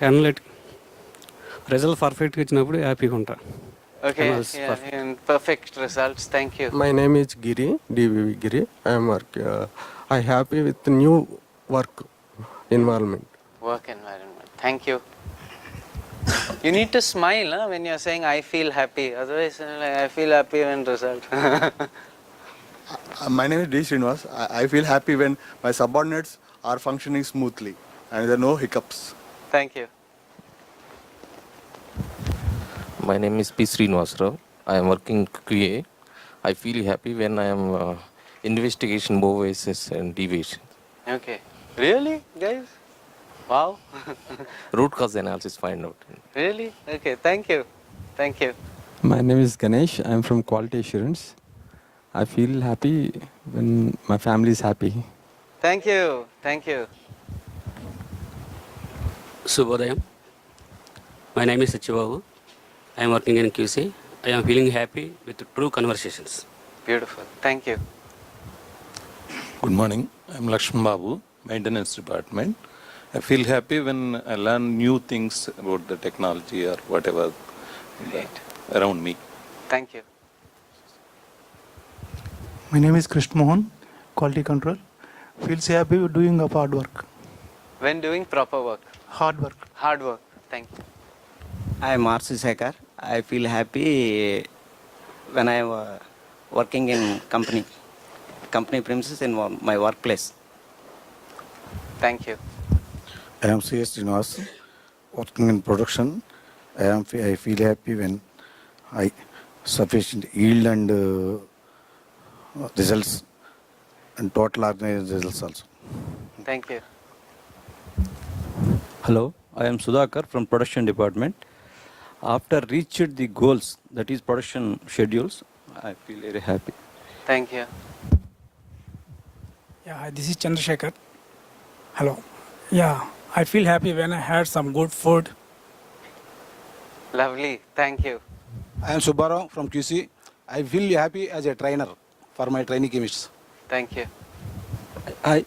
Analytic result పర్ఫెక్ట్గా ఇచ్చినప్పుడు హ్యాపీగా ఉంటా. Okay, and perfect results. Thank you. My name is Giri, DVV Giri. I am I happy with new work environment. Work environment. Thank you. You need to smile when you're saying I feel happy. Otherwise, like, I feel happy when result. My name is D. Srinivas. I feel happy when my subordinates are functioning smoothly and there are no hiccups. Thank you. My name is P. Srinivas Rao. I am working QA. I feel happy when I am investigation overseas and deviation. Okay. Really, guys? Wow. Root cause analysis find out. Really? Okay. Thank you. Thank you. My name is Ganesh. I am from Quality Assurance. I feel happy when my family is happy. Thank you. Thank you. శుభోదయం. My name is Satyababu. I am working in QC. I am feeling happy with true conversations. Beautiful. Thank you. Good morning. I am Lakshman Babu, Maintenance Department. I feel happy when I learn new things about the technology or whatever around me. Thank you. My name is Krishna Mohan, Quality Control. Feels happy with doing of hard work. When doing proper work. Hard work. Hard work. Thank you. I am Marcy Sekar. I feel happy when I am working in company premises in my workplace. Thank you. I am C.S. Srinivas, working in production. I feel happy when I sufficient yield and results and total organized results also. Thank you. Hello, I am Sudhakar from Production Department. After reached the goals, that is production schedules, I feel very happy. Thank you. Yeah, this is Chandrasekhar. Hello. Yeah, I feel happy when I had some good food. Lovely. Thank you. I am Subbarao from QC. I feel happy as a trainer for my trainee chemists. Thank you. I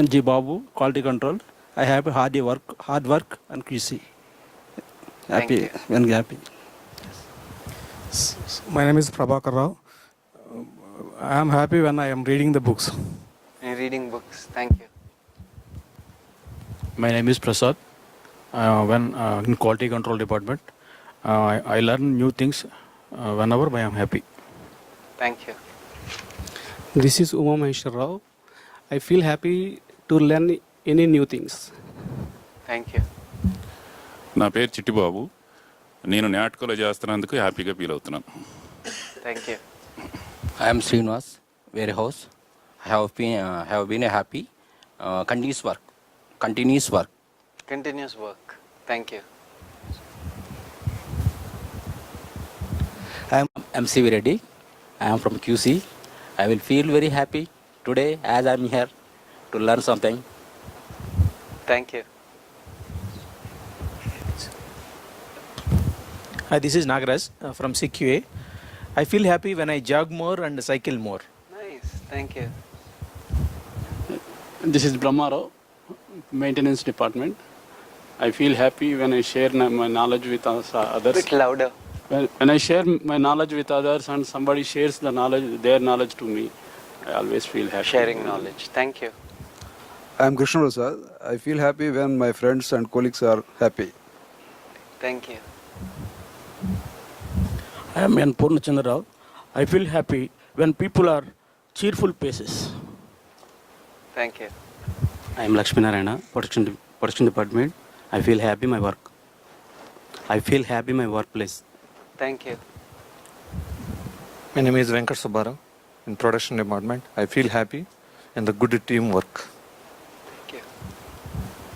am G. Babu, Quality Control. I have hard work and QC. Happy, when happy. My name is Prabhakar Rao. I am happy when I am reading the books. Reading books. Thank you. My name is Prasad. When in Quality Control Department, I learn new things whenever I am happy. Thank you. This is Uma Maheshwar Rao. I feel happy to learn any new things. Thank you. నా పేరు చిట్టిబాబు. నేను నాటకాలు చేస్తున్నందుకు హ్యాపీగా feel అవుతున్నాను. Thank you. I am Srinivas, warehouse. I have been happy. Continuous work. Continuous work. Thank you. I am MC Reddy. I am from QC. I will feel very happy today as I am here to learn something. Thank you. Hi, this is Nagaraj from CQA. I feel happy when I jog more and cycle more. Nice. Thank you. This is Brahmarao, Maintenance Department. I feel happy when I share my knowledge with others. Bit louder. When I share my knowledge with others and somebody shares their knowledge to me, I always feel happy. Sharing knowledge. Thank you. I am Krishna Prasad. I feel happy when my friends and colleagues are happy. Thank you. I am N. Purnachandra Rao. I feel happy when people are cheerful faces. Thank you. I am Lakshmi Narayana, Production Department. I feel happy my work. I feel happy my workplace. Thank you. My name is Venkat Subbarao in Production Department. I feel happy and the good teamwork. Thank you.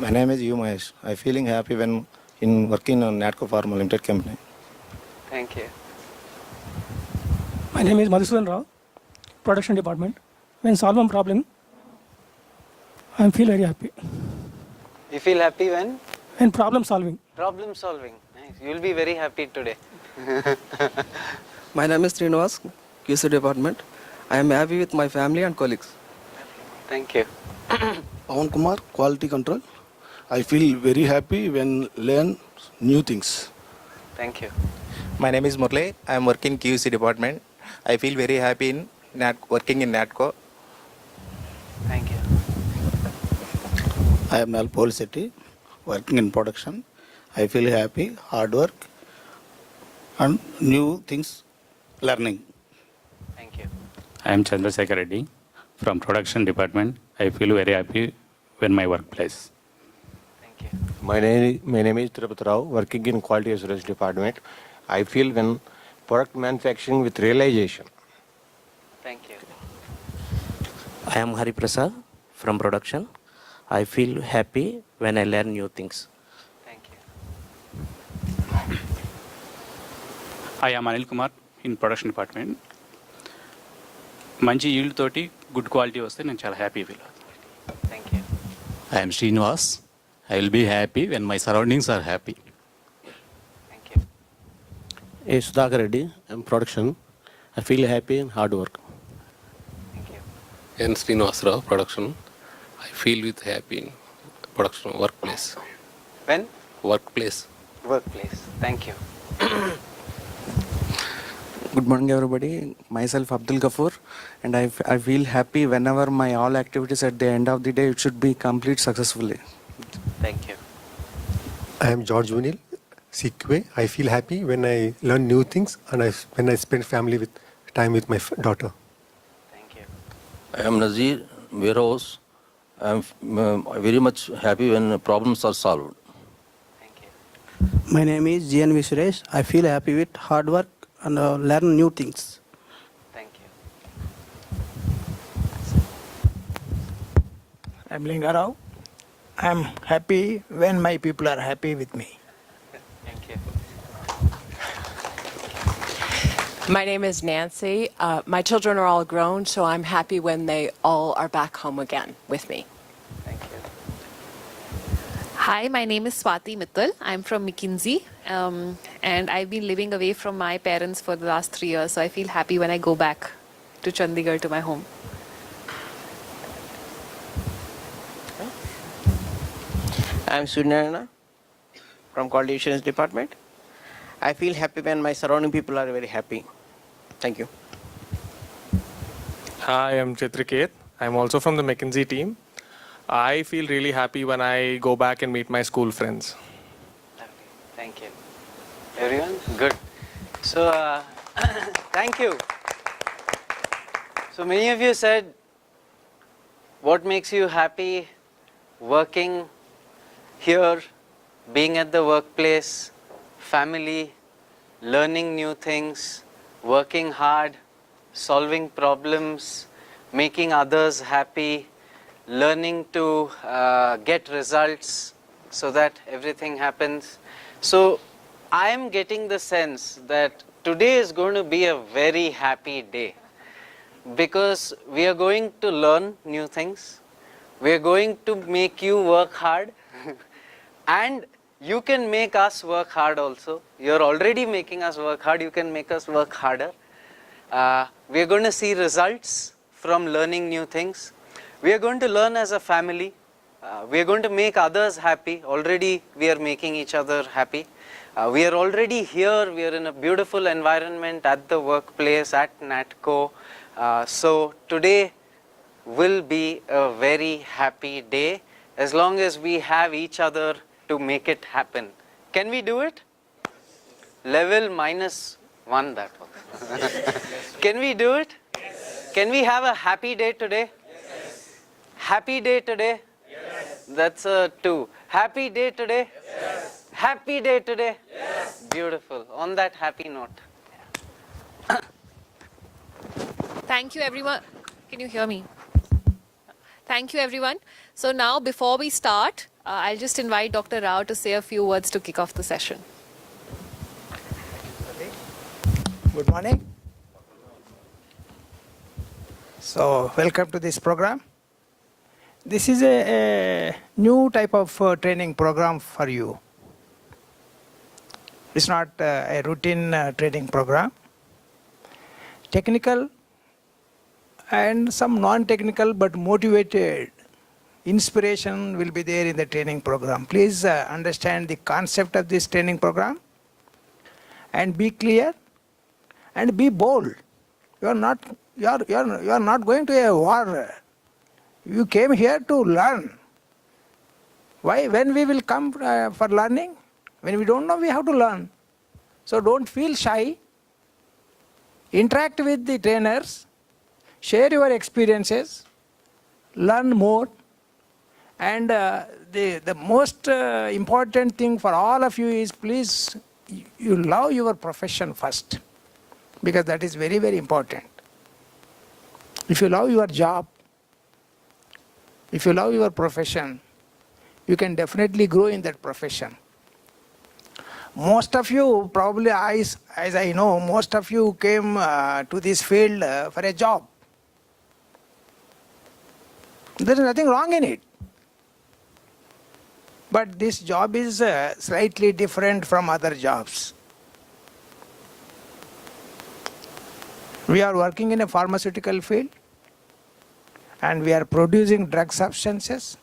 My name is U. Mahesh. I feeling happy when working on Natco Pharma Limited Company. Thank you. My name is Madhusudan Rao, Production Department. When solving problem, I feel very happy. You feel happy when? When problem solving. Problem solving. Nice. You'll be very happy today. My name is Srinivas, QC Department. I am happy with my family and colleagues. Thank you. Pawan Kumar, Quality Control. I feel very happy when learn new things. Thank you. My name is Murli. I am working QC department. I feel very happy in working in NATCO. Thank you. I am Nalpol City, working in production. I feel happy, hard work, and new things learning. Thank you. I am Chandrasekhar Reddy from production department. I feel very happy when my workplace. My name is Tirupati Rao, working in quality assurance department. I feel when product manufacturing with realization. Thank you. I am Hari Prasad from production. I feel happy when I learn new things. Thank you. I am Anil Kumar in production department. మంచి yield తోటి good quality వస్తే నేను చాలా happy feel అవుతాను. Thank you. I am Srinivas. I will be happy when my surroundings are happy. A Sudhakar Reddy, I'm production. I feel happy and hard work. N. Srinivasrao, production. I feel with happy in production workplace. When? Workplace. Workplace. Thank you. Good morning, everybody. Myself Abdul Ghafoor, and I feel happy whenever my all activities at the end of the day it should be complete successfully. Thank you. I am George Unil, CQA. I feel happy when I learn new things and when I spend time with my daughter. I am Nazir, warehouse. I am very much happy when problems are solved. My name is GNV Suresh. I feel happy with hard work and learn new things. Thank you. I'm Linga Rao. I'm happy when my people are happy with me. Thank you. My name is Nancy. My children are all grown, so I'm happy when they all are back home again with me. Hi, my name is Swati Mittal. I'm from McKinsey, and I've been living away from my parents for the last 3 years, so I feel happy when I go back to Chandigarh, to my home. I'm Sunyana from Quality Assurance Department. I feel happy when my surrounding people are very happy. Thank you. Hi, I'm Chitriket. I'm also from the McKinsey team. I feel really happy when I go back and meet my school friends. Thank you. Everyone? Good. So, thank you. So many of you said, what makes you happy working here, being at the workplace, family, learning new things, working hard, solving problems, making others happy, learning to get results so that everything happens. So I am getting the sense that today is going to be a very happy day because we are going to learn new things. We are going to make you work hard and you can make us work hard also. You're already making us work hard. You can make us work harder. We are going to see results from learning new things. We are going to learn as a family. We are going to make others happy. Already we are making each other happy. We are already here. We are in a beautiful environment at the workplace, at NATCO. So today will be a very happy day as long as we have each other to make it happen. Can we do it? Level -1 that was. Can we do it? Yes. Can we have a happy day today? Yes. Happy day today? Yes. That's a 2. Happy day today? Yes. Happy day today? Yes. Beautiful. On that happy note. Thank you, everyone. Can you hear me? Thank you, everyone. So now, before we start, I'll just invite Dr. Rao to say a few words to kick off the session. Good morning. So, welcome to this program. This is a new type of training program for you. It's not a routine training program. Technical and some non-technical but motivated inspiration will be there in the training program. Please understand the concept of this training program and be clear and be bold. You are not going to a war. You came here to learn. Why? When we will come for learning? When we don't know, we have to learn. So don't feel shy. Interact with the trainers. Share your experiences. Learn more. And the most important thing for all of you is, please, you love your profession first. Because that is very, very important. If you love your job, if you love your profession, you can definitely grow in that profession. Most of you, probably as I know, most of you came to this field for a job. There is nothing wrong in it. But this job is slightly different from other jobs. We are working in a pharmaceutical field and we are producing drug substances.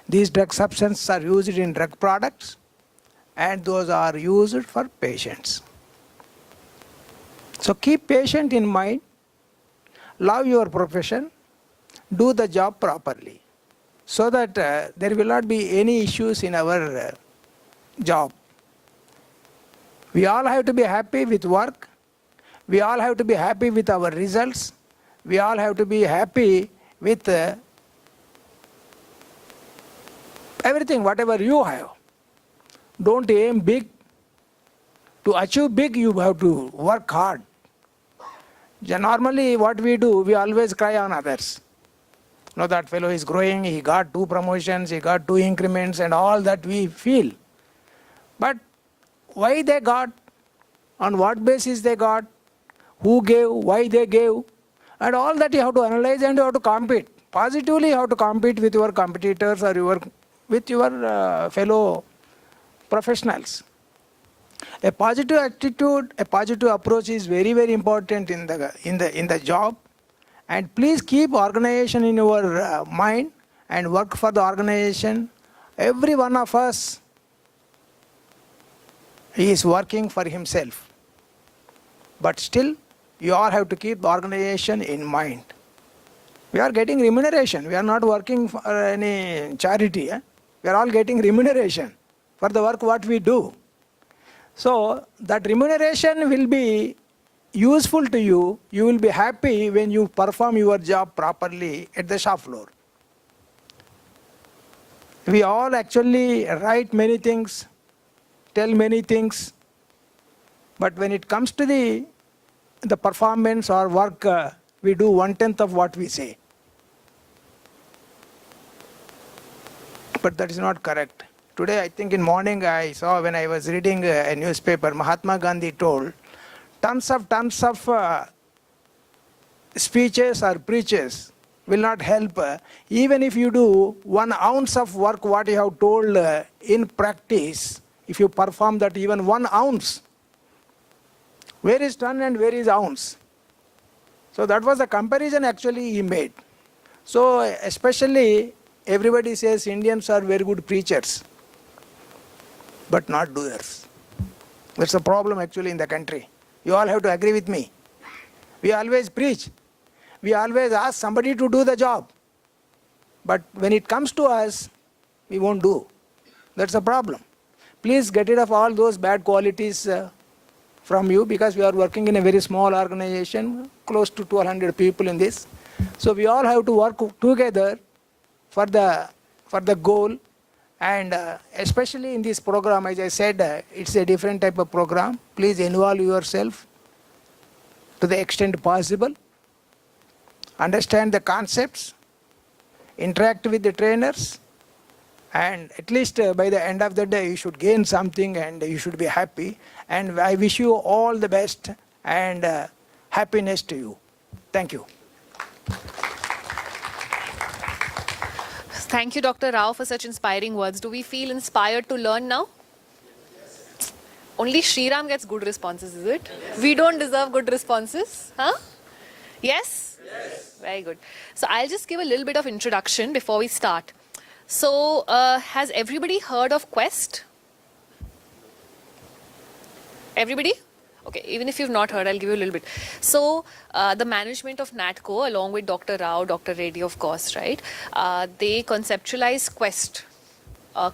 These drug substances are used in drug products and those are used for patients. So keep patient in mind, love your profession, do the job properly so that there will not be any issues in our job. We all have to be happy with work. We all have to be happy with our results. We all have to be happy with everything, whatever you have. Don't aim big. To achieve big, you have to work hard. Normally what we do, we always cry on others. No, that fellow is growing, he got 2 promotions, he got 2 increments and all that we feel. But why they got, on what basis they got, who gave, why they gave, and all that you have to analyze and you have to compete. Positively you have to compete with your competitors or with your fellow professionals. A positive attitude, a positive approach is very, very important in the job. And please keep organization in your mind and work for the organization. Every one of us is working for himself. But still, you all have to keep the organization in mind. We are getting remuneration. We are not working for any charity. We are all getting remuneration for the work what we do. So that remuneration will be useful to you. You will be happy when you perform your job properly at the shop floor. We all actually write many things, tell many things, but when it comes to the performance or work, we do 1/10 of what we say. But that is not correct. Today, I think in morning I saw when I was reading a newspaper, Mahatma Gandhi told, tons of speeches or preaches will not help. Even if you do 1 ounce of work, what you have told in practice, if you perform that even 1 ounce, where is ton and where is ounce? So that was the comparison actually he made. So especially everybody says Indians are very good preachers, but not doers. That's a problem actually in the country. You all have to agree with me. We always preach. We always ask somebody to do the job. But when it comes to us, we won't do. That's a problem. Please get rid of all those bad qualities from you, because we are working in a very small organization, close to 1,200 people in this. So we all have to work together for the goal. And especially in this program, as I said, it's a different type of program. Please involve yourself to the extent possible. Understand the concepts. Interact with the trainers. And at least by the end of the day, you should gain something and you should be happy. And I wish you all the best and happiness to you. Thank you. Thank you, Dr. Rao, for such inspiring words. Do we feel inspired to learn now? Yes. Only Sriram gets good responses, is it? Yes. We don't deserve good responses? Huh? Yes? Yes. Very good. So I'll just give a little bit of introduction before we start. So has everybody heard of Quest? Everybody? Okay, even if you've not heard, I'll give you a little bit. So the management of NATCO, along with Dr. Rao, Dr. Reddy, of course, right? They conceptualize Quest.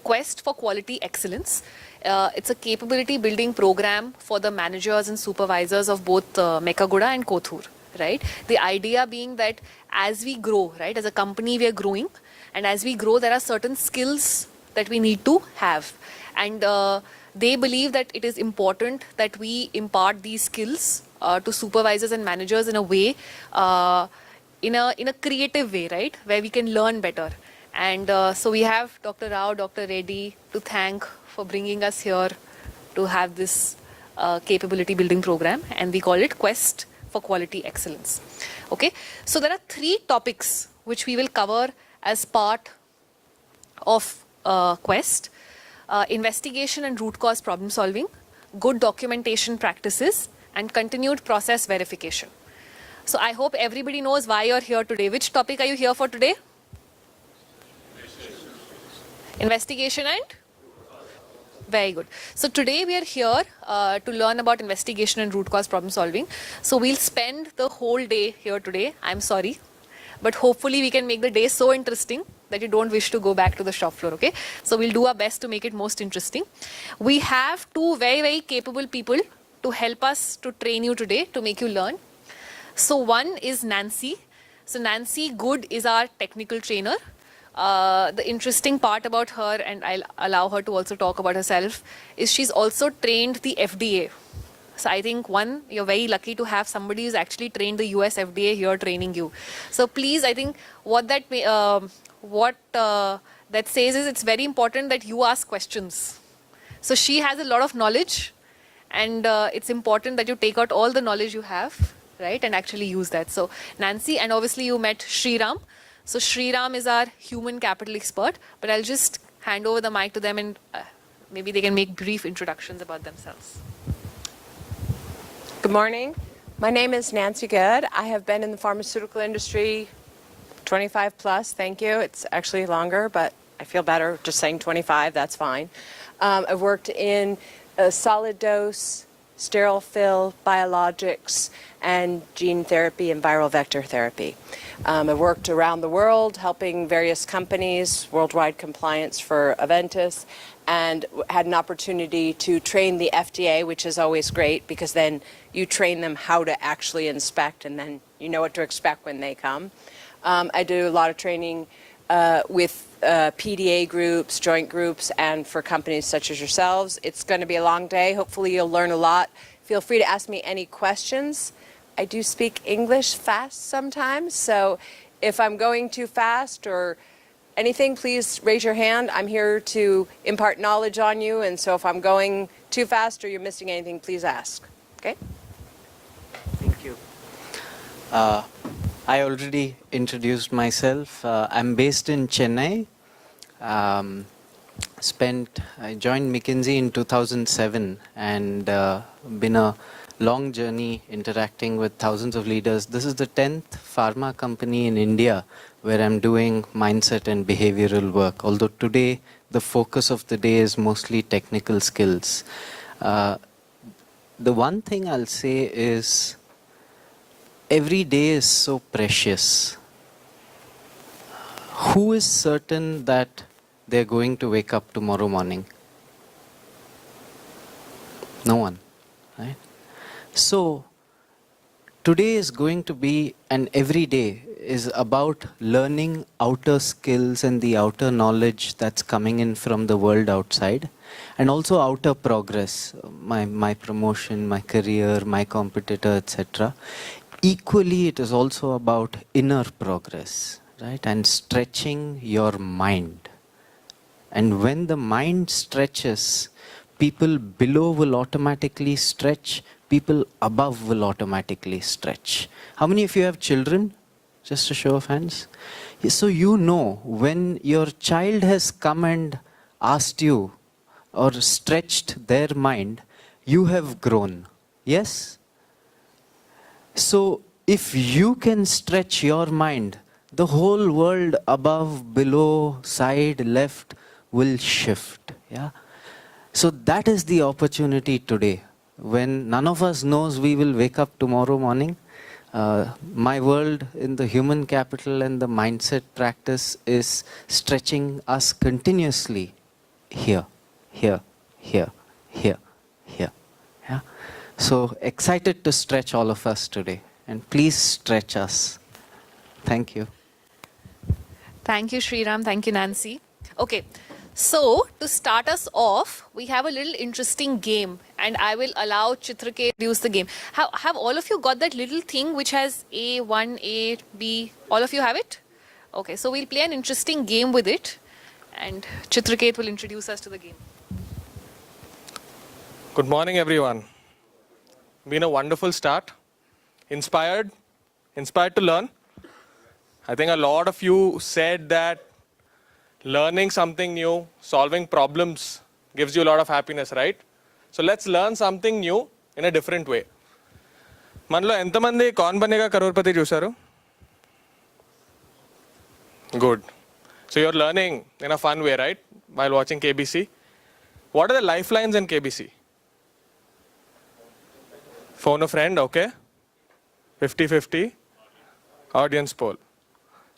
Quest for Quality Excellence. It's a capability building program for the managers and supervisors of both Mekaguda and Kothur, right? The idea being that as we grow, right, as a company we are growing, and as we grow there are certain skills that we need to have. And they believe that it is important that we impart these skills to supervisors and managers in a way, in a creative way, right, where we can learn better. And so we have Dr. Rao, Dr. Reddy to thank for bringing us here to have this capability building program, and we call it Quest for Quality Excellence. Okay, so there are 3 topics which we will cover as part of Quest. Investigation and root cause problem solving, good documentation practices, and continued process verification. So I hope everybody knows why you're here today. Which topic are you here for today? Investigation and? Very good. So today we are here to learn about investigation and root cause problem solving. So we'll spend the whole day here today. I'm sorry. But hopefully we can make the day so interesting that you don't wish to go back to the shop floor, okay? So we'll do our best to make it most interesting. We have 2 very, very capable people to help us to train you today, to make you learn. So one is Nancy. So Nancy Good is our technical trainer. The interesting part about her, and I'll allow her to also talk about herself, is she's also trained the FDA. So I think you're very lucky to have somebody who's actually trained the US FDA here training you. So please, I think what that says is it's very important that you ask questions. So she has a lot of knowledge, and it's important that you take out all the knowledge you have, right, and actually use that. So Nancy, and obviously you met Sriram. So Sriram is our human capital expert, but I'll just hand over the mic to them, and maybe they can make brief introductions about themselves. Good morning. My name is Nancy Good. I have been in the pharmaceutical industry 25 plus, thank you. It's actually longer, but I feel better just saying 25, that's fine. I've worked in solid dose, sterile fill, biologics, and gene therapy and viral vector therapy. I've worked around the world helping various companies, worldwide compliance for Aventis, and had an opportunity to train the FDA, which is always great because then you train them how to actually inspect, and then you know what to expect when they come. I do a lot of training with PDA groups, joint groups, and for companies such as yourselves. It's going to be a long day. Hopefully you'll learn a lot. Feel free to ask me any questions. I do speak English fast sometimes, so if I'm going too fast or anything, please raise your hand. I'm here to impart knowledge on you, and so if I'm going too fast or you're missing anything, please ask. Okay? Thank you. I already introduced myself. I'm based in Chennai. I joined McKinsey in 2007 and been a long journey interacting with thousands of leaders. This is the 10th pharma company in India where I'm doing mindset and behavioral work. Although today the focus of the day is mostly technical skills. The one thing I'll say is every day is so precious. Who is certain that they're going to wake up tomorrow morning? No one, right? So today is going to be, and every day is about learning outer skills and the outer knowledge that's coming in from the world outside, and also outer progress, my promotion, my career, my competitor, etc. Equally, it is also about inner progress, right? And stretching your mind. And when the mind stretches, people below will automatically stretch, people above will automatically stretch. How many of you have children? Just a show of hands. So you know when your child has come and asked you or stretched their mind, you have grown. Yes? So if you can stretch your mind, the whole world above, below, side, left will shift. Yeah. So that is the opportunity today. When none of us knows we will wake up tomorrow morning, my world in the human capital and the mindset practice is stretching us continuously here, here, here, here, here. Yeah. So excited to stretch all of us today, and please stretch us. Thank you. Thank you, Sriram. Thank you, Nancy. Okay, so to start us off, we have a little interesting game, and I will allow Chitrake to use the game. Have all of you got that little thing which has A, 1A, B? All of you have it? Okay, so we'll play an interesting game with it, and Chitraket will introduce us to the game. Good morning, everyone. Been a wonderful start. Inspired to learn. I think a lot of you said that learning something new, solving problems gives you a lot of happiness, right? So let's learn something new in a different way. మనలో ఎంతమంది కౌన్ బనేగా కరోడ్పతి చూసారు? Good. So you're learning in a fun way, right? While watching KBC. What are the lifelines in KBC? Phone a friend, okay. 50-50. Audience poll.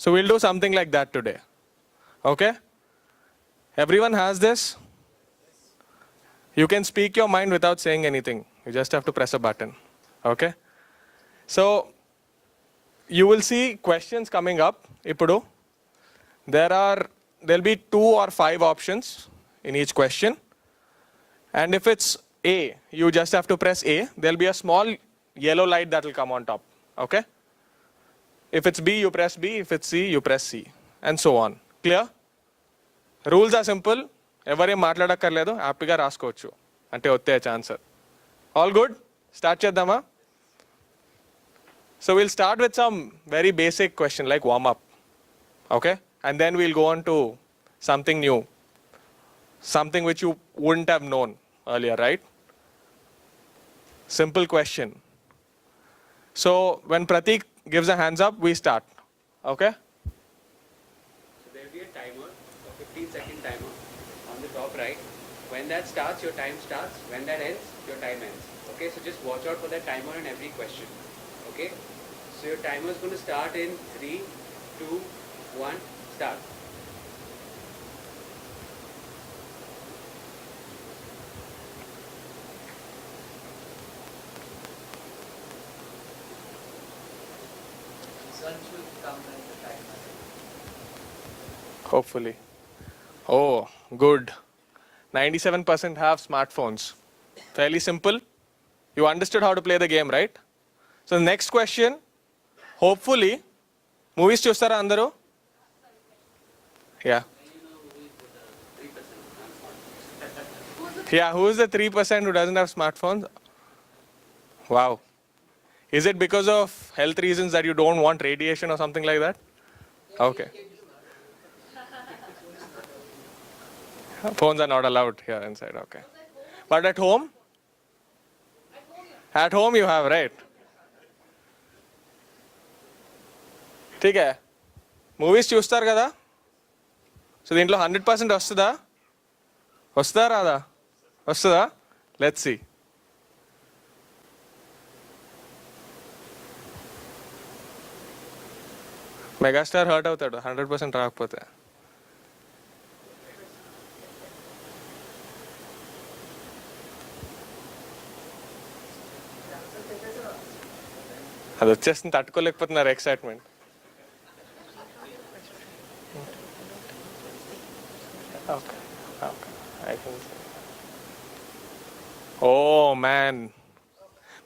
So we'll do something like that today. Okay? Everyone has this? You can speak your mind without saying anything. You just have to press a button. Okay? So you will see questions coming up. Ipudu. There'll be 2 or 5 options in each question. And if it's A, you just have to press A. There'll be a small yellow light that will come on top. Okay? If it's B, you press B. If it's C, you press C. And so on. Clear? Rules are simple. ఎవరేం మాట్లాడక్కర్లేదు, హ్యాపీగా రాసుకోవచ్చు అంటే వచ్చేయచ్చు answer. All good? Start చేద్దామా? So we'll start with some very basic question like warm up. Okay? And then we'll go on to something new. Something which you wouldn't have known earlier, right? Simple question. So when Pratik gives a hands up, we start. Okay? So there will be a timer, a 15-second timer on the top right. When that starts, your time starts. When that ends, your time ends. Okay, so just watch out for that timer in every question. Okay? So your timer is going to start in 3, 2, 1, start. Results will come when the timer. Hopefully. Oh, good. 97% have smartphones. Fairly simple. You understood how to play the game, right? So the next question, hopefully, movies chustara andaru? Yeah. Yeah, who is the 3% who doesn't have smartphones? Wow. Is it because of health reasons that you don't want radiation or something like that? Okay. Phones are not allowed here inside, okay. But at home? At home you have, right? ठीक है. Movies చూస్తారు కదా? So దీంట్లో 100% వస్తుందా? వస్తుందా రాదా? వస్తుందా? Let's see. Megastar hurt అవుతాడు 100% రాకపోతే. అది వచ్చేస్తుంది, తట్టుకోలేకపోతున్నారు excitement. Oh man,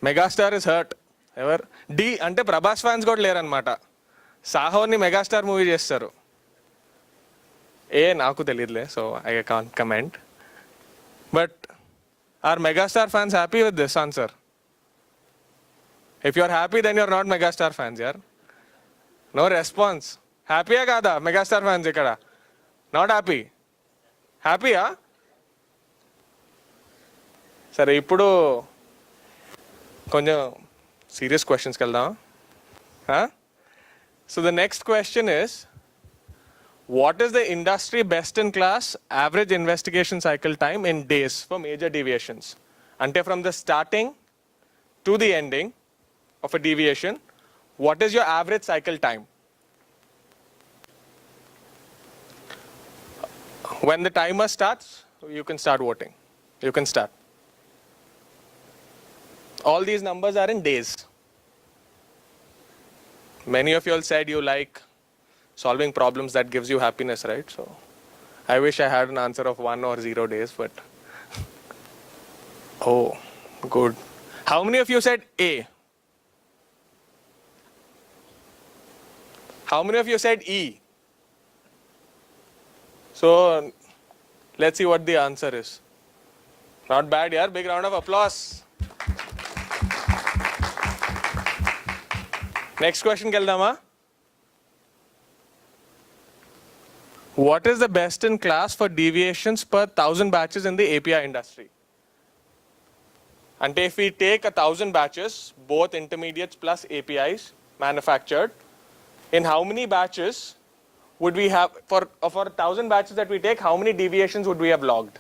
megastar is hurt. ఎవర్ డి అంటే ప్రభాస్ ఫ్యాన్స్ కూడా లేరనమాట. సాహోని మెగాస్టార్ మూవీ చేస్తారు. నాకు తెలియదులే, so I can't comment. But are megastar fans happy with this answer? If you are happy, then you are not Megastar fans, yaar. No response. Happy ya kada Megastar fans ikkada? Not happy. Happy ya? సరే, ఇప్పుడు కొంచెం serious క్వశ్చన్స్కి వెళ్దాం. Huh? So the next question is, what is the industry best in class average investigation cycle time in days for major deviations? Ante from the starting to the ending of a deviation, what is your average cycle time? When the timer starts, you can start voting. You can start. All these numbers are in days. Many of you all said you like solving problems that gives you happiness, right? So I wish I had an answer of 1 or 0 days, but oh, good. How many of you said A? How many of you said E? So let's see what the answer is. Not bad, yaar. Big round of applause. Next question, Keldama. What is the best in class for deviations per 1,000 batches in the API industry? And if we take 1,000 batches, both intermediates plus APIs manufactured, in how many batches would we have, for 1,000 batches that we take, how many deviations would we have logged?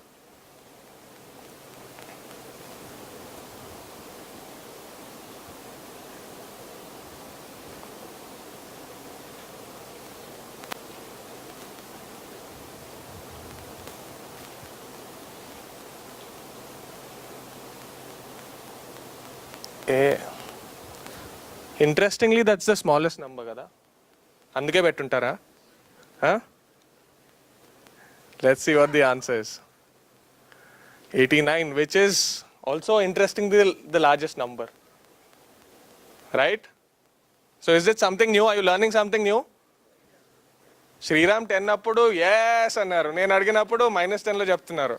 Interestingly, that's the smallest number, kada? Anduke pettuntara? Huh? Let's see what the answer is. 89, which is also interestingly the largest number. Right? So is it something new? Are you learning something new? Shriram 10 appudu yes annaru. Nenu adiginappudu -10 lo cheptunnaru.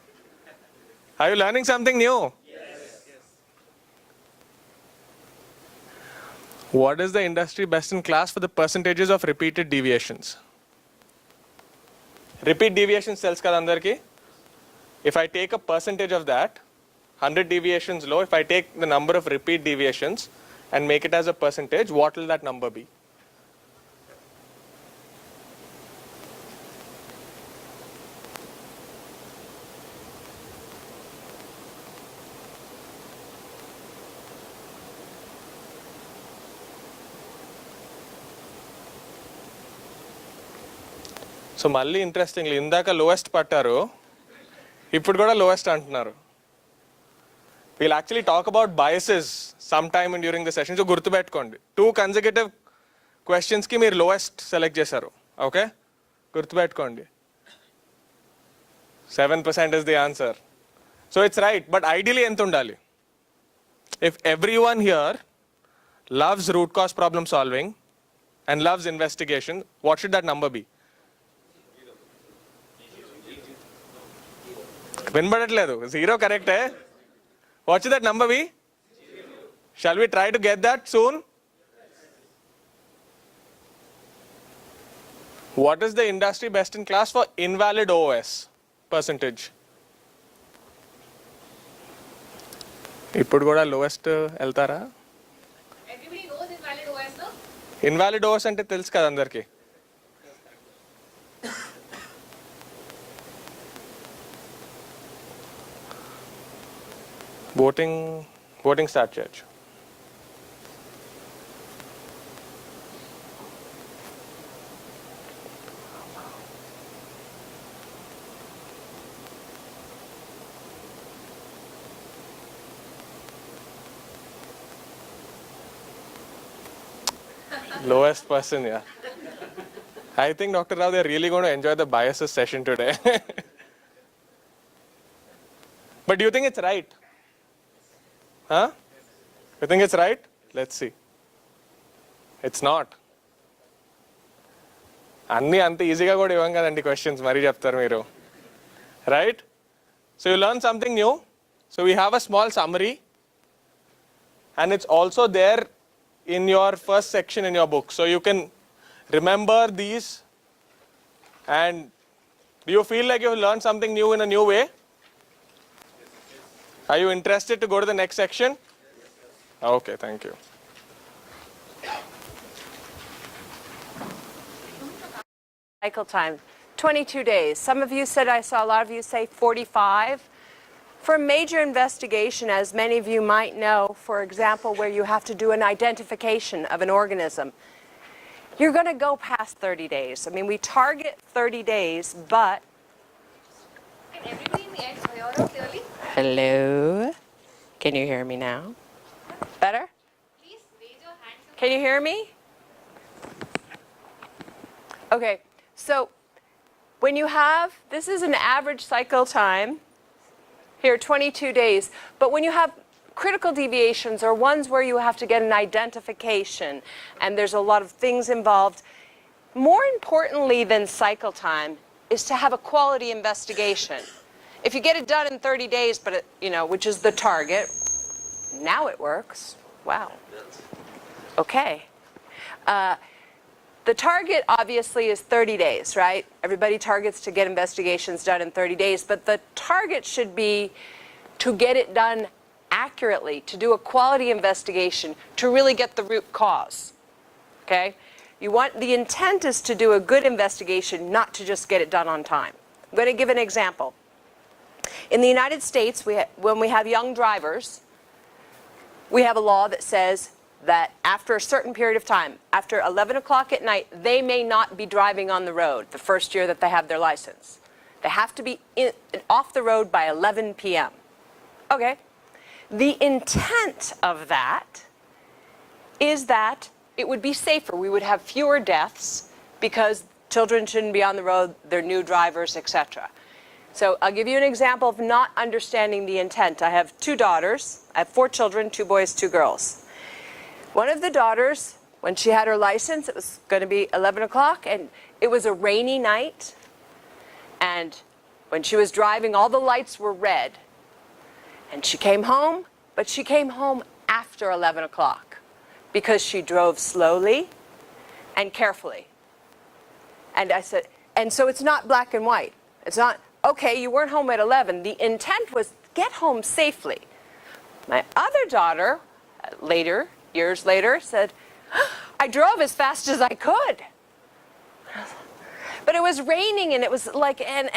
Are you learning something new? What is the industry best in class for the percentages of repeated deviations? Repeat deviations tells kada andarki. If I take a percentage of that, 100 deviations low, if I take the number of repeat deviations and make it as a percentage, what will that number be? So మళ్ళీ interestingly ఇందాక lowest పట్టారు, ఇప్పుడు కూడా lowest అంటున్నారు. We'll actually talk about biases some time during the session. So గుర్తుపెట్టుకోండి, 2 consecutive క్వశ్చన్స్కి మీరు lowest select చేశారు. ఓకే, గుర్తుపెట్టుకోండి. 7% is the answer. So it's right, but ideally ఎంత ఉండాలి? If every one here loves root cause problem solving and loves investigation, what should that number be? వినబడట్లేదు. 0 కరెక్టే. What should that number be? Shall we try to get that soon? What is the industry best in class for invalid OS percentage? ఇప్పుడు కూడా lowest వెళ్తారా? Everybody knows invalid OS, no? Invalid overs అంటే తెలుసు కదా అందరికి. Voting start చేయొచ్చు. Lowest person, yeah. I think Dr. Rao, they're really going to enjoy the biases session today. But do you think it's right? Huh? You think it's right? Let's see. It's not. అన్నీ అంత ఈజీగా కూడా ఇవ్వం కదండి questions, మరీ చెప్తారు మీరు. Right? So you learn something new. So we have a small summary and it's also there in your first section in your book. So you can remember these. And do you feel like you learned something new in a new way? Are you interested to go to the next section? Okay, thank you. Cycle time, 22 days. Some of you said, I saw a lot of you say 45. For a major investigation, as many of you might know, for example, where you have to do an identification of an organism, you're going to go past 30 days. I mean, we target 30 days, but... Can everybody in the end hear us clearly? Hello? Can you hear me now? Better? Please raise your hand. Can you hear me? Okay, so when you have, this is an average cycle time, here 22 days, but when you have critical deviations or ones where you have to get an identification and there's a lot of things involved, more importantly than cycle time is to have a quality investigation. If you get it done in 30 days, but it, which is the target, now it works. Wow. Okay. The target obviously is 30 days, right? Everybody targets to get investigations done in 30 days, but the target should be to get it done accurately, to do a quality investigation, to really get the root cause. Okay? The intent is to do a good investigation, not to just get it done on time. I'm going to give an example. In the United States, when we have young drivers, we have a law that says that after a certain period of time, after 11 o'clock at night, they may not be driving on the road the first year that they have their license. They have to be off the road by 11 p.m. Okay. The intent of that is that it would be safer. We would have fewer deaths because children shouldn't be on the road, they're new drivers, etc. So I'll give you an example of not understanding the intent. I have 2 daughters. I have 4 children, 2 boys, 2 girls. One of the daughters, when she had her license, it was going to be 11 o'clock, and it was a rainy night. And when she was driving, all the lights were red. And she came home, but she came home after 11 o'clock because she drove slowly and carefully. And I said, and so it's not black and white. It's not, okay, you weren't home at 11. The intent was get home safely. My other daughter, years later, said, I drove as fast as I could. But it was raining and it was like, and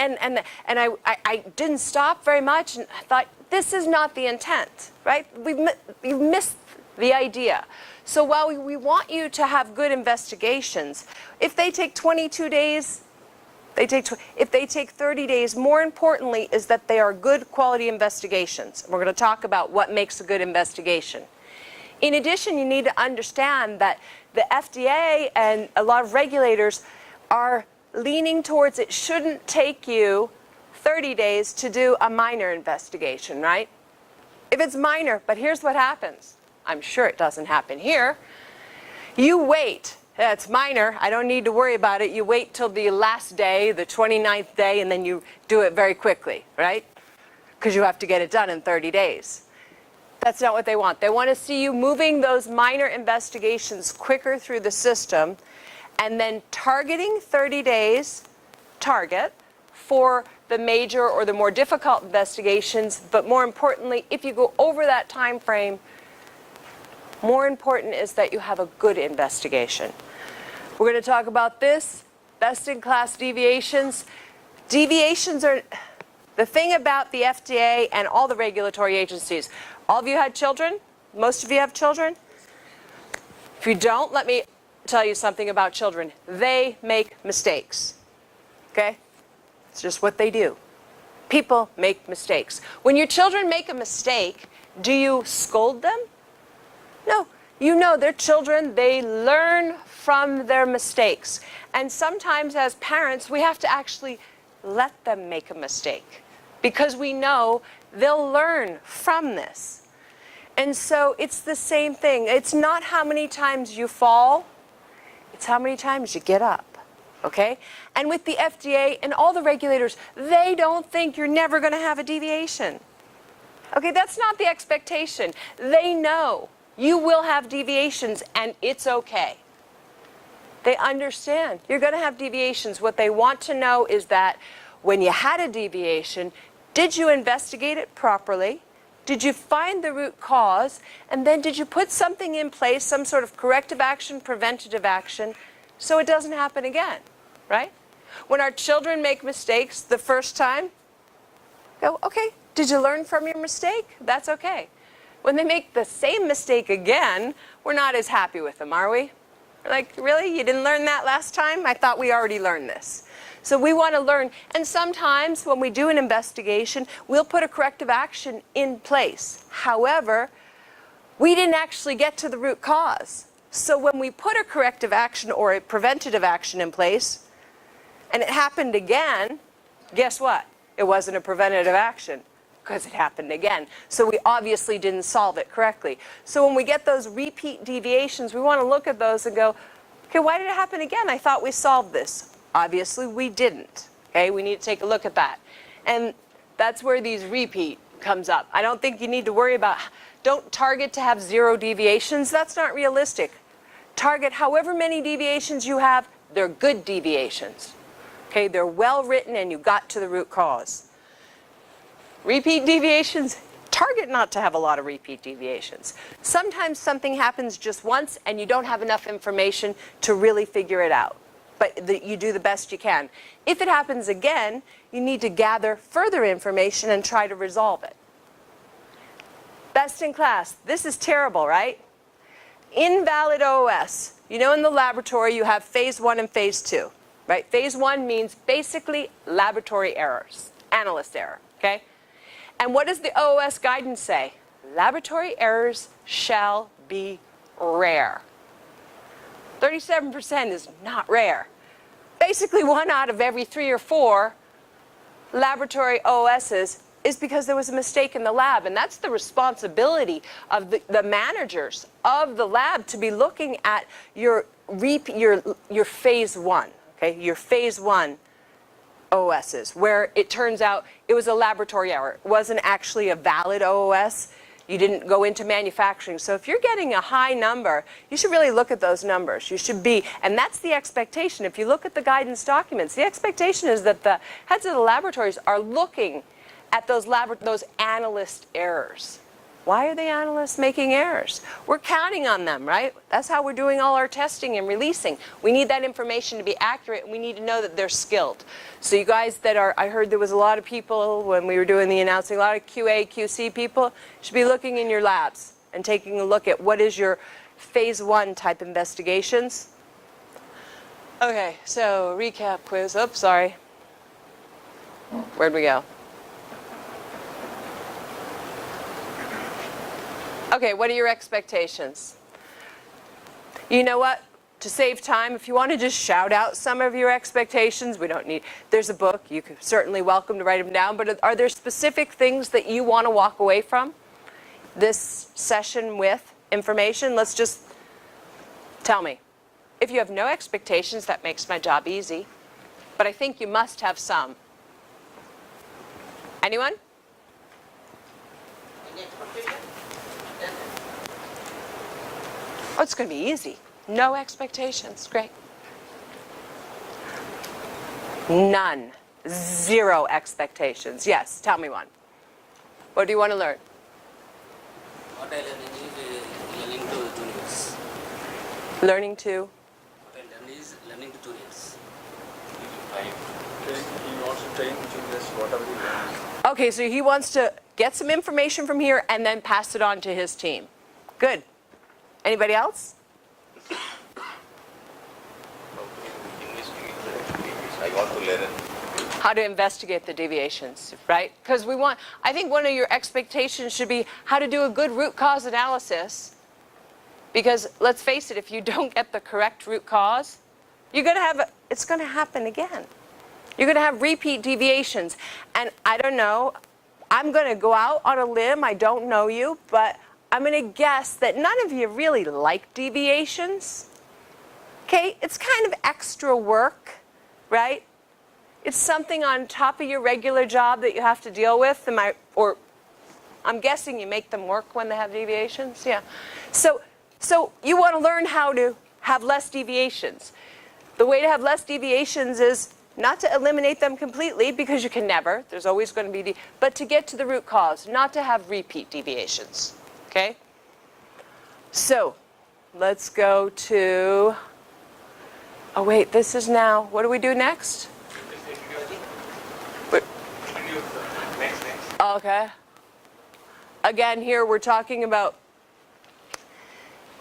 I didn't stop very much, and I thought, this is not the intent, right? You've missed the idea. So while we want you to have good investigations, if they take 22 days, if they take 30 days, more importantly is that they are good quality investigations. We're going to talk about what makes a good investigation. In addition, you need to understand that the FDA and a lot of regulators are leaning towards it shouldn't take you 30 days to do a minor investigation, right? If it's minor, but here's what happens. I'm sure it doesn't happen here. You wait. It's minor. I don't need to worry about it. You wait till the last day, the 29th day, and then you do it very quickly, right? Because you have to get it done in 30 days. That's not what they want. They want to see you moving those minor investigations quicker through the system and then targeting 30 days target for the major or the more difficult investigations. But more importantly, if you go over that time frame, more important is that you have a good investigation. We're going to talk about this, best-in-class deviations. Deviations are the thing about the FDA and all the regulatory agencies. All of you had children? Most of you have children? If you don't, let me tell you something about children. They make mistakes. Okay? It's just what they do. People make mistakes. When your children make a mistake, do you scold them? No. You know they're children. They learn from their mistakes. And sometimes as parents, we have to actually let them make a mistake because we know they'll learn from this. And so it's the same thing. It's not how many times you fall, it's how many times you get up. Okay? And with the FDA and all the regulators, they don't think you're never going to have a deviation. Okay, that's not the expectation. They know you will have deviations and it's okay. They understand you're going to have deviations. What they want to know is that when you had a deviation, did you investigate it properly? Did you find the root cause? And then did you put something in place, some sort of corrective action, preventative action, so it doesn't happen again, right? When our children make mistakes the first time, go, okay, did you learn from your mistake? That's okay. When they make the same mistake again, we're not as happy with them, are we? We're like, really? You didn't learn that last time? I thought we already learned this. So we want to learn. And sometimes when we do an investigation, we'll put a corrective action in place. However, we didn't actually get to the root cause. So when we put a corrective action or a preventative action in place, and it happened again, guess what? It wasn't a preventative action because it happened again. So we obviously didn't solve it correctly. So when we get those repeat deviations, we want to look at those and go, okay, why did it happen again? I thought we solved this. Obviously we didn't. Okay, we need to take a look at that. And that's where these repeat comes up. I don't think you need to worry about, don't target to have 0 deviations. That's not realistic. Target however many deviations you have, they're good deviations. Okay, they're well written and you got to the root cause. Repeat deviations, target not to have a lot of repeat deviations. Sometimes something happens just once and you don't have enough information to really figure it out. But you do the best you can. If it happens again, you need to gather further information and try to resolve it. Best in class. This is terrible, right? Invalid OOS. You know, in the laboratory you have phase 1 and phase 2, right? Phase 1 means basically laboratory errors, analyst error, okay? And what does the OOS guidance say? Laboratory errors shall be rare. 37% is not rare. Basically 1 out of every 3 or 4 laboratory OOSs is because there was a mistake in the lab, and that's the responsibility of the managers of the lab to be looking at your phase 1, okay, your phase 1 OOSs, where it turns out it was a laboratory error. It wasn't actually a valid OOS. You didn't go into manufacturing. So if you're getting a high number, you should really look at those numbers. You should be, and that's the expectation. If you look at the guidance documents, the expectation is that the heads of the laboratories are looking at those analyst errors. Why are the analysts making errors? We're counting on them, right? That's how we're doing all our testing and releasing. We need that information to be accurate, and we need to know that they're skilled. So you guys that are, I heard there was a lot of people when we were doing the announcing, a lot of QA, QC people, should be looking in your labs and taking a look at what is your phase 1 type investigations. Okay, so recap quiz. Oops, sorry. Where'd we go? Okay, what are your expectations? You know what? To save time, if you want to just shout out some of your expectations, we don't need, there's a book, you can certainly welcome to write them down, but are there specific things that you want to walk away from this session with information? Let's just tell me. If you have no expectations, that makes my job easy, but I think you must have some. Anyone? Oh, it's going to be easy. No expectations. Great. None. 0 expectations. Yes, tell me one. What do you want to learn? What I learn is learning to juniors. Learning to? What I learn is learning to juniors. He wants to train juniors whatever he learns. Okay, so he wants to get some information from here and then pass it on to his team. Good. Anybody else? I want to learn How to investigate the deviations, right? Because we want, I think one of your expectations should be how to do a good root cause analysis. Because let's face it, if you don't get the correct root cause, you're going to have, it's going to happen again. You're going to have repeat deviations. And I don't know, I'm going to go out on a limb, I don't know you, but I'm going to guess that none of you really like deviations. Okay, it's kind of extra work, right? It's something on top of your regular job that you have to deal with. Or I'm guessing you make them work when they have deviations. Yeah. So you want to learn how to have less deviations. The way to have less deviations is not to eliminate them completely, because you can never. There's always going to be, but to get to the root cause, not to have repeat deviations. Okay? So, let's go to, oh wait, this is now, what do we do next? you. Next. Okay. Again, here we're talking about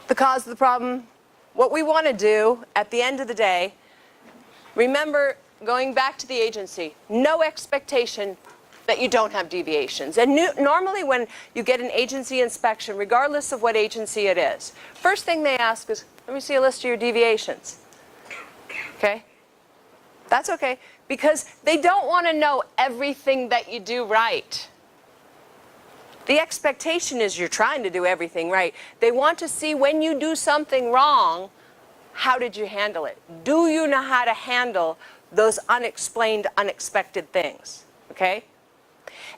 the cause of the problem. What we want to do at the end of the day, remember, going back to the agency, no expectation that you don't have deviations. And normally when you get an agency inspection, regardless of what agency it is, first thing they ask is, let me see a list of your deviations. Okay? That's okay, because they don't want to know everything that you do right. The expectation is you're trying to do everything right. They want to see when you do something wrong, how did you handle it? Do you know how to handle those unexplained, unexpected things? Okay?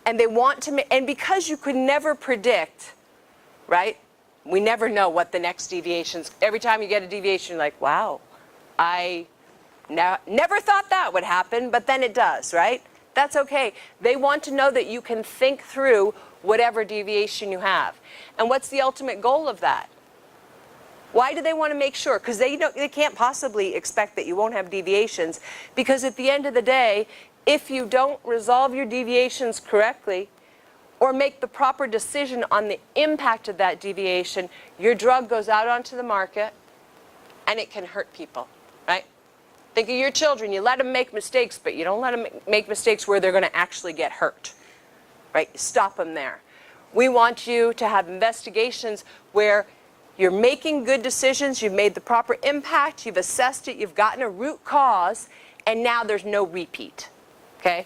And they want to, and because you could never predict, right? We never know what the next deviations, every time you get a deviation, you're like, wow, I never thought that would happen, but then it does, right? That's okay. They want to know that you can think through whatever deviation you have. And what's the ultimate goal of that? Why do they want to make sure? Because they can't possibly expect that you won't have deviations, because at the end of the day, if you don't resolve your deviations correctly or make the proper decision on the impact of that deviation, your drug goes out onto the market and it can hurt people, right? Think of your children. You let them make mistakes, but you don't let them make mistakes where they're going to actually get hurt, right? You stop them there. We want you to have investigations where you're making good decisions, you've made the proper impact, you've assessed it, you've gotten a root cause, and now there's no repeat, okay?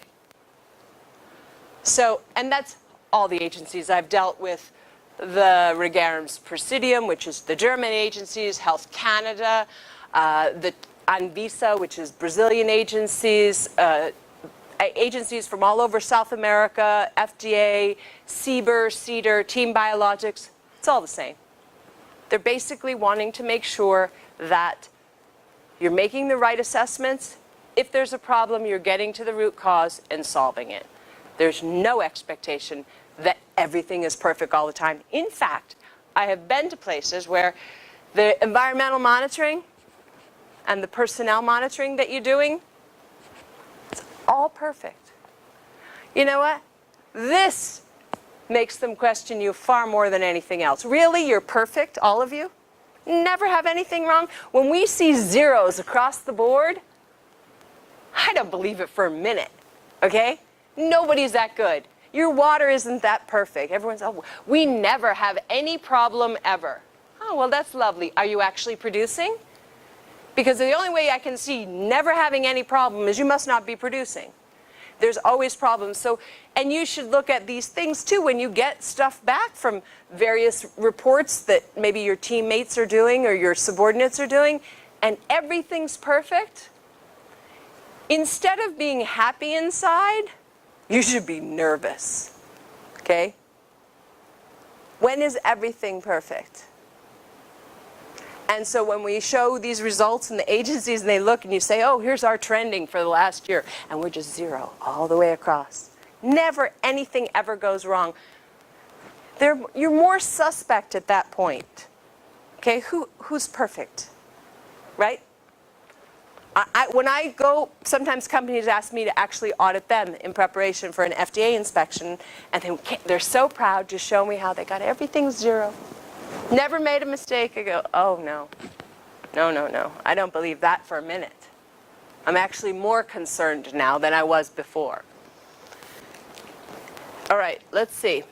So, and that's all the agencies I've dealt with. The Regarims Presidium, which is the German agencies, Health Canada, the Anvisa, which is Brazilian agencies, agencies from all over South America, FDA, CBER, CEDAR, Team Biologics, it's all the same. They're basically wanting to make sure that you're making the right assessments. If there's a problem, you're getting to the root cause and solving it. There's no expectation that everything is perfect all the time. In fact, I have been to places where the environmental monitoring and the personnel monitoring that you're doing, it's all perfect. You know what? This makes them question you far more than anything else. Really, you're perfect, all of you? Never have anything wrong? When we see zeros across the board, I don't believe it for a minute, okay? Nobody's that good. Your water isn't that perfect. Everyone's, oh, we never have any problem ever. Oh, well, that's lovely. Are you actually producing? Because the only way I can see never having any problem is you must not be producing. There's always problems. So, and you should look at these things too when you get stuff back from various reports that maybe your teammates are doing or your subordinates are doing, and everything's perfect. Instead of being happy inside, you should be nervous, okay? When is everything perfect? And so when we show these results in the agencies and they look and you say, oh, here's our trending for the last year, and we're just zero all the way across. Never anything ever goes wrong. You're more suspect at that point. Okay, who's perfect, right? When I go, sometimes companies ask me to actually audit them in preparation for an FDA inspection, and they're so proud to show me how they got everything zero. Never made a mistake. I go, oh no, no. I don't believe that for a minute. I'm actually more concerned now than I was before. All right, let's see.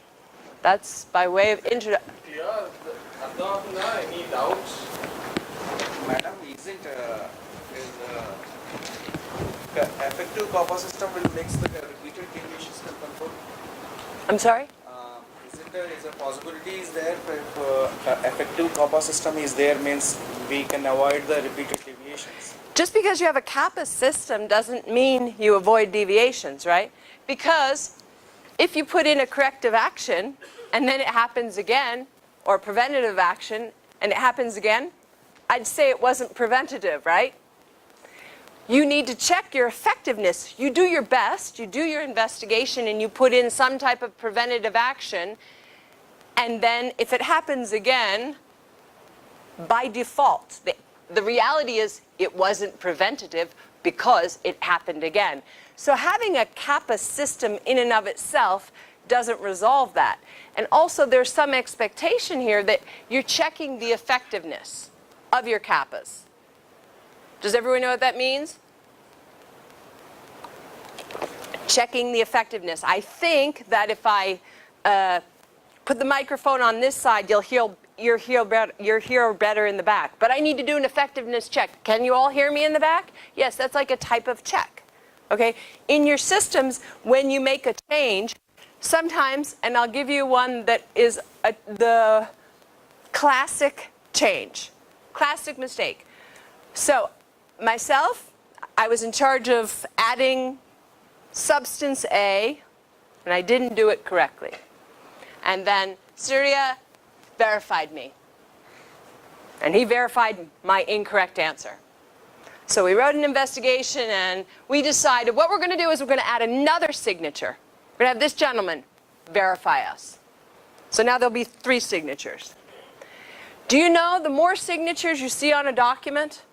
That's by way of introduction. Any doubts? Madam, isn't effective copper system will make the repeated deviations control? I'm sorry? Is a possibility is there if effective copper system is there means we can avoid the repeated deviations? Just because you have a CAPA system doesn't mean you avoid deviations, right? Because if you put in a corrective action and then it happens again, or preventative action and it happens again, I'd say it wasn't preventative, right? You need to check your effectiveness. You do your best, you do your investigation, and you put in some type of preventative action. And then if it happens again, by default, the reality is it wasn't preventative, because it happened again. So having a kappa system in and of itself doesn't resolve that. And also there's some expectation here that you're checking the effectiveness of your kappas. Does everyone know what that means? Checking the effectiveness. I think that if I put the microphone on this side, you'll hear better in the back. But I need to do an effectiveness check. Can you all hear me in the back? Yes, that's like a type of check. Okay? In your systems, when you make a change, sometimes, and I'll give you one that is the classic change, classic mistake. So myself, I was in charge of adding substance A, and I didn't do it correctly. And then Surya verified me. And he verified my incorrect answer. So we wrote an investigation, and we decided what we're going to do is we're going to add another signature. We're going to have this gentleman verify us. So now there'll be 3 signatures. Do you know the more signatures you see on a document,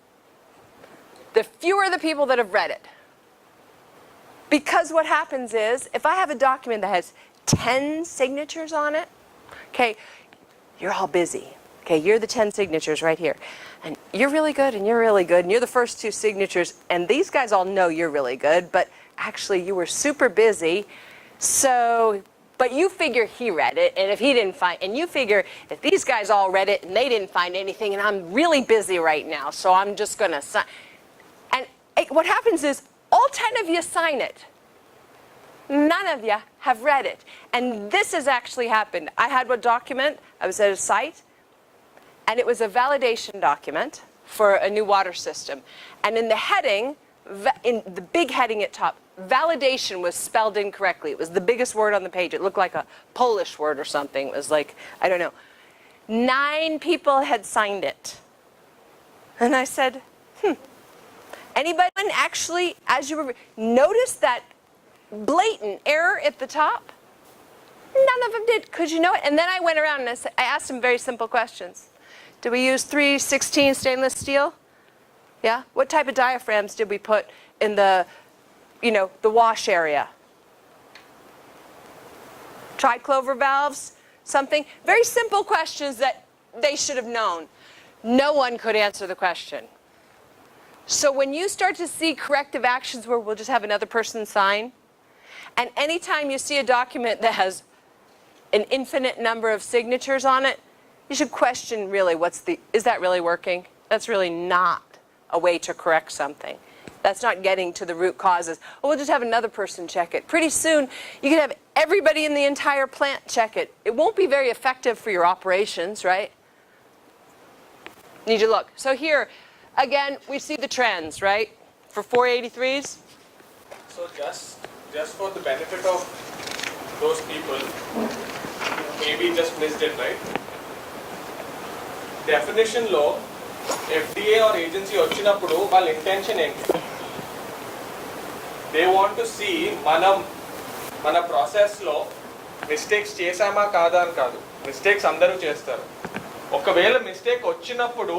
the fewer the people that have read it? Because what happens is, if I have a document that has 10 signatures on it, okay, you're all busy. Okay, you're the 10 signatures right here. And you're really good, and you're really good, and you're the first 2 signatures, and these guys all know you're really good, but actually you were super busy, so, but you figure he read it, and if he didn't find, and you figure if these guys all read it and they didn't find anything, and I'm really busy right now, so I'm just gonna sign. And what happens is, all 10 of you sign it. None of you have read it. And this has actually happened. I had one document, I was at a site, and it was a validation document for a new water system. And in the heading, in the big heading at top, validation was spelled incorrectly. It was the biggest word on the page. It looked like a Polish word or something. It was like, I don't know. 9 people had signed it. And I said, Anybody actually, as you were, notice that blatant error at the top? None of them did. Could you know it? And then I went around and I asked them very simple questions. Did we use 316 stainless steel? Yeah? What type of diaphragms did we put in the, the wash area? Triclover valves? Something? Very simple questions that they should have known. No one could answer the question. So when you start to see corrective actions where we'll just have another person sign, and anytime you see a document that has an infinite number of signatures on it, you should question really is that really working? That's really not a way to correct something. That's not getting to the root causes. Oh, we'll just have another person check it. Pretty soon, you can have everybody in the entire plant check it. It won't be very effective for your operations, right? Need you to look. So here, again, we see the trends, right? For 483s. So just for the benefit of those people who maybe just missed it, right? Definition law, FDA or agency వచ్చినప్పుడు వాళ్ళ intention ఏంటి? They want to see మన process లో mistakes చేసామా కాదా అని కాదు. Mistakes అందరూ చేస్తారు. ఒకవేళ మిస్టేక్ వచ్చినప్పుడు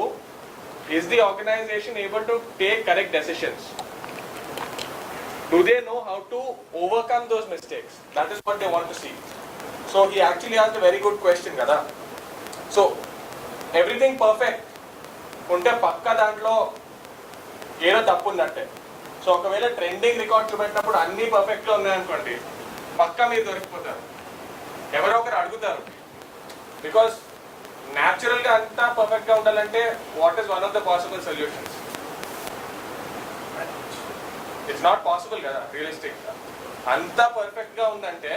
is the organization able to take correct decisions? Do they know how to overcome those mistakes? That is what they want to see. So he actually asked a very good question, kada. So everything perfect unte pakka dantlo ఏదో తప్పు ఉన్నట్టే. So ఒకవేళ trending records పెట్టినప్పుడు అన్ని పర్ఫెక్ట్గా ఉన్నాయనుకోండి, పక్కా మీరు దొరికిపోతారు. ఎవరో ఒకరు అడుగుతారు. బికాస్ న్యాచురల్గా అంతా పర్ఫెక్ట్గా ఉండాలంటే what is one of the possible solutions? It's not possible కదా రియలిస్టిక్గా. అంతా పర్ఫెక్ట్గా ఉందంటే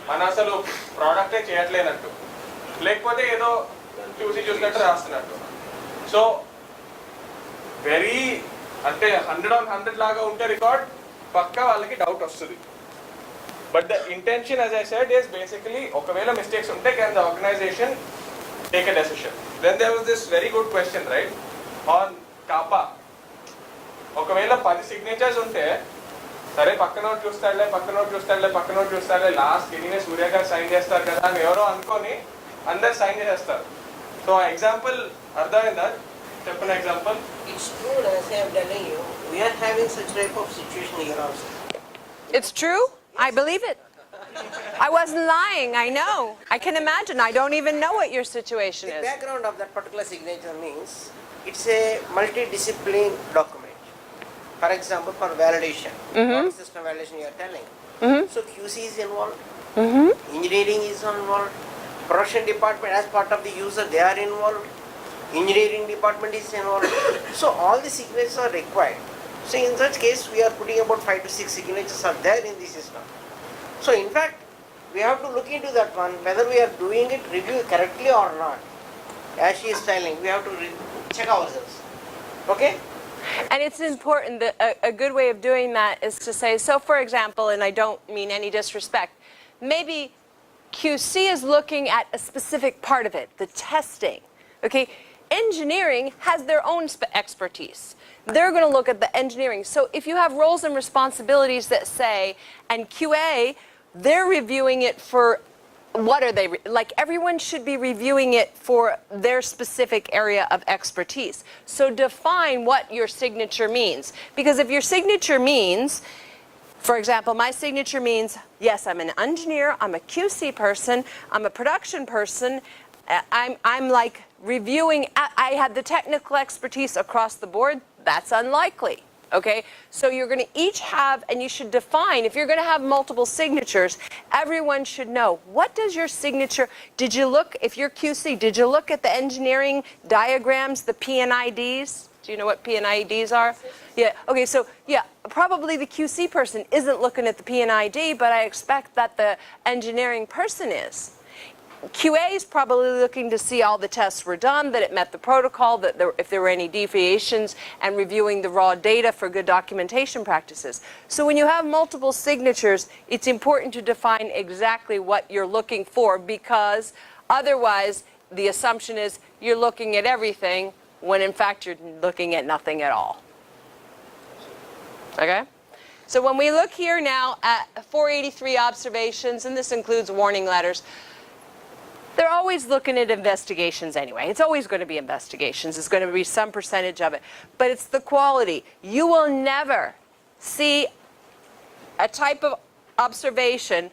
మన అసలు ప్రోడక్టే చేయట్లేనట్టు, లేకపోతే ఏదో చూసినట్టు రాస్తున్నట్టు. సో వెరీ అంటే 100/100 లాగా ఉంటే రికార్డ్ పక్కా వాళ్ళకి డౌట్ వస్తుంది. But the intention as I said is basically ఒకవేళ మిస్టేక్స్ ఉంటే can the organisation take a decision. Then there was this very good question right on CAPA. ఒకవేళ 10 సిగ్నేచర్స్ ఉంటే సరే పక్కన చూస్తాడులే లాస్ట్ ఎనీవే సూర్య గారు సైన్ చేస్తారు కదా అని ఎవరో అనుకొని అందరు సైన్ చేసేస్తారు. సో ఆ ఎగ్జాంపుల్ అర్థమైందా? చెప్పిన example It's true, as I am telling you, we are having such type of situation here also. It's true? I believe it. I wasn't lying, I know. I can imagine. I don't even know what your situation The is. background of that particular signature means it's a multidiscipline document. For example, for validation, product system validation you are telling. So QC is involved, engineering is involved, production department as part of the user they are involved, engineering department is involved. So all the signatures are required. So in such case we are putting about 5 to 6 signatures are there in the system. So in fact we have to look into that one whether we are doing it review correctly or not. As she is telling, we have to check ourselves. Okay? And it's important that a good way of doing that is to say, so for example, and I don't mean any disrespect, maybe QC is looking at a specific part of it, the testing. Okay? Engineering has their own expertise. They're going to look at the engineering. So if you have roles and responsibilities that say, and QA, they're reviewing it for what are they, like everyone should be reviewing it for their specific area of expertise. So define what your signature means. Because if your signature means, for example, my signature means, yes, I'm an engineer, I'm a QC person, I'm a production person, I'm like reviewing, I have the technical expertise across the board, that's unlikely. Okay, so you're going to each have, and you should define, if you're going to have multiple signatures, everyone should know, what does your signature, did you look, if you're QC, did you look at the engineering diagrams, the P&IDs? Do you know what P&IDs are? Yeah, okay, so yeah, probably the QC person isn't looking at the P&ID, but I expect that the engineering person is. QA is probably looking to see all the tests were done, that it met the protocol, that if there were any deviations, and reviewing the raw data for good documentation practices. So when you have multiple signatures, it's important to define exactly what you're looking for, because otherwise the assumption is you're looking at everything when in fact you're looking at nothing at all. Okay? So when we look here now at 483 observations, and this includes warning letters, they're always looking at investigations anyway. It's always going to be investigations. It's going to be some percentage of it. But it's the quality. You will never see a type of observation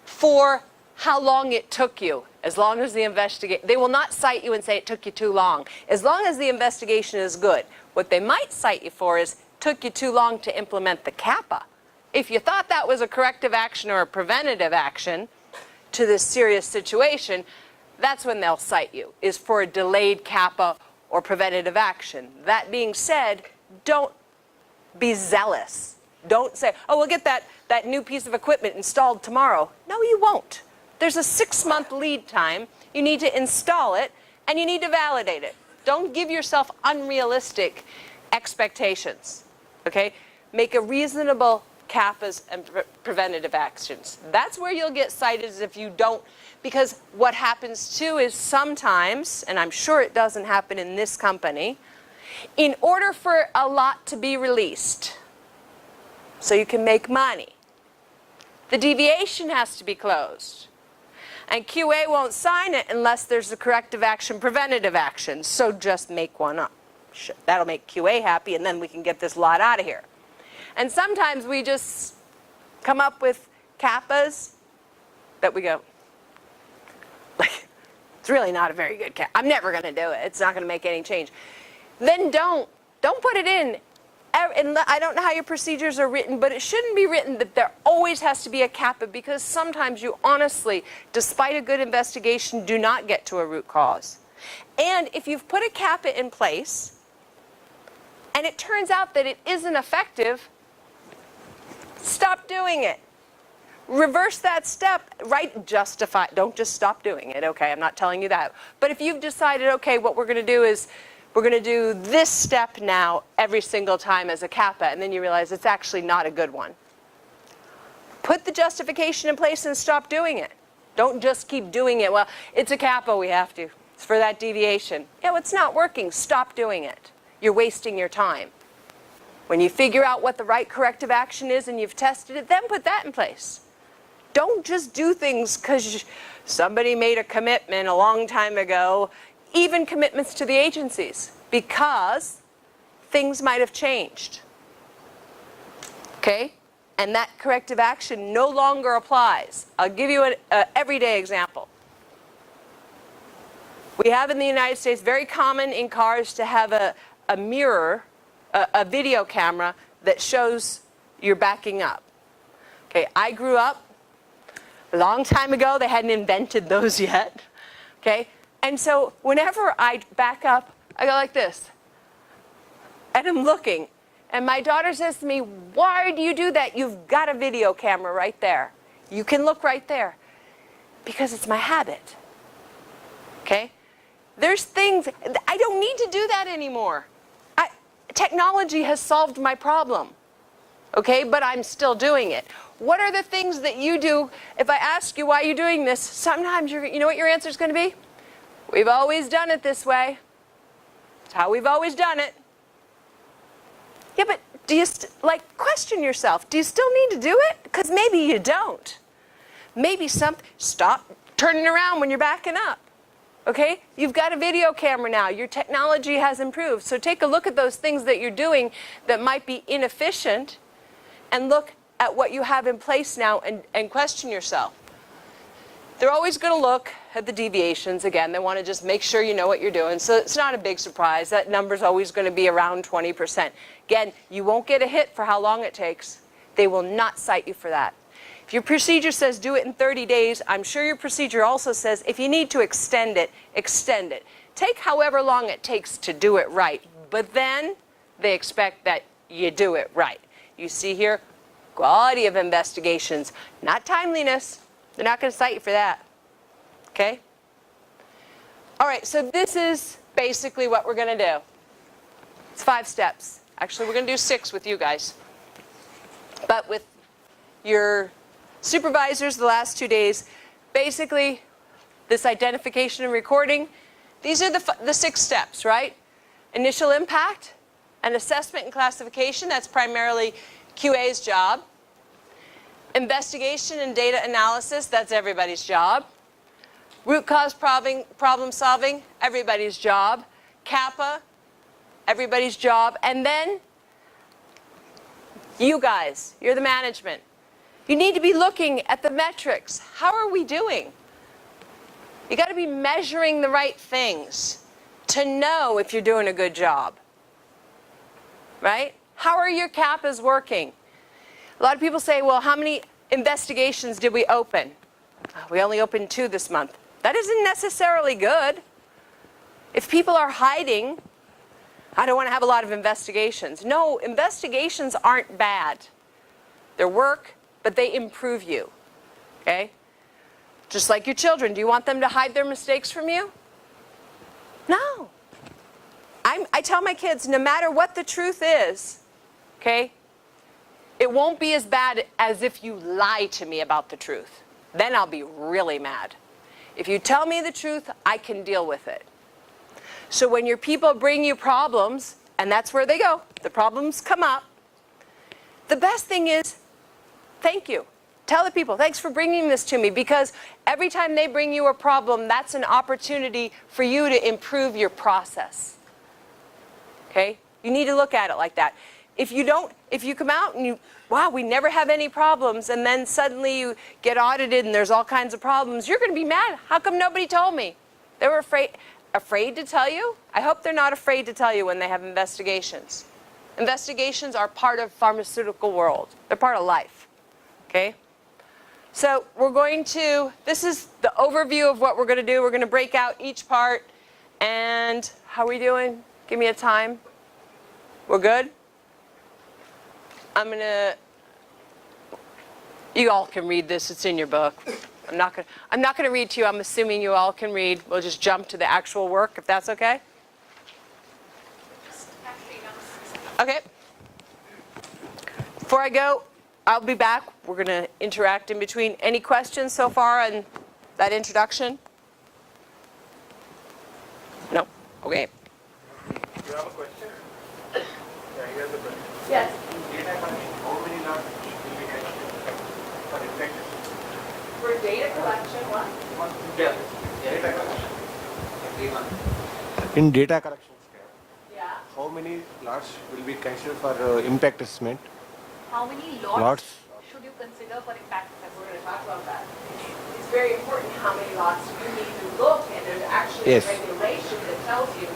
for how long it took you, as long as the investigation, they will not cite you and say it took you too long. As long as the investigation is good. What they might cite you for is took you too long to implement the CAPA. If you thought that was a corrective action or a preventative action to this serious situation, that's when they'll cite you, is for a delayed CAPA or preventative action. That being said, don't be zealous. Don't say, oh, we'll get that new piece of equipment installed tomorrow. No, you won't. There's a 6-month lead time. You need to install it, and you need to validate it. Don't give yourself unrealistic expectations, okay? Make a reasonable CAPAs and preventative actions. That's where you'll get cited is if you don't, because what happens too is sometimes, and I'm sure it doesn't happen in this company, in order for a lot to be released, so you can make money, the deviation has to be closed. And QA won't sign it unless there's a corrective action, preventative action. So just make one up. That'll make QA happy, and then we can get this lot out of here. And sometimes we just come up with CAPAs that we go, like, it's really not a very good CAPA. I'm never going to do it. It's not going to make any change. Then don't put it in. And I don't know how your procedures are written, but it shouldn't be written that there always has to be a CAPA, because sometimes you honestly, despite a good investigation, do not get to a root cause. And if you've put a CAPA in place, and it turns out that it isn't effective, stop doing it. Reverse that step, right? Justify, don't just stop doing it, okay? I'm not telling you that. But if you've decided, okay, what we're going to do is we're going to do this step now every single time as a CAPA, and then you realize it's actually not a good one. Put the justification in place and stop doing it. Don't just keep doing it. Well, it's a CAPA, we have to. It's for that deviation. Yeah, well, it's not working. Stop doing it. You're wasting your time. When you figure out what the right corrective action is and you've tested it, then put that in place. Don't just do things because somebody made a commitment a long time ago, even commitments to the agencies, because things might have changed. Okay? And that corrective action no longer applies. I'll give you an everyday example. We have in the United States, very common in cars to have a mirror, a video camera that shows you're backing up. Okay, I grew up a long time ago. They hadn't invented those yet. Okay, and so whenever I back up, I go like this. And I'm looking. And my daughter says to me, why do you do that? You've got a video camera right there. You can look right there. Because it's my habit. Okay? There's things, I don't need to do that anymore. Technology has solved my problem. Okay? But I'm still doing it. What are the things that you do? If I ask you why you're doing this, sometimes you know what your answer is going to be? We've always done it this way. It's how we've always done it. Yeah, but do you, question yourself. Do you still need to do it? Because maybe you don't. Maybe stop turning around when you're backing up. Okay? You've got a video camera now. Your technology has improved. So take a look at those things that you're doing that might be inefficient and look at what you have in place now and question yourself. They're always going to look at the deviations. Again, they want to just make sure you know what you're doing. So it's not a big surprise. That number's always going to be around 20%. Again, you won't get a hit for how long it takes. They will not cite you for that. If your procedure says do it in 30 days, I'm sure your procedure also says if you need to extend it, extend it. Take however long it takes to do it right. But then they expect that you do it right. You see here, quality of investigations, not timeliness. They're not going to cite you for that. Okay? All right, so this is basically what we're going to do. It's 5 steps. Actually, we're going to do 6 with you guys. But with your supervisors the last 2 days, basically this identification and recording, these are the 6 steps, right? Initial impact, an assessment and classification, that's primarily QA's job. Investigation and data analysis, that's everybody's job. Root cause problem solving, everybody's job. CAPA, everybody's job. And then you guys, you're the management. You need to be looking at the metrics. How are we doing? You got to be measuring the right things to know if you're doing a good job. Right? How are your CAPAs working? A lot of people say, well, how many investigations did we open? We only opened 2 this month. That isn't necessarily good. If people are hiding, I don't want to have a lot of investigations. No, investigations aren't bad. They're work, but they improve you. Okay? Just like your children. Do you want them to hide their mistakes from you? No. I tell my kids, no matter what the truth is, okay, it won't be as bad as if you lie to me about the truth. Then I'll be really mad. If you tell me the truth, I can deal with it. So when your people bring you problems, and that's where they go, the problems come up, the best thing is, thank you. Tell the people, thanks for bringing this to me, because every time they bring you a problem, that's an opportunity for you to improve your process. Okay? You need to look at it like that. If you come out and wow, we never have any problems, and then suddenly you get audited and there's all kinds of problems, you're going to be mad. How come nobody told me? They were afraid to tell you? I hope they're not afraid to tell you when they have investigations. Investigations are part of pharmaceutical world. They're part of life. Okay? So this is the overview of what we're going to do. We're going to break out each part. And how are we doing? Give me a time. We're good? You all can read this. It's in your book. I'm not going to read to you. I'm assuming you all can read. We'll just jump to the actual work, if that's okay. Okay. Before I go, I'll be back. We're going to interact in between. Any questions so far on that introduction? No? Okay. Do you have a question? Yeah, here's the question. Yes. Data collection, how many lots will be collected for infected? For data collection, what? Yeah, data collection. Every month. In data collection scale, Yeah. how many lots will be considered for impact assessment? How many lots, Lots. should you consider for impact We're assessment? going to talk about that. It's very important how many lots you need to look, and there's actually Yes. a regulation that tells you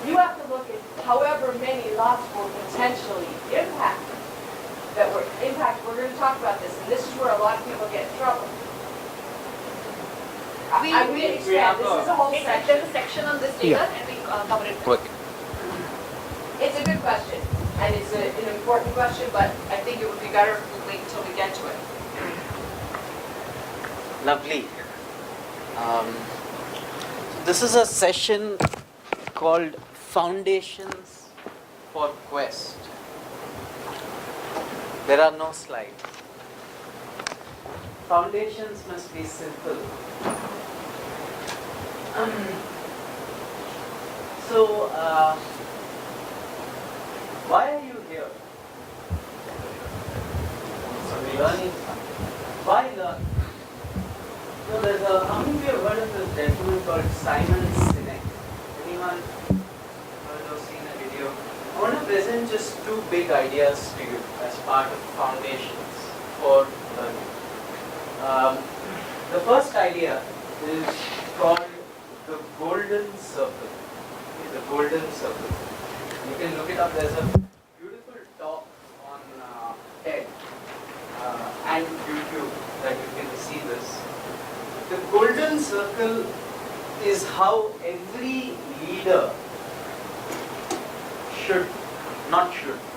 you have to look at however many lots will potentially impact. We're going to talk about this, and this is where a lot of people get in trouble. We expand. This is a whole section. There's a section on this later, Yeah. and we cover it. It's a good question, and it's an important question, but I think it would be better if we wait until we get to it. Lovely. This is a session called Foundations for Quest. There are no slides. Foundations must be simple. So, why are you here? Learning something. Why learn? So there's how many of you have heard of this gentleman called Simon Sinek? Anyone heard or seen a video? I want to present just two big ideas to you as part of foundations for learning. The first idea is called the golden circle. The golden circle. You can look it up. There's a beautiful talk on TED and YouTube that you can see this. The golden circle is how every leader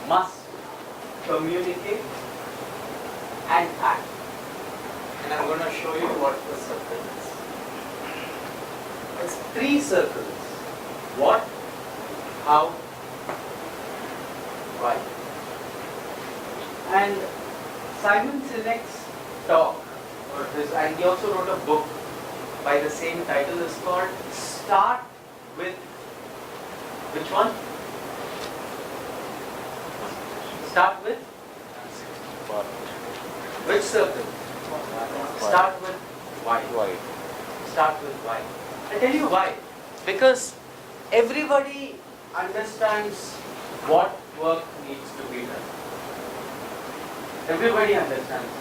must communicate and act. And I'm going to show you what the circle is. It's three circles. What, how, why. And Simon Sinek's talk, and he also wrote a book by the same title, is called Start With, which one? Start with? Which circle? Start with why. Start with why. I tell you why. Because everybody understands what work needs to be done. Everybody understands.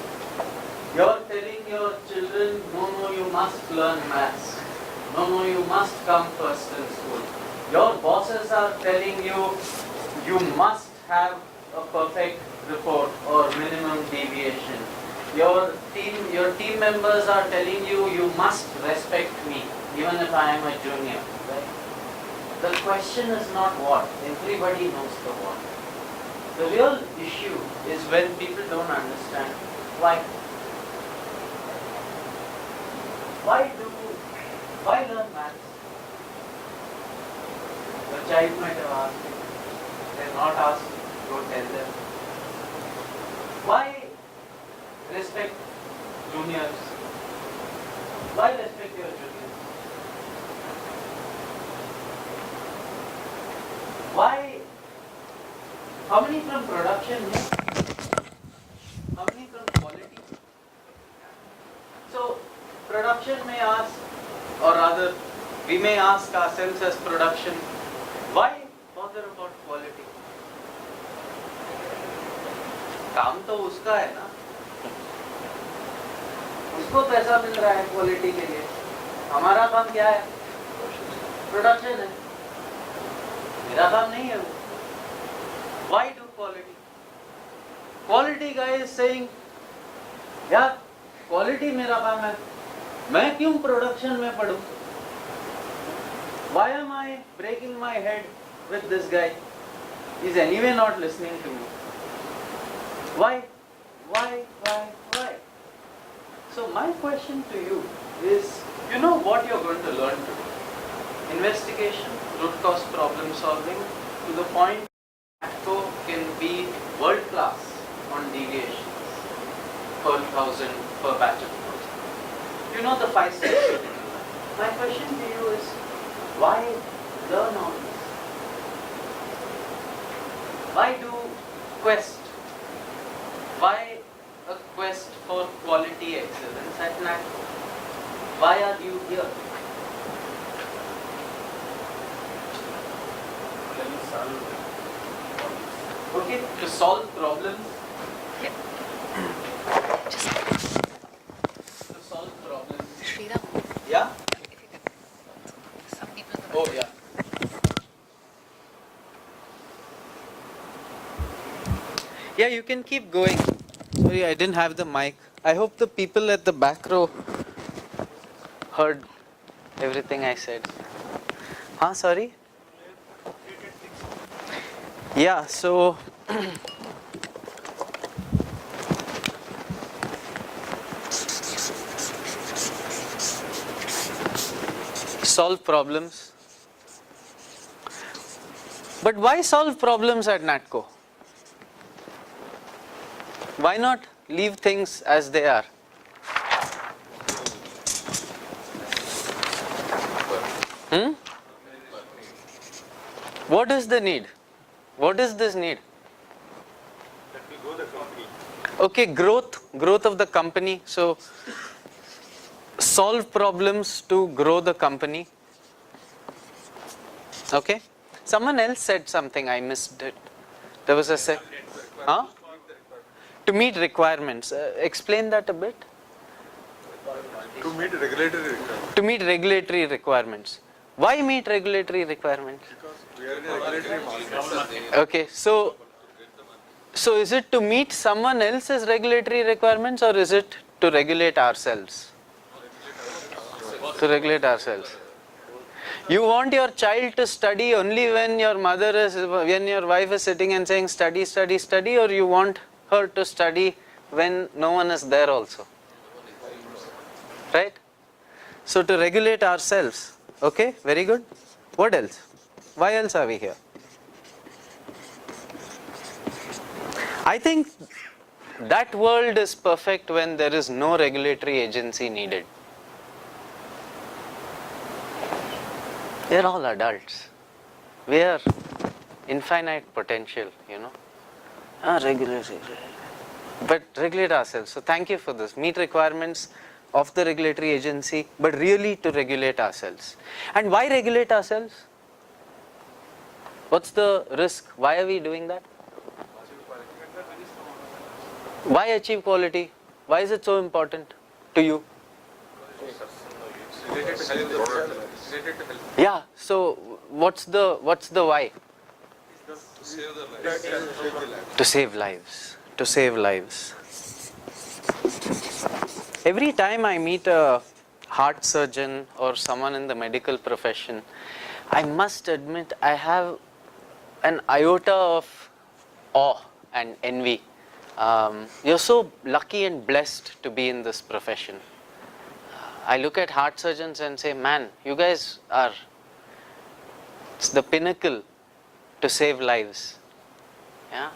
You're telling your children, no, you must learn maths. No, you must come first in school. Your bosses are telling you, you must have a perfect report or minimum deviation. Your team members are telling you, you must respect me, even if I am a junior. Right? The question is not what. Everybody knows the what. The real issue is when people don't understand why. Why learn maths? The child might have asked you. They're not asked, go tell them. Why respect juniors? Why respect your juniors? Why? How many from production? How many from quality? So, production may ask, or rather, we may ask ourselves as production, why bother about quality? काम तो उसका है ना, उसको पैसा मिल रहा है quality के लिए. हमारा काम क्या है? प्रोडक्शन है. मेरा काम नहीं है वो. Why do quality? Quality guy is saying, यार क्वालिटी मेरा काम है, मैं क्यों प्रोडक्शन में पढ़ूं? Why am I breaking my head with this guy? He's anyway not listening to me. Why? So my question to you is, you know what you're going to learn today? Investigation, root cause problem solving, to the point ATCO can be world class on deviations per 1,000 per batch of code. You know the 5 steps. My question to you is, why learn all this? Why do quest? Why a quest for quality excellence at NATCO? Why are you here? Okay, to solve problems. To solve problems. Sriram. Yeah? Oh, yeah. Yeah, you can keep going. Sorry, I didn't have the mic. I hope the people at the back row heard everything I said. Huh, sorry? Yeah, so solve problems. But why solve problems at NATCO? Why not leave things as they are? What is the need? What is this need? Okay, growth of the company. So solve problems to grow the company. Okay. Someone else said something, I missed it. There was a huh? To meet requirements. Explain that a bit. To meet regulatory requirements. To meet regulatory requirements. Why meet regulatory requirements? Because we are in a regulatory market. Okay, so is it to meet someone else's regulatory requirements or is it to regulate ourselves? To regulate ourselves. You want your child to study only when your when your wife is sitting and saying study, study, study, or you want her to study when no one is there also? Right? So to regulate ourselves. Okay, very good. What else? Why else are we here? I think that world is perfect when there is no regulatory agency needed. They're all adults. We are infinite potential, you know. Regulatory. But regulate ourselves. So thank you for this. Meet requirements of the regulatory agency, but really to regulate ourselves. And why regulate ourselves? What's the risk? Why are we doing that? Why achieve quality? Why is it so important to you? Yeah, so what's the why? To save lives. To save lives. Every time I meet a heart surgeon or someone in the medical profession, I must admit I have an iota of awe and envy. You're so lucky and blessed to be in this profession. I look at heart surgeons and say, man, you guys are, it's the pinnacle to save lives. Yeah.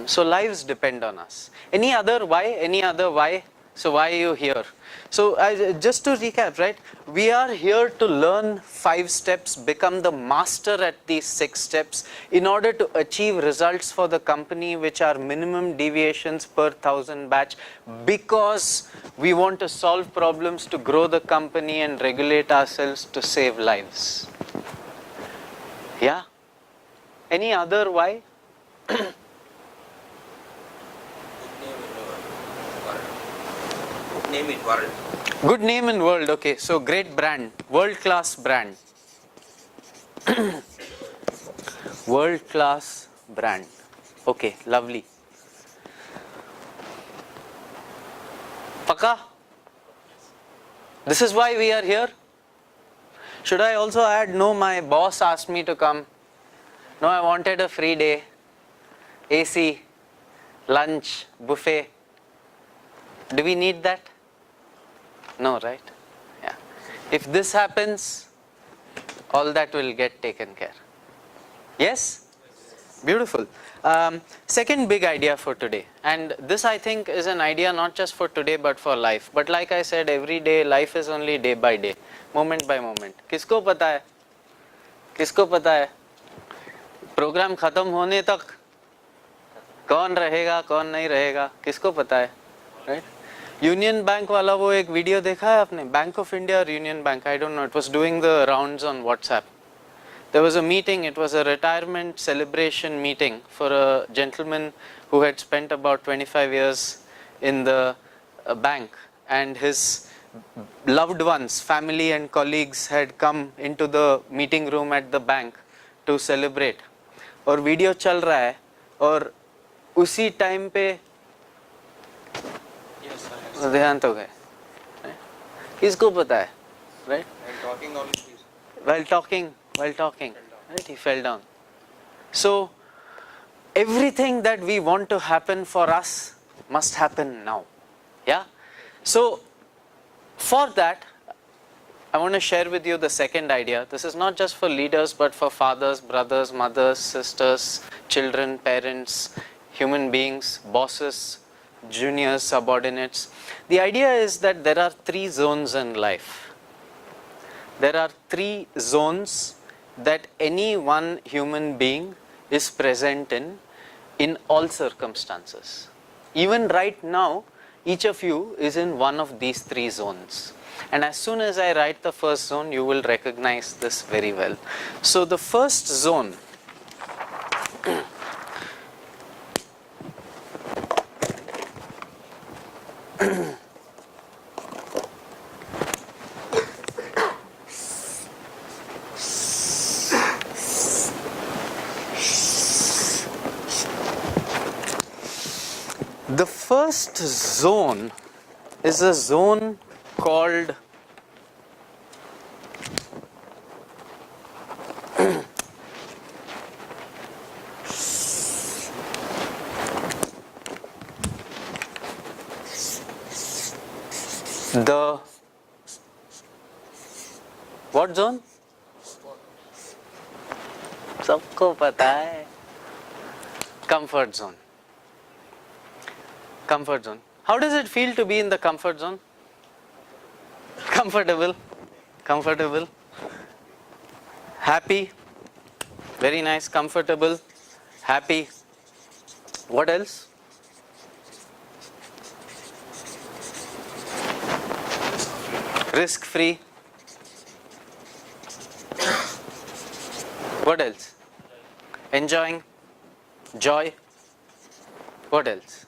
So lives depend on us. Any other why? Any other why? So why are you here? So just to recap, right? We are here to learn 5 steps, become the master at these 6 steps in order to achieve results for the company which are minimum deviations per 1000 batch, because we want to solve problems to grow the company and regulate ourselves to save lives. Yeah? Any other why? Name in world. Good name in world, okay. So great brand, world-class brand. World-class brand. Okay, lovely. Paka? This is why we are here? Should I also add, no, my boss asked me to come. No, I wanted a free day. AC, lunch, buffet. Do we need that? No, right? Yeah. If this happens, all that will get taken care. Yes? Beautiful. Second big idea for today. And this, I think, is an idea not just for today but for life. But like I said, every day, life is only day by day, moment by moment. किसको पता है? किसको पता है? Programme खत्म होने तक कौन रहेगा, कौन नहीं रहेगा, किसको पता है? Right? यूनियन बैंक वाला वो एक वीडियो देखा है आपने? बैंक ऑफ इंडिया और union bank, I don't know, it was doing the rounds on WhatsApp. There was a meeting, it was a retirement celebration meeting for a gentleman who had spent about 25 years in the bank, and his loved ones, family and colleagues had come into the meeting room at the bank to celebrate. और video चल रहा है और उसी time पे देहांत हो गए. किसको पता है, right? While talking, right? He fell down. So everything that we want to happen for us must happen now. Yeah. So for that, I want to share with you the second idea. This is not just for leaders, but for fathers, brothers, mothers, sisters, children, parents, human beings, bosses, juniors, subordinates. The idea is that there are 3 zones in life. There are 3 zones that any one human being is present in all circumstances. Even right now, each of you is in one of these 3 zones. And as soon as I write the first zone, you will recognize this very well. So the first zone the first zone is a zone called the what zone? सबको पता है. Comfort zone. Comfort zone. How does it feel to be in the comfort zone? Comfortable. Happy. Very nice. Comfortable. Happy. What else? Risk free. What else? Enjoying. Joy. What else?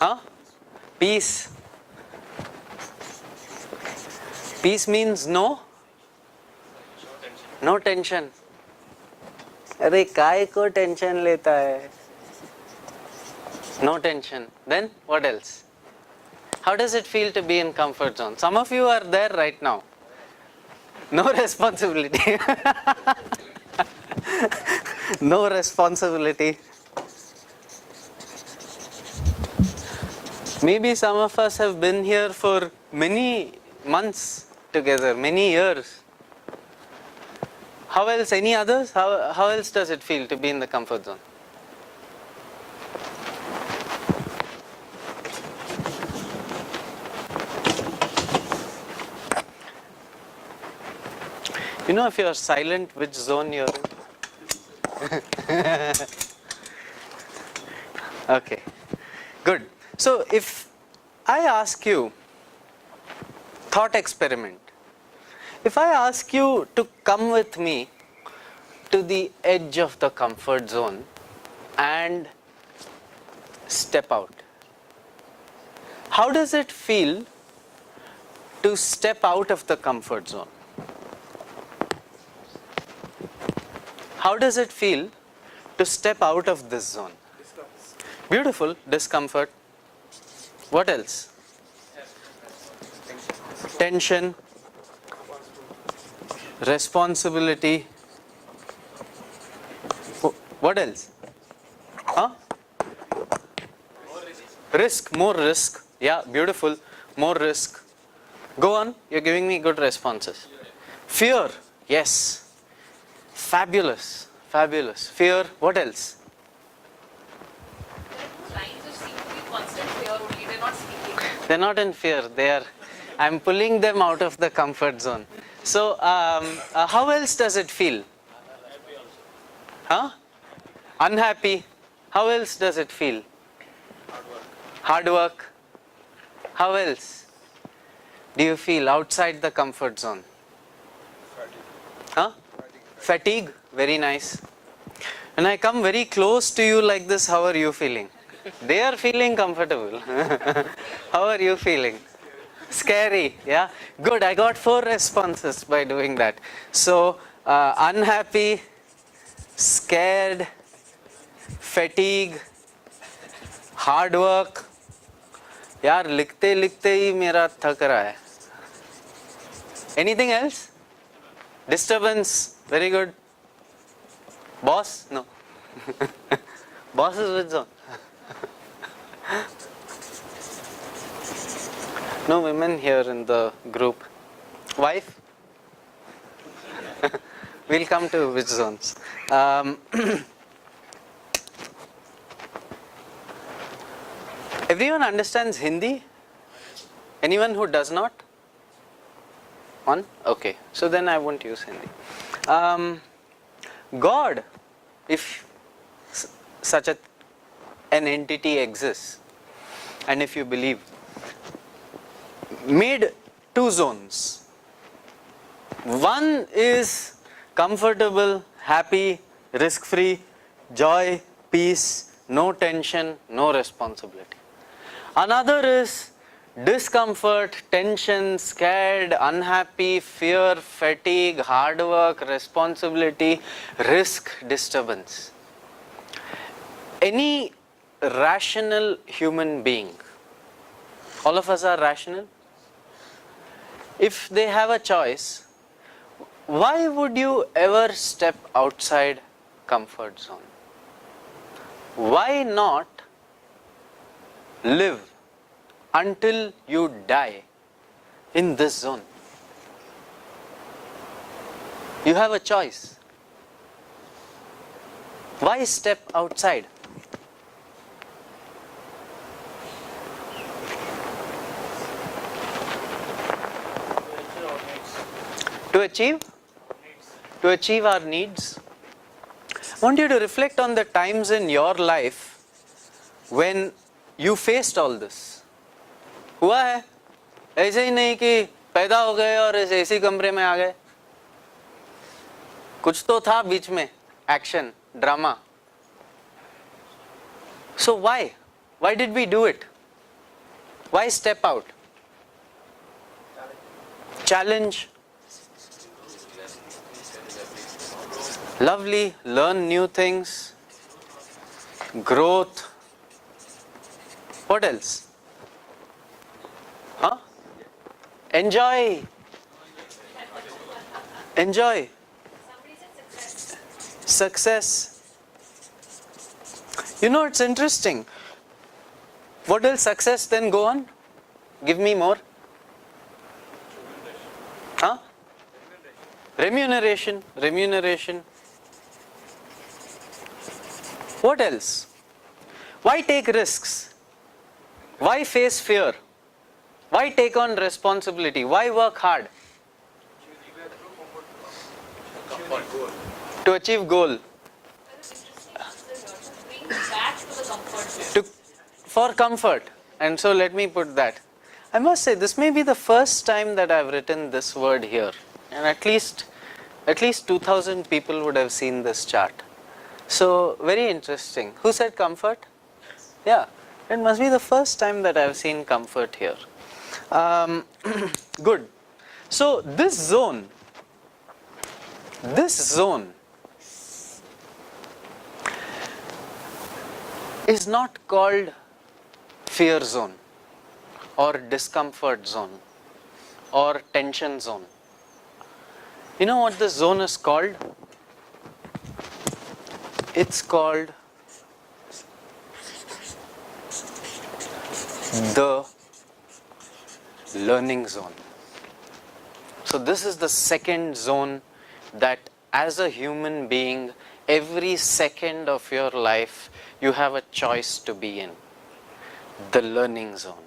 Huh? Peace. Peace means no tension. अरे काय को tension लेता है? No tension. Then what else? How does it feel to be in comfort zone? Some of you are there right now. No responsibility. No responsibility. Maybe some of us have been here for many months together, many years. How else? Any others? How else does it feel to be in the comfort zone? You know, if you are silent, which zone you are in? Okay, good. So if I ask you, thought experiment, if I ask you to come with me to the edge of the comfort zone and step out, how does it feel to step out of the comfort zone? How does it feel to step out of this zone? Beautiful. Discomfort. What else? Tension. Responsibility. What else? Huh? Risk. More risk. Yeah, beautiful. More risk. Go on. You're giving me good responses. Fear. Yes. Fabulous. Fabulous. Fear. What else? They're not in fear. I'm pulling them out of the comfort zone. So, how else does it feel? Huh? Unhappy. How else does it feel? Hard work. How else do you feel outside the comfort zone? Huh? Fatigue, very nice. When I come very close to you like this, how are you feeling? They are feeling comfortable. How are you feeling? Scary, yeah? Good, I got 4 responses by doing that. So, unhappy, scared, fatigue, hard work. यार लिखते लिखते ही मेरा थक रहा है. Anything else? Disturbance, very good. Boss? No. Boss is which zone? No women here in the group. Wife? We'll come to which zones. Everyone understands Hindi? Anyone who does not? One? Okay. So then I won't use Hindi. God, if such an entity exists, and if you believe, made 2 zones. One is comfortable, happy, risk-free, joy, peace, no tension, no responsibility. Another is discomfort, tension, scared, unhappy, fear, fatigue, hard work, responsibility, risk, disturbance. Any rational human being, all of us are rational, if they have a choice, why would you ever step outside comfort zone? Why not live until you die in this zone? You have a choice. Why step outside? To achieve our needs. I want you to reflect on the times in your life when you faced all this. हुआ है ऐसे ही नहीं कि पैदा हो गए और इस ऐसी कमरे में आ गए. कुछ तो था बीच में, action, drama. So why? Why did we do it? Why step out? Challenge. Lovely, learn new things, growth. What else? Huh? Enjoy. Enjoy. Success. You know, it's interesting. What will success then go on? Give me more. Huh? Remuneration. Remuneration. What else? Why take risks? Why face fear? Why take on responsibility? Why work hard? To achieve goal. For comfort. And so let me put that. I must say this may be the first time that I've written this word here. And at least 2,000 people would have seen this chart. So, very interesting. Who said comfort? Yeah, it must be the first time that I've seen comfort here. Good. So, this zone is not called fear zone or discomfort zone or tension zone. You know what this zone is called? It's called the learning zone. So this is the second zone that as a human being, every second of your life, you have a choice to be in. The learning zone.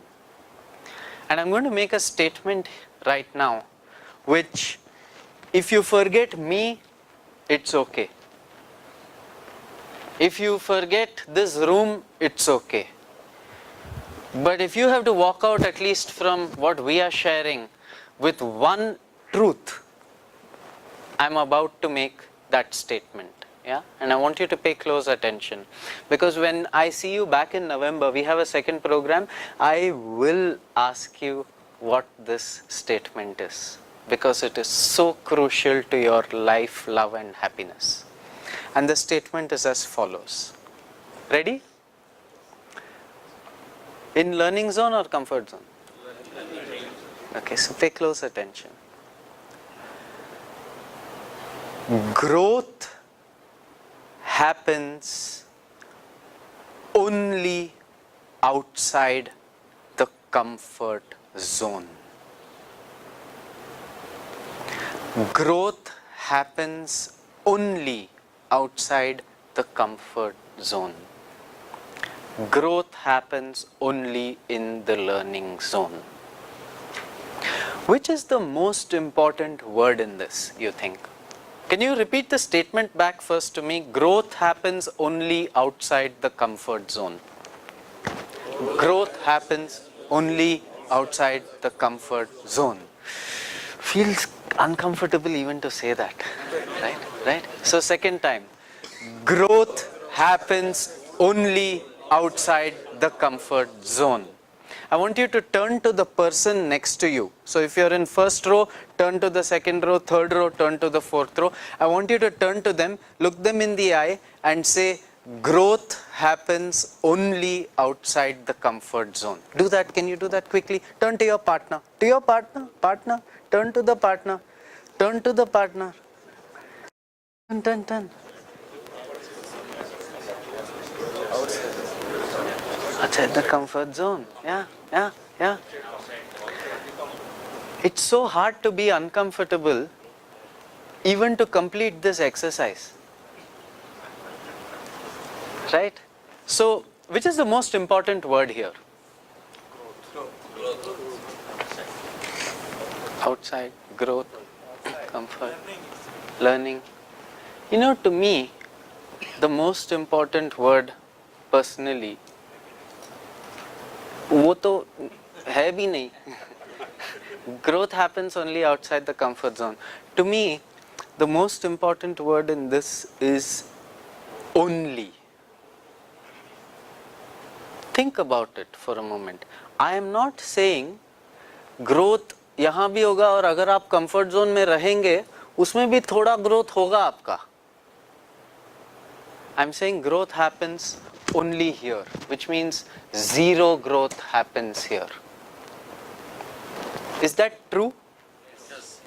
And I'm going to make a statement right now, which if you forget me, it's okay. If you forget this room, it's okay. But if you have to walk out at least from what we are sharing with one truth, I'm about to make that statement. Yeah, and I want you to pay close attention, because when I see you back in November, we have a second program, I will ask you what this statement is, because it is so crucial to your life, love and happiness. And the statement is as follows. Ready? In learning zone or comfort zone? Okay, so pay close attention. Growth happens only outside the comfort zone. Growth happens only outside the comfort zone. Growth happens only in the learning zone. Which is the most important word in this, you think? Can you repeat the statement back first to me? Growth happens only outside the comfort zone. Growth happens only outside the comfort zone. Feels uncomfortable even to say that, right? Right? So second time, growth happens only outside the comfort zone. I want you to turn to the person next to you. So if you're in first row, turn to the second row, third row, turn to the fourth row. I want you to turn to them, look them in the eye and say, growth happens only outside the comfort zone. Do that. Can you do that quickly? Turn to your partner. To your partner. Partner. Turn to the partner. Turn to the partner. Turn. Outside the comfort zone. Yeah. It's so hard to be uncomfortable even to complete this exercise. Right? So, which is the most important word here? Outside, growth, comfort, learning. You know, to me, the most important word personally, वो तो है भी नहीं. Growth happens only outside the comfort zone. To me, the most important word in this is only. Think about it for a moment. I am not saying growth यहाँ भी होगा और अगर आप comfort zone में रहेंगे, उसमें भी थोड़ा growth होगा आपका. I am saying growth happens only here, which means zero growth happens here. Is that true? Yes.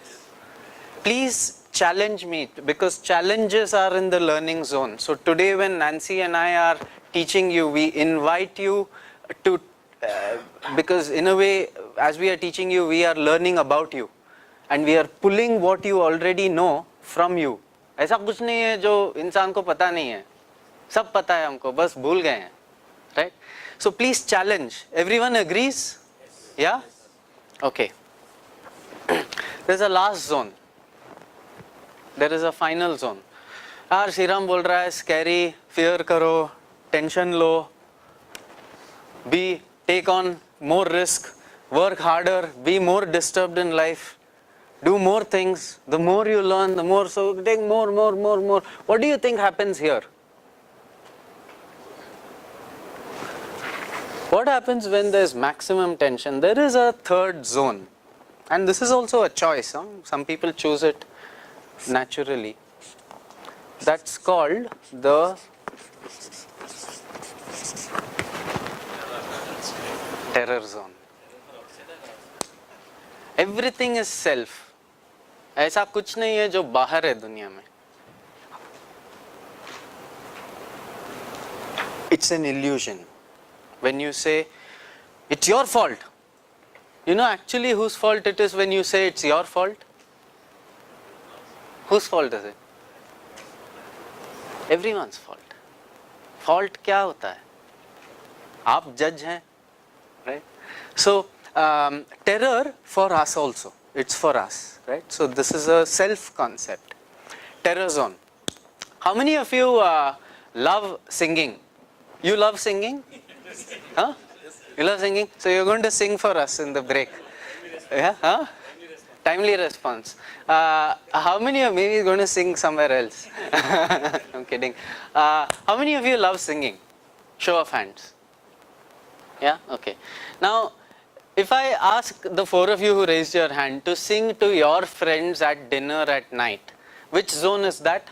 Please challenge me, because challenges are in the learning zone. So today when Nancy and I are teaching you, we invite you to, because in a way, as we are teaching you, we are learning about you. And we are pulling what you already know from you. ऐसा कुछ नहीं है जो इंसान को पता नहीं है. सब पता है हमको, बस भूल गए हैं. Right? So please challenge. Everyone agrees? Yes. Yeah? Okay. There's a last zone. There is a final zone. यार श्रीराम बोल रहा है scary, fear करो, tension low, take on more risk, work harder, be more disturbed in life, do more things. The more you learn, the more, so take more. What do you think happens here? What happens when there is maximum tension? There is a third zone. And this is also a choice. Some people choose it naturally. That's called the terror zone. Everything is self. ऐसा कुछ नहीं है जो बाहर है दुनिया में. It's an illusion. When you say, it's your fault. You know actually whose fault it is when you say it's your fault? Whose fault is it? Everyone's fault. Fault क्या होता है? आप judge हैं, right? So terror for us also. It's for us, right? So this is a self concept. Terror zone. How many of you love singing? You love singing? Huh? You love singing? So you're going to sing for us in the break. Yeah? Huh? timely response. How many of maybe going to sing somewhere else? I'm kidding. How many of you love singing? Show of hands. Yeah, okay. Now, if I ask the 4 of you who raised your hand to sing to your friends at dinner at night, which zone is that?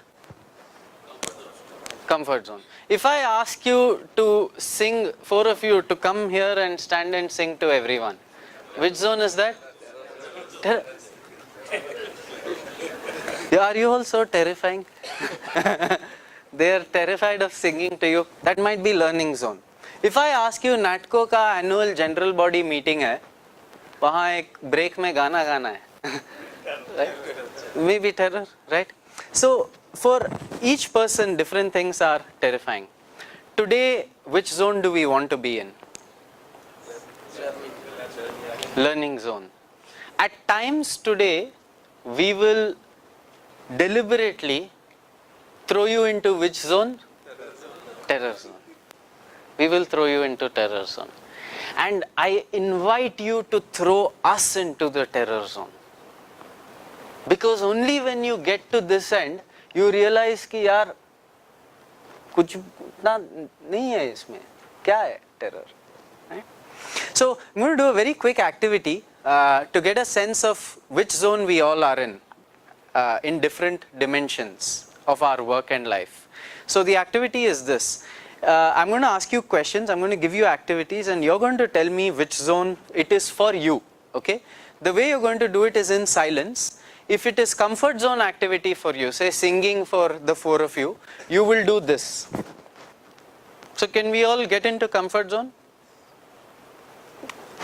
Comfort zone. If I ask you to sing, 4 of you to come here and stand and sing to everyone, which zone is that? Are you all so terrifying? They are terrified of singing to you. That might be learning zone. If I ask you NATCO का annual general body meeting है, वहाँ एक break में गाना गाना है, right? Maybe terror, right? So for each person, different things are terrifying. Today, which zone do we want to be in? Learning zone. At times today, we will deliberately throw you into which zone? Terror zone. We will throw you into terror zone. And I invite you to throw us into the terror zone. Because only when you get to this end, you realize कि यार कुछ ना नहीं है इसमें, क्या है terror? Right? So I'm going to do a very quick activity to get a sense of which zone we all are in different dimensions of our work and life. So the activity is this. I'm going to ask you questions, I'm going to give you activities, and you're going to tell me which zone it is for you. Okay? The way you're going to do it is in silence. If it is comfort zone activity for you, say singing for the 4 of you, you will do this. So can we all get into comfort zone?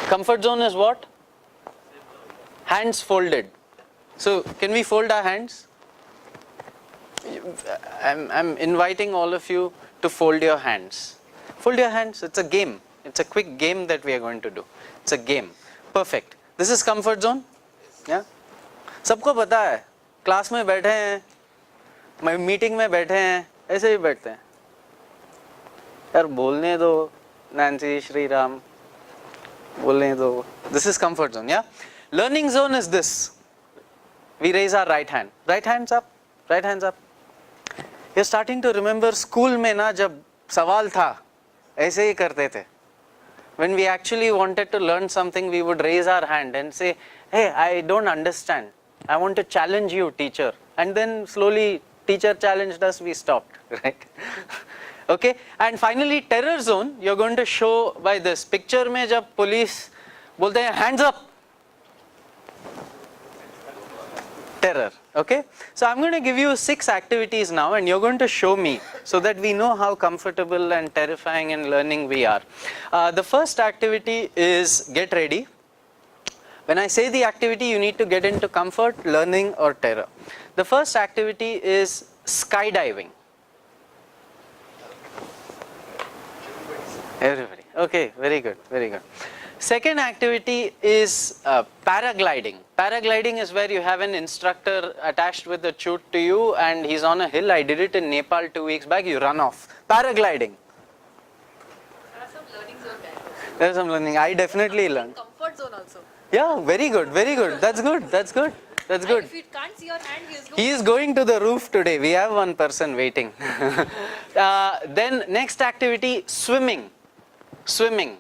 Comfort zone is what? Hands folded. So can we fold our hands? I'm inviting all of you to fold your hands. Fold your hands. It's a game. It's a quick game that we are going to do. It's a game. Perfect. This is comfort zone. Yeah. सबको पता है, class में बैठे हैं, meeting में बैठे हैं, ऐसे ही बैठते हैं. यार बोलने दो, नैन्सी, श्रीराम, बोलने दो. This is comfort zone, yeah? Learning zone is this. We raise our right hand. Right hands up. Right hands up. You're starting to remember school में ना जब सवाल था, ऐसे ही करते थे. When we actually wanted to learn something, we would raise our hand and say, hey, I don't understand. I want to challenge you, teacher. And then slowly, teacher challenged us, we stopped, right? Okay? And finally, terror zone, you're going to show by this. Picture में जब police बोलते हैं, hands up. Terror, okay? So I'm going to give you 6 activities now, and you're going to show me so that we know how comfortable and terrifying and learning we are. The first activity is get ready. When I say the activity, you need to get into comfort, learning, or terror. The first activity is skydiving. Everybody. Okay, very good, very good. Second activity is paragliding. Paragliding is where you have an instructor attached with a chute to you and he's on a hill. I did it in Nepal 2 weeks back. You run off. Paragliding. There's some learning. I definitely learned. Comfort zone also. Yeah, very good, very good. That's good, that's good. That's good. If you can't see your hand, He is going to the roof today. We have one person waiting. Then next activity, swimming. Swimming.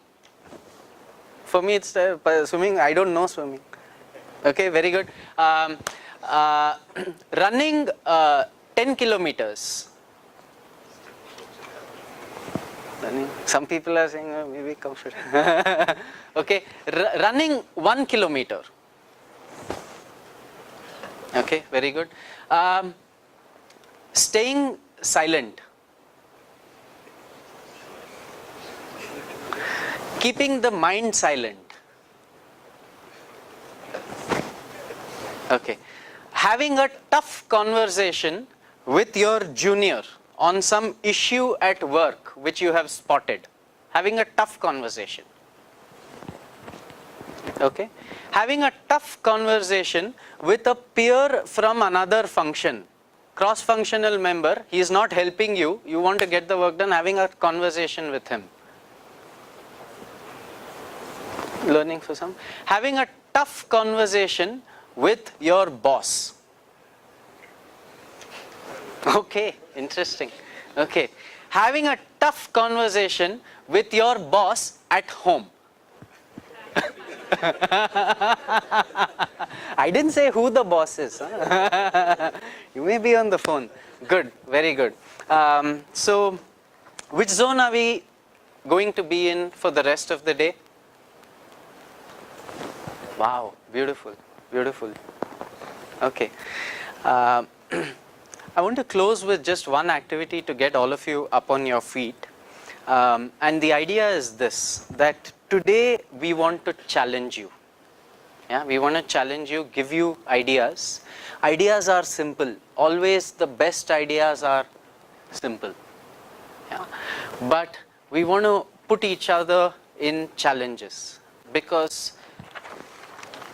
For me, it's swimming. I don't know swimming. Okay, very good. Running 10 kilometers. Running. Some people are saying maybe comfort. Okay, running 1 kilometer. Okay, very good. Staying silent. Keeping the mind silent. Okay. Having a tough conversation with your junior on some issue at work which you have spotted. Having a tough conversation. Okay. Having a tough conversation with a peer from another function. Cross-functional member, he is not helping you, you want to get the work done, having a conversation with him. Learning for some. Having a tough conversation with your boss. Okay, interesting. Okay. Having a tough conversation with your boss at home. I didn't say who the boss is. Huh? You may be on the phone. Good, very good. So, which zone are we going to be in for the rest of the day? Wow, beautiful, beautiful. Okay. I want to close with just one activity to get all of you up on your feet. And the idea is this, that today we want to challenge you. Yeah, we want to challenge you, give you ideas. Ideas are simple. Always the best ideas are simple. Yeah. But we want to put each other in challenges, because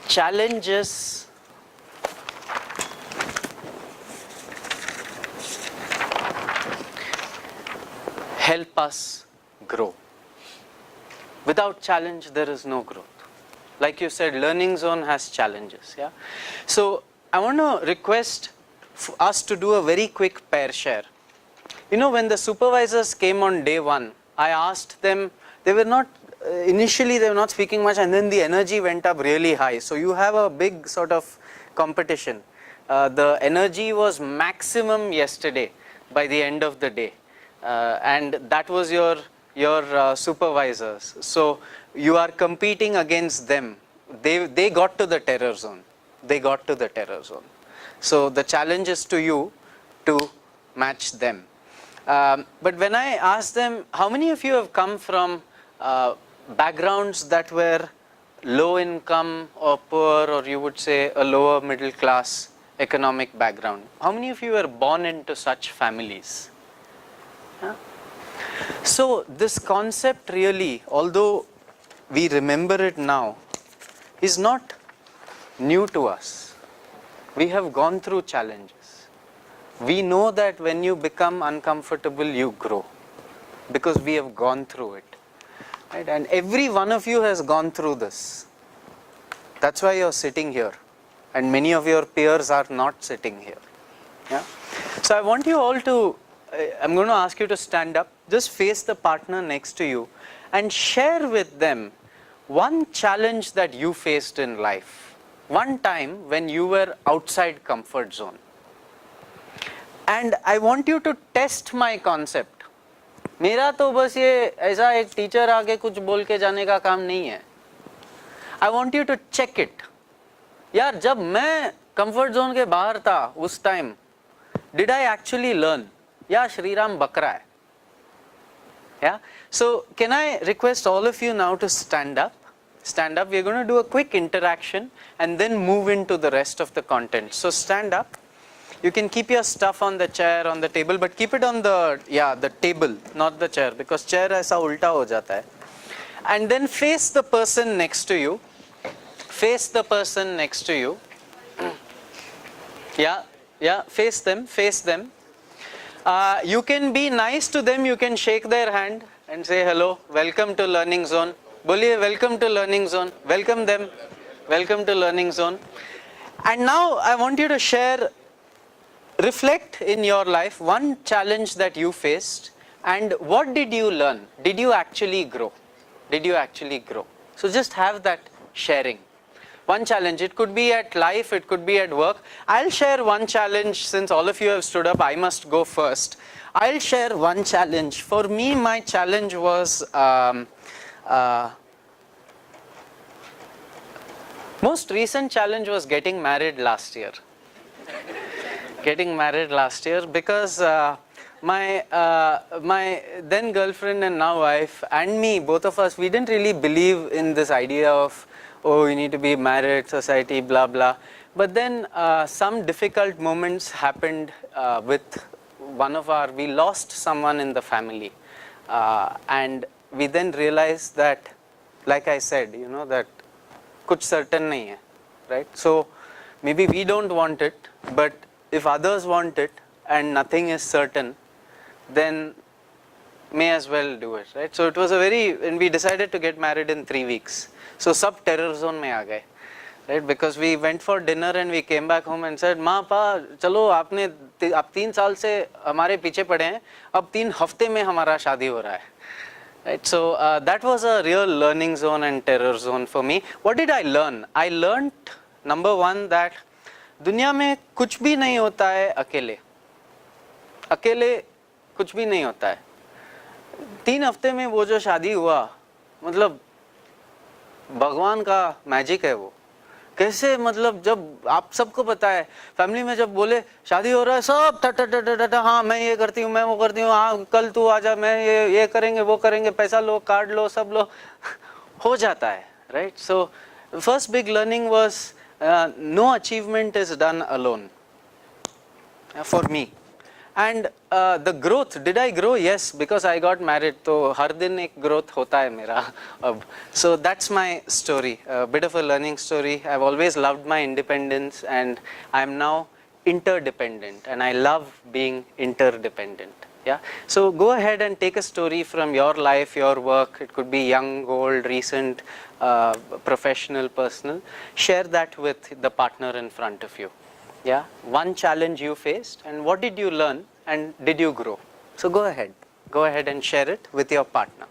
challenges help us grow. Without challenge, there is no growth. Like you said, learning zone has challenges. Yeah. So I want to request us to do a very quick pair share. You know, when the supervisors came on day one, I asked them, they were not, initially they were not speaking much, and then the energy went up really high. So you have a big sort of competition. The energy was maximum yesterday by the end of the day. And that was your supervisors. So you are competing against them. They got to the terror zone. They got to the terror zone. So the challenge is to you to match them. But when I asked them, how many of you have come from backgrounds that were low income or poor, or you would say a lower middle class economic background? How many of you were born into such families? Yeah. So this concept really, although we remember it now, is not new to us. We have gone through challenges. We know that when you become uncomfortable, you grow, because we have gone through it. Right? And every one of you has gone through this. That's why you're sitting here. And many of your peers are not sitting here. Yeah? So I want you all to, I'm going to ask you to stand up, just face the partner next to you and share with them one challenge that you faced in life, one time when you were outside comfort zone. And I want you to test my concept. मेरा तो बस ये ऐसा एक teacher आके कुछ बोल के जाने का काम नहीं है. I want you to check it. यार जब मैं comfort zone के बाहर था उस time, did I actually learn? या श्रीराम बकरा है. Yeah. So can I request all of you now to stand up? Stand up. We're going to do a quick interaction and then move into the rest of the content. So stand up. You can keep your stuff on the chair, on the table, but keep it on the, the table, not the chair, because chair aisa ulta ho jata hai. And then face the person next to you. Face the person next to you. Yeah, face them, face them. You can be nice to them, you can shake their hand and say hello, welcome to Learning Zone. Boliye, welcome to Learning Zone. Welcome them, welcome to Learning Zone. And now I want you to share, reflect in your life one challenge that you faced and what did you learn? Did you actually grow? Did you actually grow? So just have that sharing. One challenge, it could be at life, it could be at work. I'll share one challenge since all of you have stood up, I must go first. I'll share one challenge. For me, my challenge was, most recent challenge was getting married last year. Getting married last year because my then girlfriend and now wife and me, both of us, we didn't really believe in this idea of, oh, you need to be married, society, blah, blah. But then some difficult moments happened with one of our, we lost someone in the family. And we then realized that, like I said, you know, that kuch certain nahi hai, right? So maybe we don't want it, but if others want it and nothing is certain, then may as well do it, right? So it was a very, and we decided to get married in 3 weeks. So sub terror zone mein aa gaye. right? Because we went for dinner and we came back home and said, माँ पा चलो आप 3 साल से हमारे पीछे पड़े हैं, अब 3 हफ्ते में हमारा शादी हो रहा है. Right, so that was a real learning zone and terror zone for me. What did I learn? I learned, number one, that दुनिया में कुछ भी नहीं होता है अकेले. अकेले कुछ भी नहीं होता है. 3 हफ्ते में वो जो शादी हुआ, मतलब भगवान का मैजिक है वो. कैसे, मतलब जब आप सबको पता है, फैमिली में जब बोले शादी हो रहा है, सब टा हाँ मैं ये करती हूँ, मैं वो करती हूँ, हाँ कल तू आ जा, मैं ये करेंगे वो करेंगे, पैसा लो, कार्ड लो, सब लो, हो जाता है, right. So first big learning was know achievement is done alone for me. And the growth, did I grow? Yes, because I got married. तो हर दिन एक growth होता है मेरा अब. So that's my story, a bit of a learning story. I've always loved my independence and I'm now interdependent and I love being interdependent. Yeah. So go ahead and take a story from your life, your work. It could be young, old, recent, professional, personal. Share that with the partner in front of you. Yeah, one challenge you faced and what did you learn and did you grow? So go ahead and share it with your partner.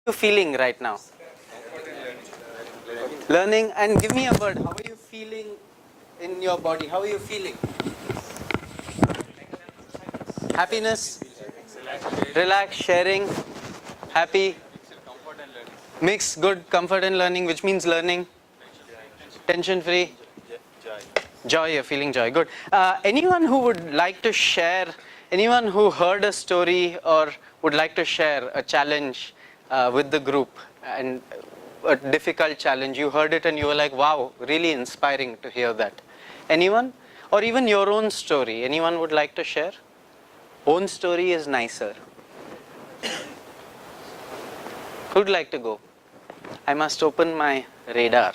How are you feeling right now? Learning, and give me a word. How are you feeling in your body? How are you feeling? Happiness, relax, sharing, happy, mix, good, comfort and learning, which means learning, tension free, joy, you're feeling joy, good. Anyone who would like to share, anyone who heard a story or would like to share a challenge with the group, and a difficult challenge, you heard it and you were like, wow, really inspiring to hear that. Anyone? Or even your own story, anyone would like to share? Own story is nicer. Who'd like to go? I must open my radar.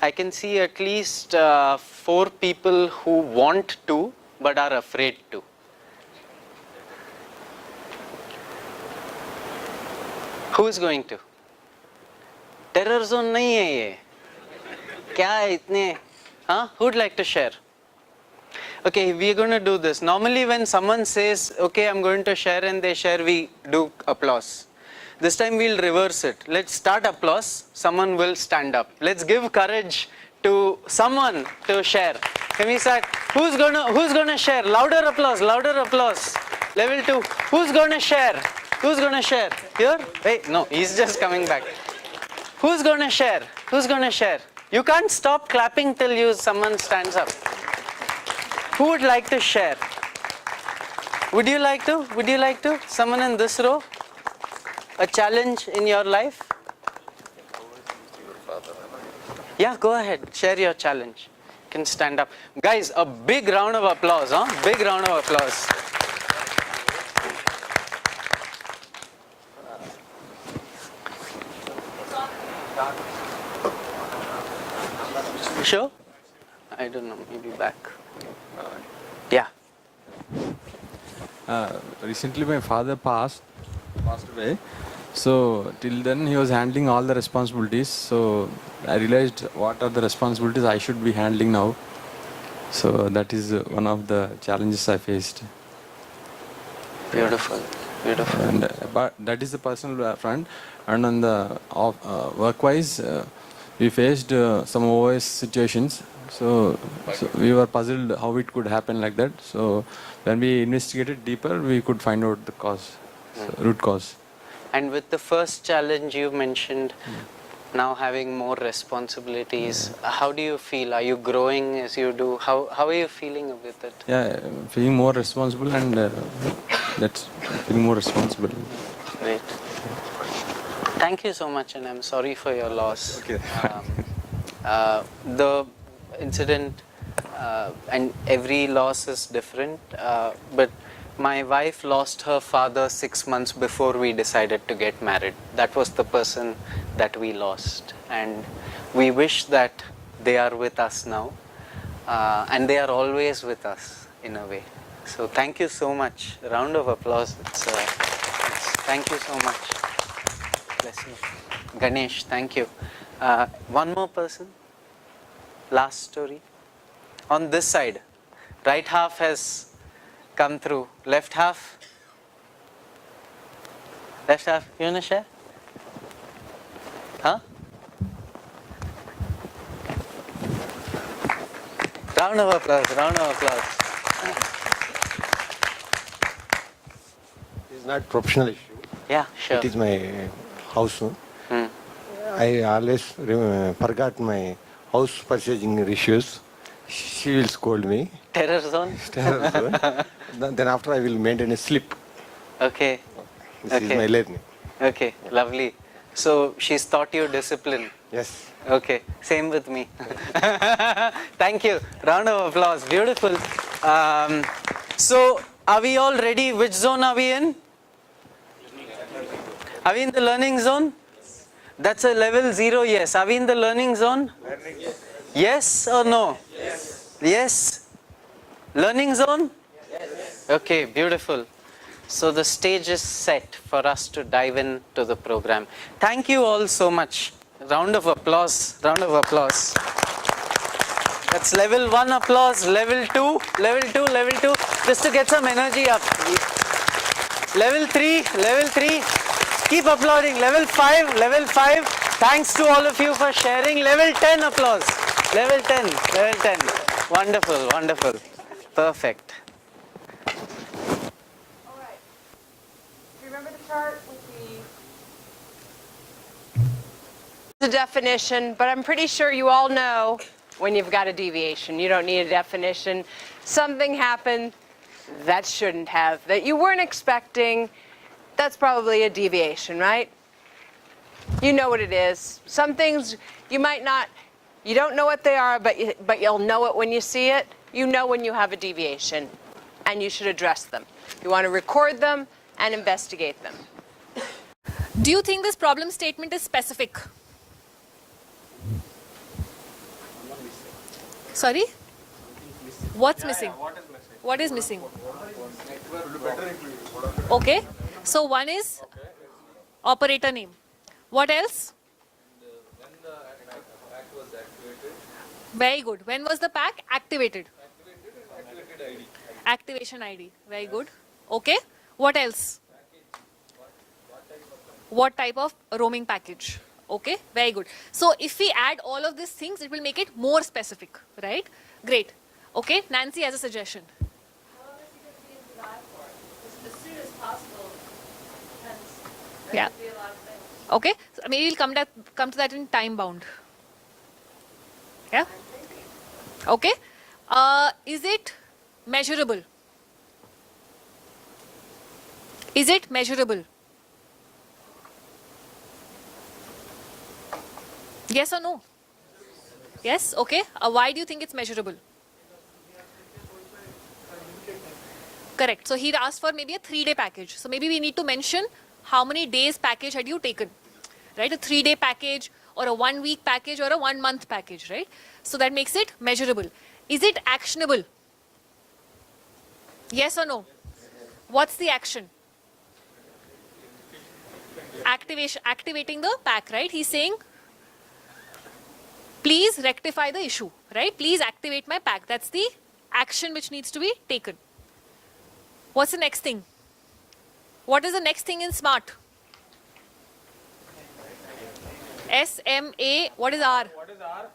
I can see at least 4 people who want to but are afraid to. Who is going to? Terror zone nahi hai ye. Kya hai itne? Huh? Who would like to share? Okay, we are going to do this. Normally when someone says, okay, I'm going to share and they share, we do applause. This time we'll reverse it. Let's start applause. Someone will stand up. Let's give courage to someone to share. Can we start? Who's gonna share? Louder applause, louder applause. Level 2. Who's gonna share? Who's gonna share? Here? Wait, no, he's just coming back. Who's gonna share? Who's gonna share? You can't stop clapping till someone stands up. Who would like to share? Would you like to? Would you like to? Someone in this row? A challenge in your life? Yeah, go ahead. Share your challenge. You can stand up. Guys, a big round of applause, huh? Big round of applause. Sure? I don't know, maybe back. Yeah. Recently my father passed away. So till then he was handling all the responsibilities. So I realized what are the responsibilities I should be handling now. So that is one of the challenges I faced. Beautiful, beautiful. And but that is the personal front. And on the work-wise, we faced some OS situations. So we were puzzled how it could happen like that. So when we investigated deeper, we could find out the cause, root cause. And with the first challenge you mentioned, now having more responsibilities, how do you feel? Are you growing as you do? How are you feeling with it? Yeah, feeling more responsible and that's feeling more responsible. Great. Thank you so much, and I'm sorry for your loss. Okay. The incident and every loss is different, but my my wife lost her father 6 months before we decided to get married. That was the person that we lost. And we wish that they are with us now. And they are always with us in a way. So thank you so much. A round of applause. Thank you so much. Bless you. Ganesh, thank you. One more person. Last story. On this side. Right half has come through. Left half? Left half, you want to share? Huh? Round of applause, round of applause. It's not professional issue. Yeah, sure. It is my house. I always forgot my house purchasing issues. She will scold me. Terror zone? Terror zone. Then after I will maintain a slip. Okay. This is my learning. Okay, lovely. So she's taught you discipline. Yes. Okay, same with me. Thank you. Round of applause. Beautiful. So are we all ready? Which zone are we in? Are we in the learning zone? That's a level 0, yes. Are we in the learning zone? Yes or no? Yes. Yes? Learning zone? Yes. Okay, beautiful. So the stage is set for us to dive into the program. Thank you all so much. Round of applause. Round of applause. That's level 1 applause, level 2, level 2, level 2. Just to get some energy up. Level 3, level 3. Keep applauding. Level 5, level 5. Thanks to all of you for sharing. Level 10 applause. Level 10, level 10. Wonderful, wonderful. Perfect. All right. Do you remember the chart with the definition? But I'm pretty sure you all know when you've got a deviation. You don't need a definition. Something happened that shouldn't have, that you weren't expecting. That's probably a deviation, right? You know what it is. Some things you might not, you don't know what they are, but you'll know it when you see it. You know when you have a deviation, and you should address them. You want to record them and investigate them. Do you think this problem statement is specific? Sorry? What's missing? What is missing? Okay. So one is operator name. What else? Very good. When was the pack activated? Activation ID. Very good. Okay. What else? What type of roaming package? Okay. Very good. So if we add all of these things, it will make it more specific, right? Great. Okay. Nancy has a suggestion. As soon as possible. Yeah. Okay. So maybe we'll come to that in time bound. Yeah. Okay. Is it measurable? Is it measurable? Yes or no? Yes. Okay. Why do you think it's measurable? Correct. So he asked for maybe a 3-day package. So maybe we need to mention how many days package had you taken, right? A 3-day package or a 1-week package or a 1-month package, right? So that makes it measurable. Is it actionable? Yes or no? What's the action? Activating the pack, right? He's saying, please rectify the issue, right? Please activate my pack. That's the action which needs to be taken. What's the next thing? What is the next thing in SMART? SMA, what is R? What is R?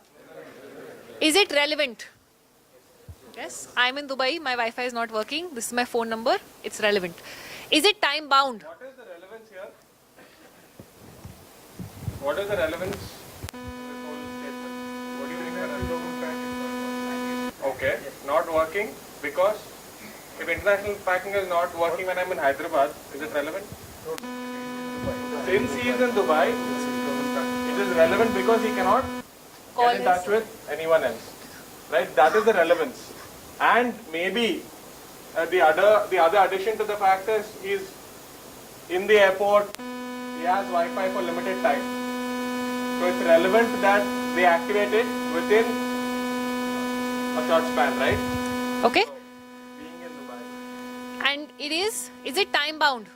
Is it relevant? Yes, I'm in Dubai, my Wi-Fi is not working. This is my phone number, it's relevant. Is it time bound? What is the relevance here? What is the relevance of this whole statement? What do you think? Okay, not working because if international packing is not working when I'm in Hyderabad, is it relevant? Since he is in Dubai, it is relevant because he cannot get in touch with anyone else. Right? That is the relevance. And maybe The other addition to the fact is he's in the airport, he has Wi-Fi for limited time. So it's relevant that they activate it within a short span, right? Okay. So, being in Dubai. And is it time bound?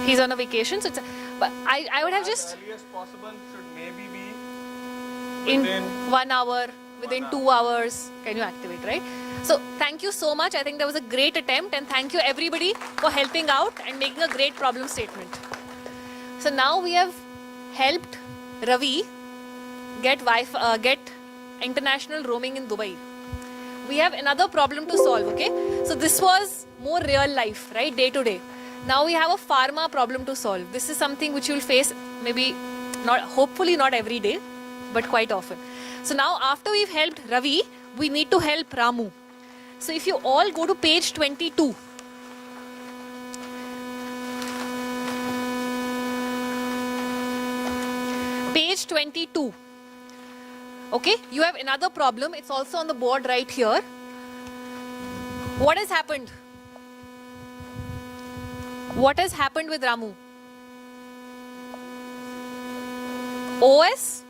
He's on a vacation, so but I would have just Earliest possible should maybe be in within 1 hour, within 2 hours, can you activate, right? So thank you so much. I think that was a great attempt, and thank you everybody for helping out and making a great problem statement. So now we have helped Ravi get international roaming in Dubai. We have another problem to solve, okay? So this was more real life, right? Day to day. Now we have a pharma problem to solve. This is something which you'll face maybe hopefully not every day, but quite often. So now after we've helped Ravi, we need to help Ramu. So if you all go to page 22. Page 22. Okay, you have another problem. It's also on the board right here. What has happened? What has happened with Ramu? OS?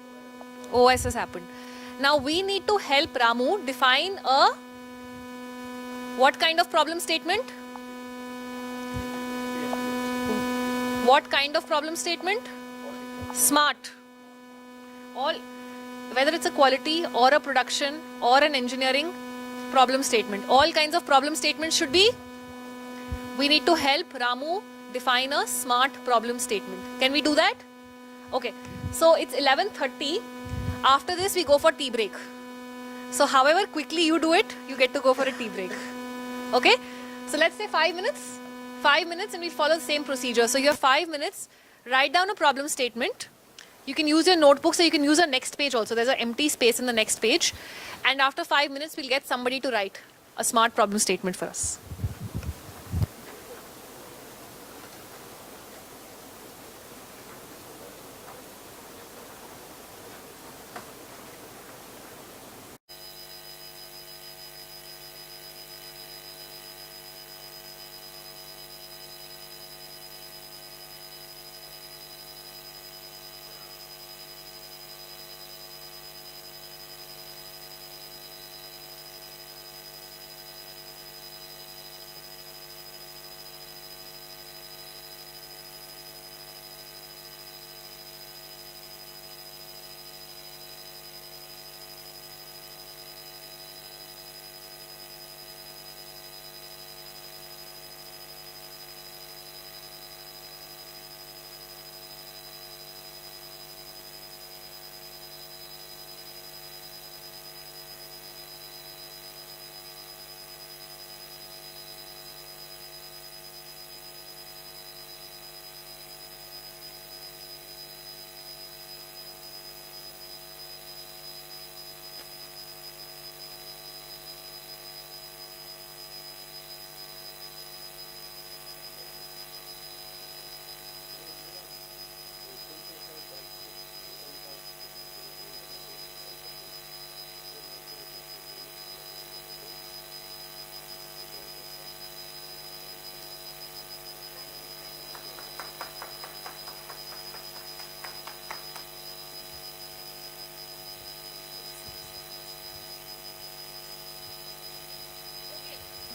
OS has happened. Now we need to help Ramu define a what kind of problem statement? What kind of problem statement? Smart. Whether it's a quality or a production or an engineering problem statement, all kinds of problem statements should be. We need to help Ramu define a smart problem statement. Can we do that? Okay. So it's 11:30. After this, we go for tea break. So however quickly you do it, you get to go for a tea break. Okay? So let's say 5 minutes. 5 minutes and we follow the same procedure. So you have 5 minutes. Write down a problem statement. You can use your notebook, so you can use a next page also. There's an empty space in the next page. And after 5 minutes, we'll get somebody to write a smart problem statement for us.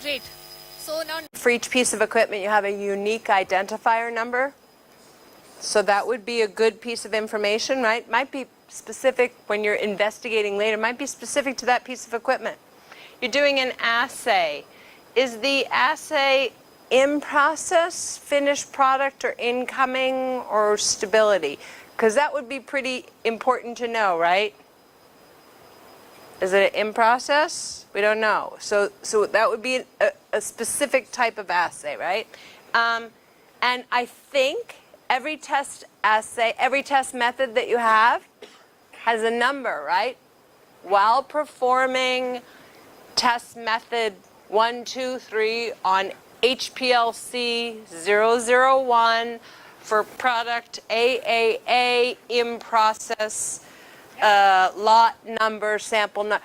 Great. So now For each piece of equipment, you have a unique identifier number. So that would be a good piece of information, right? Might be specific when you're investigating later, might be specific to that piece of equipment. You're doing an assay. Is the assay in process, finished product, or incoming, or stability? Because that would be pretty important to know, right? Is it in process? We don't know. So that would be a specific type of assay, right? And I think every test assay, every test method that you have has a number, right? While performing test method 1, 2, 3 on HPLC 001 for product AAA in process lot number, sample number.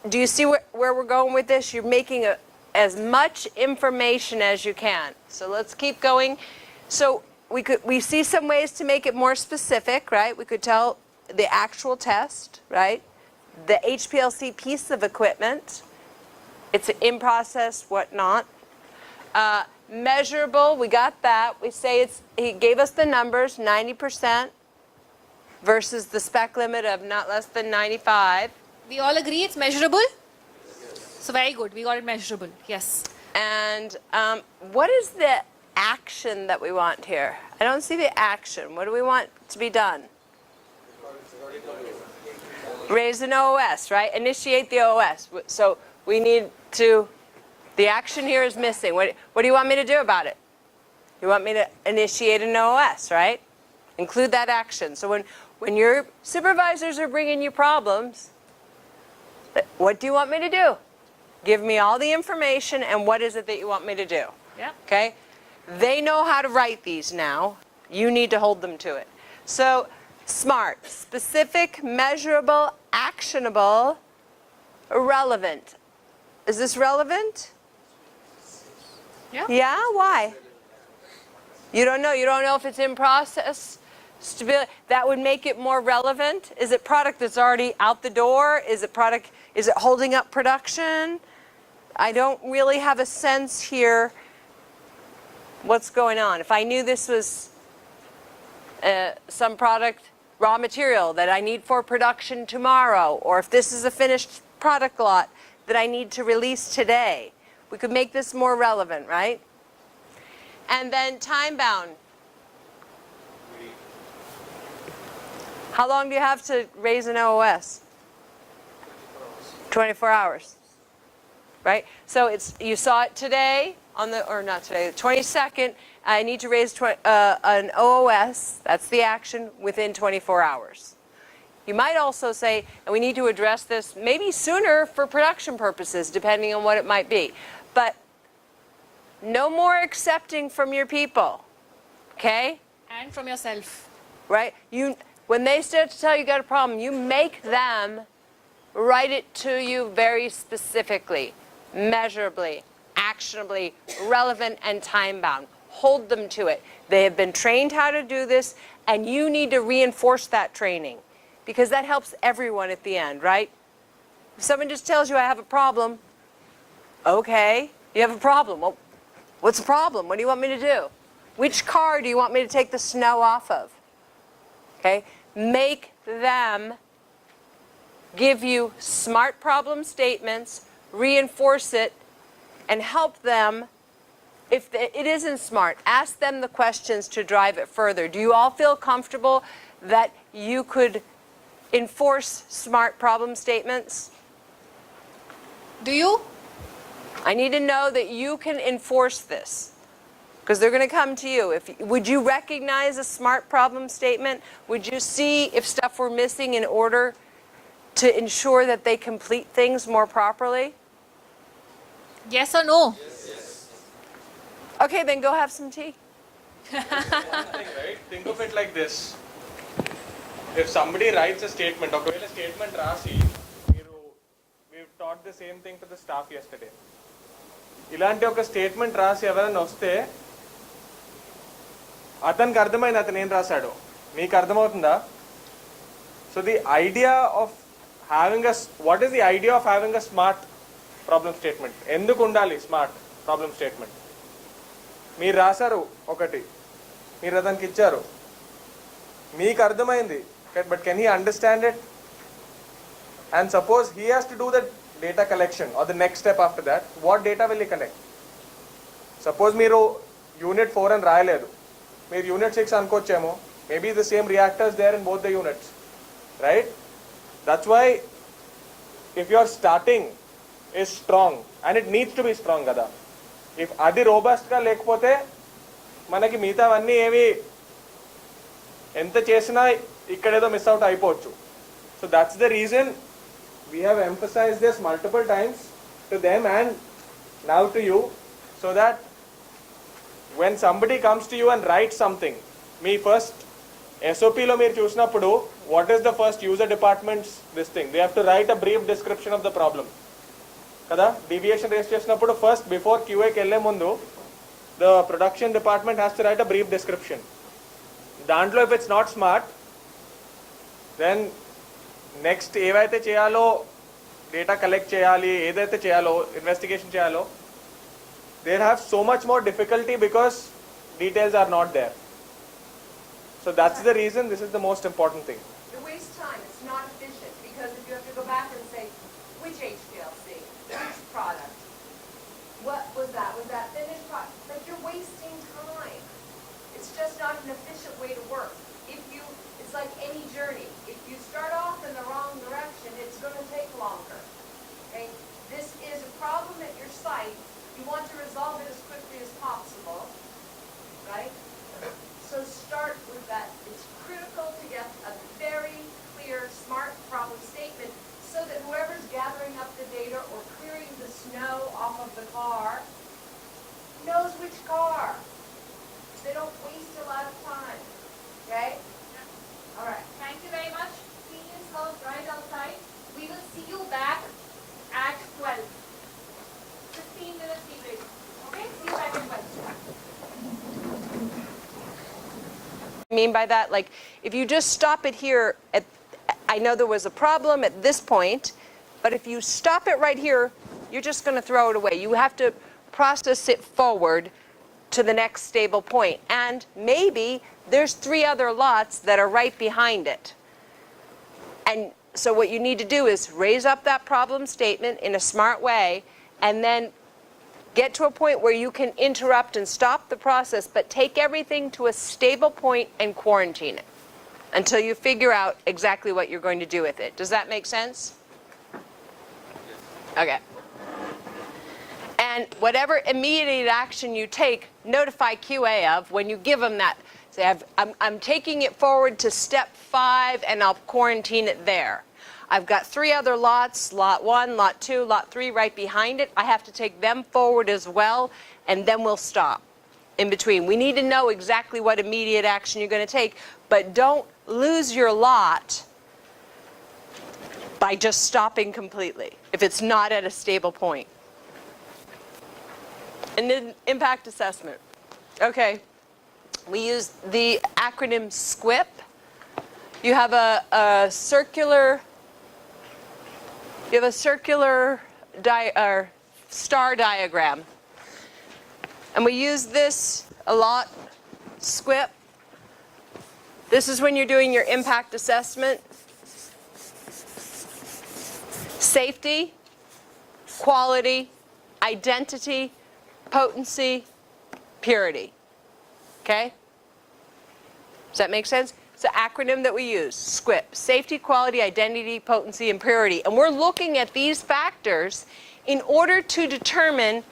Do you see where we're going with this? You're making as much information as you can. So let's keep going. So we see some ways to make it more specific, right? We could tell the actual test, right? The HPLC piece of equipment. It's in process, whatnot. Measurable, we got that. We say he gave us the numbers, 90% versus the spec limit of not less than 95. We all agree it's measurable? So very good, we got it measurable, yes. And what is the action that we want here? I don't see the action. What do we want to be done? Raise an OOS, right? Initiate the OOS. So we need to, the action here is missing. What do you want me to do about it? You want me to initiate an OOS, right? Include that action. So when your supervisors are bringing you problems, what do you want me to do? Give me all the information and what is it that you want me to do? Yeah. Okay? They know how to write these now. You need to hold them to it. So SMART, specific, measurable, actionable, relevant. Is this relevant? Yeah. Yeah? Why? You don't know. You don't know if it's in process. Stability. That would make it more relevant. Is it product that's already out the door? Is it product? Is it holding up production? I don't really have a sense here what's going on. If I knew this was some product, raw material that I need for production tomorrow, or if this is a finished product lot that I need to release today, we could make this more relevant, right? And then time bound. How long do you have to raise an OOS? 24 hours, right? So you saw it today on the, or not today, the 22nd. I need to raise an OOS, that's the action, within 24 hours. You might also say, and we need to address this maybe sooner for production purposes, depending on what it might be. But no more accepting from your people, okay? And from yourself. Right? When they start to tell you got a problem, you make them write it to you very specifically, measurably, actionably, relevant, and time-bound. Hold them to it. They have been trained how to do this, and you need to reinforce that training because that helps everyone at the end, right? If someone just tells you I have a problem, okay, you have a problem. Well, what's the problem? What do you want me to do? Which car do you want me to take the snow off of? Okay? Make them give you SMART problem statements, reinforce it, and help them. If it isn't SMART, ask them the questions to drive it further. Do you all feel comfortable that you could enforce SMART problem statements? Do you? I need to know that you can enforce this because they're going to come to you. Would you recognize a SMART problem statement? Would you see if stuff were missing in order to ensure that they complete things more properly? Yes or no? Okay, then go have some tea. Right? Think of it like this. If somebody writes a statement, okay, a statement rasi, we've taught the same thing to the staff yesterday. ఇలాంటి ఒక statement రాసి ఎవరైనా వస్తే అతనికి అర్థమైంది అతను ఏం రాశాడు మీకు అర్థమవుతుందా so the idea of having what is the idea of having a smart problem statement ఎందుకు ఉండాలి స్మార్ట్ ప్రాబ్లమ్ స్టేట్మెంట్ మీరు రాశారు ఒకటి మీరు అతనికి ఇచ్చారు మీకు అర్థమైంది but can he understand it and suppose he has to do that data collection or the next step after that, what data will he collect? Suppose మీరు unit 4 అని రాయలేదు మీరు unit 6 అనుకోవచ్చేమో maybe the same reactors there in both the units, right? That's why if your starting is strong and it needs to be strong కదా if అది robust గా లేకపోతే మనకి మిగతావన్నీ ఏవి ఎంత చేసినా ఇక్కడేదో మిస్ అవుట్ అయిపోవచ్చు so that's the reason we have emphasized this multiple times to them and now to you so that when somebody comes to you and writes something, me first SOP lo meer chusinapudu what is the first user department's this thing? They have to write a brief description of the problem. Kada? Deviation raise chesinapudu first before QA ki elle mundu, the production department has to write a brief description. Dantlo if it's not smart, then next ఏవైతే చేయాలో data collect చేయాలి, ఏదైతే చేయాలో investigation చేయాలో, they have so much more difficulty because details are not there. So that's the reason this is the most important thing. It wastes time. It's not efficient because if you have to go back and say, which HPLC, which product, what was that? Was that finished product? Like you're wasting time. It's just not an efficient way to work. It's like any journey. If you start off in the wrong direction, it's going to take longer. Okay? This is a problem at your site. You want to resolve it as quickly as possible, right? So start with that. It's critical to get a very clear, smart problem statement so that whoever's gathering up the data or clearing the snow off of the car knows which car. They don't waste a lot of time. Okay? All right. Thank you very much. Seniors house right outside. We will see you back at 12. 15 minutes tea break. Okay? See you back at 12. I mean by that, like, if you just stop it here, I know there was a problem at this point, but if you stop it right here, you're just going to throw it away. You have to process it forward to the next stable point. And maybe there's 3 other lots that are right behind it. And so what you need to do is raise up that problem statement in a smart way and then get to a point where you can interrupt and stop the process, but take everything to a stable point and quarantine it until you figure out exactly what you're going to do with it. Does that make sense? Okay. And whatever immediate action you take, notify QA of when you give them that. Say, I'm taking it forward to step 5 and I'll quarantine it there. I've got 3 other lots, lot 1, lot 2, lot 3 right behind it. I have to take them forward as well, and then we'll stop in between. We need to know exactly what immediate action you're going to take, but don't lose your lot by just stopping completely if it's not at a stable point. And then impact assessment. Okay, we use the acronym SQIP. You have a circular star diagram. And we use this a lot, SQIP. This is when you're doing your impact assessment. Safety, quality, identity, potency, purity. Okay? Does that make sense? It's an acronym that we use, SQIP, safety, quality, identity, potency, and purity. And we're looking at these factors in order to determine,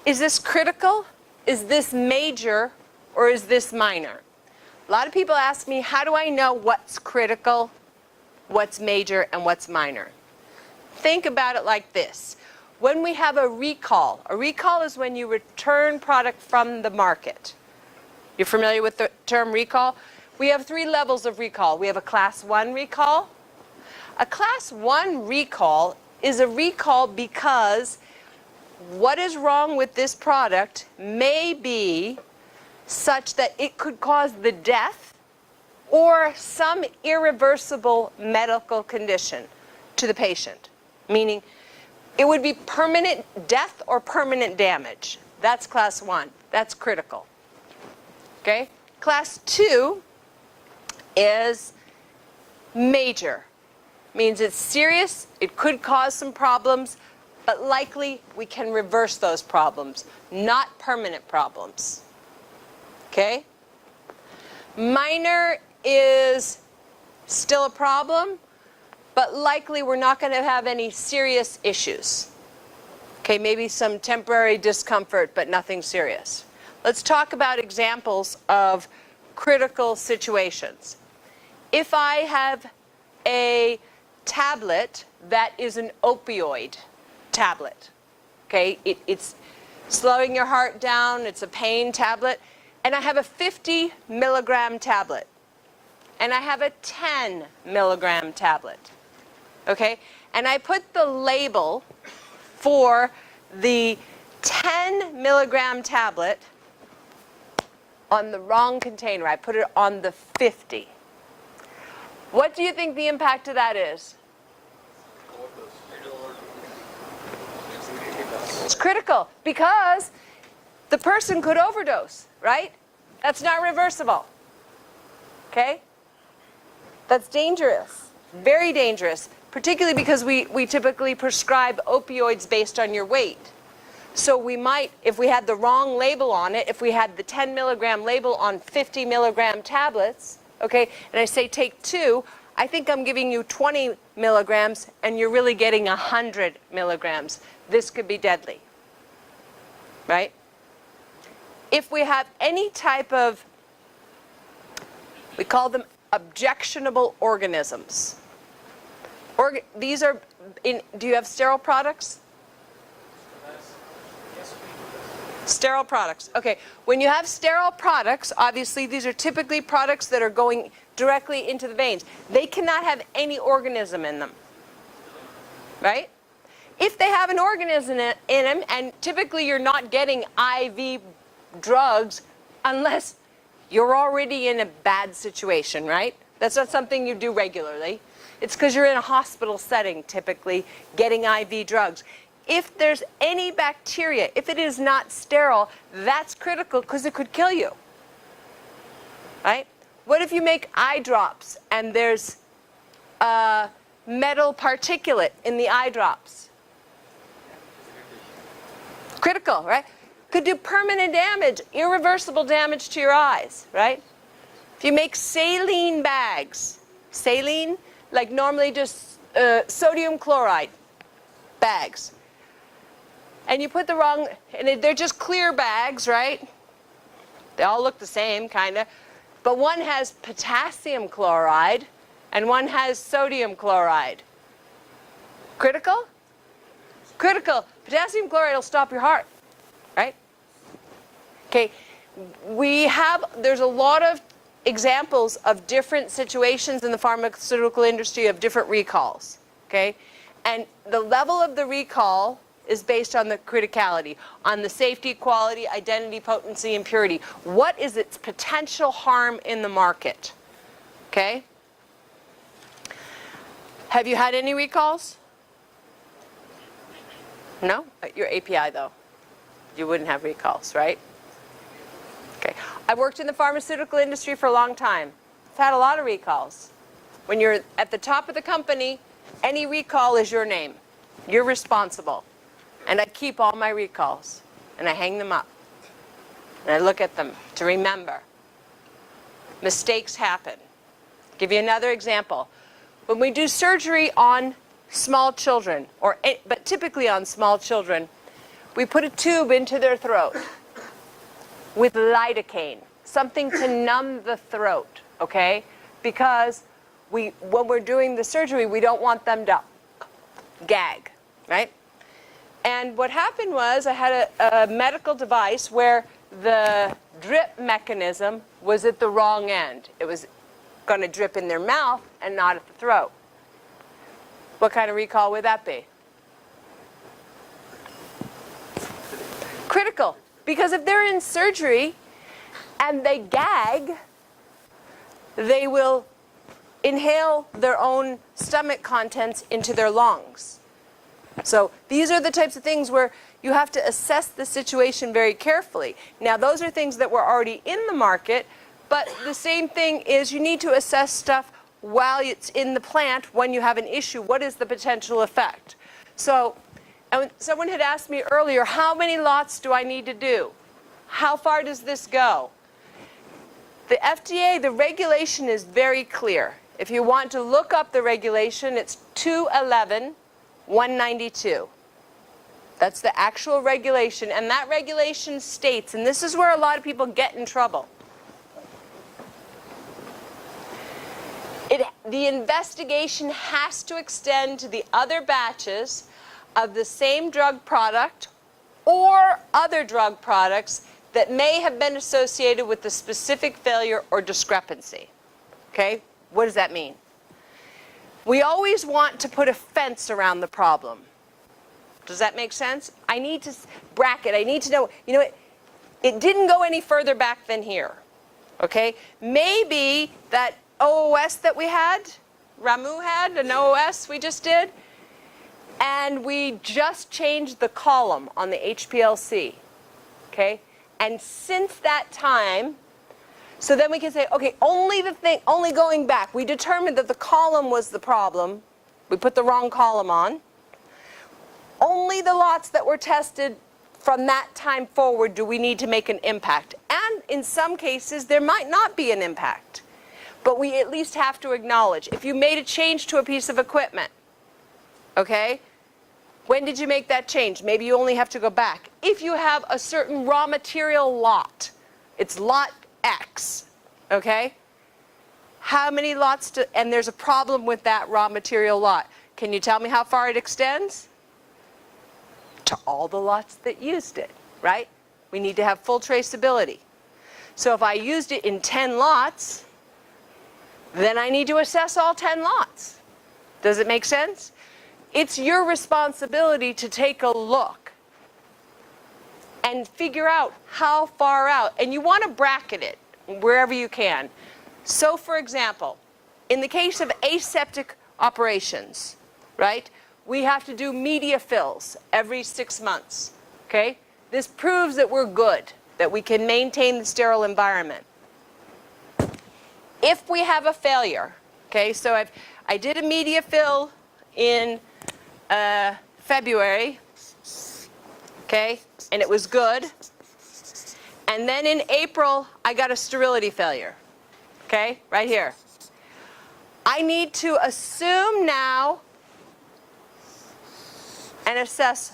is this critical, is this major, or is this minor? A lot of people ask me, how do I know what's critical, what's major, and what's minor? Think about it like this. When we have a recall is when you return product from the market. You're familiar with the term recall? We have 3 levels of recall. We have a class 1 recall. A class 1 recall is a recall because what is wrong with this product may be such that it could cause the death or some irreversible medical condition to the patient. Meaning it would be permanent death or permanent damage. That's class 1. That's critical. Okay? Class 2 is major. Means it's serious, it could cause some problems, but likely we can reverse those problems, not permanent problems. Okay? Minor is still a problem, but likely we're not going to have any serious issues. Okay, maybe some temporary discomfort, but nothing serious. Let's talk about examples of critical situations. If I have a tablet that is an opioid tablet, okay, it's slowing your heart down, it's a pain tablet, and I have a 50 milligram tablet, and I have a 10 milligram tablet. Okay? And I put the label for the 10 milligram tablet on the wrong container. I put it on the 50. What do you think the impact of that is? It's critical because the person could overdose, right? That's not reversible. Okay? That's dangerous. Very dangerous. Particularly because we typically prescribe opioids based on your weight. So we might, if we had the wrong label on it, if we had the 10 milligram label on 50 milligram tablets, okay, and I say take 2, I think I'm giving you 20 milligrams and you're really getting 100 milligrams. This could be deadly, right? If we have any type of, we call them objectionable organisms. These are, do you have sterile products? Sterile products. Okay, when you have sterile products, obviously these are typically products that are going directly into the veins. They cannot have any organism in them, right? If they have an organism in them, and typically you're not getting IV drugs unless you're already in a bad situation, right? That's not something you do regularly. It's because you're in a hospital setting, typically, getting IV drugs. If there's any bacteria, if it is not sterile, that's critical because it could kill you, right? What if you make eye drops and there's metal particulate in the eye drops? Critical, right? Could do permanent damage, irreversible damage to your eyes, right? If you make saline bags, saline, like normally just sodium chloride bags, and you put the wrong, and they're just clear bags, right? They all look the same, kind of. But one has potassium chloride and one has sodium chloride. Critical? Critical. Potassium chloride will stop your heart, right? Okay, there's a lot of examples of different situations in the pharmaceutical industry of different recalls, okay? And the level of the recall is based on the criticality, on the safety, quality, identity, potency, and purity. What is its potential harm in the market? Okay? Have you had any recalls? No? Your API, though. You wouldn't have recalls, right? Okay. I've worked in the pharmaceutical industry for a long time. I've had a lot of recalls. When you're at the top of the company, any recall is your name. You're responsible. And I keep all my recalls, and I hang them up, and I look at them to remember. Mistakes happen. I'll give you another example. When we do surgery on small children, but typically on small children, we put a tube into their throat with lidocaine, something to numb the throat, okay? Because when we're doing the surgery, we don't want them to gag, right? And what happened was I had a medical device where the drip mechanism was at the wrong end. It was going to drip in their mouth and not at the throat. What kind of recall would that be? Critical. Because if they're in surgery and they gag, they will inhale their own stomach contents into their lungs. So these are the types of things where you have to assess the situation very carefully. Now, those are things that were already in the market, but the same thing is you need to assess stuff while it's in the plant when you have an issue. What is the potential effect? So someone had asked me earlier, how many lots do I need to do? How far does this go? The FDA, the regulation is very clear. If you want to look up the regulation, it's 211-192. That's the actual regulation, and that regulation states, and this is where a lot of people get in trouble. The investigation has to extend to the other batches of the same drug product or other drug products that may have been associated with the specific failure or discrepancy. Okay? What does that mean? We always want to put a fence around the problem. Does that make sense? I need to bracket. I need to know, you know, it didn't go any further back than here. Okay? Maybe that OOS that we had, Ramu had, an OOS we just did, and we just changed the column on the HPLC. Okay? And since that time, so then we can say, okay, only going back, we determined that the column was the problem. We put the wrong column on. Only the lots that were tested from that time forward do we need to make an impact. And in some cases, there might not be an impact. But we at least have to acknowledge, if you made a change to a piece of equipment, okay, when did you make that change? Maybe you only have to go back. If you have a certain raw material lot, it's lot X, okay? How many lots and there's a problem with that raw material lot. Can you tell me how far it extends? To all the lots that used it, right? We need to have full traceability. So if I used it in 10 lots, then I need to assess all 10 lots. Does it make sense? It's your responsibility to take a look and figure out how far out, and you want to bracket it wherever you can. So for example, in the case of aseptic operations, right, we have to do media fills every 6 months, okay? This proves that we're good, that we can maintain the sterile environment. If we have a failure, okay, so I did a media fill in February, okay, and it was good. And then in April, I got a sterility failure, okay, right here. I need to assume now and assess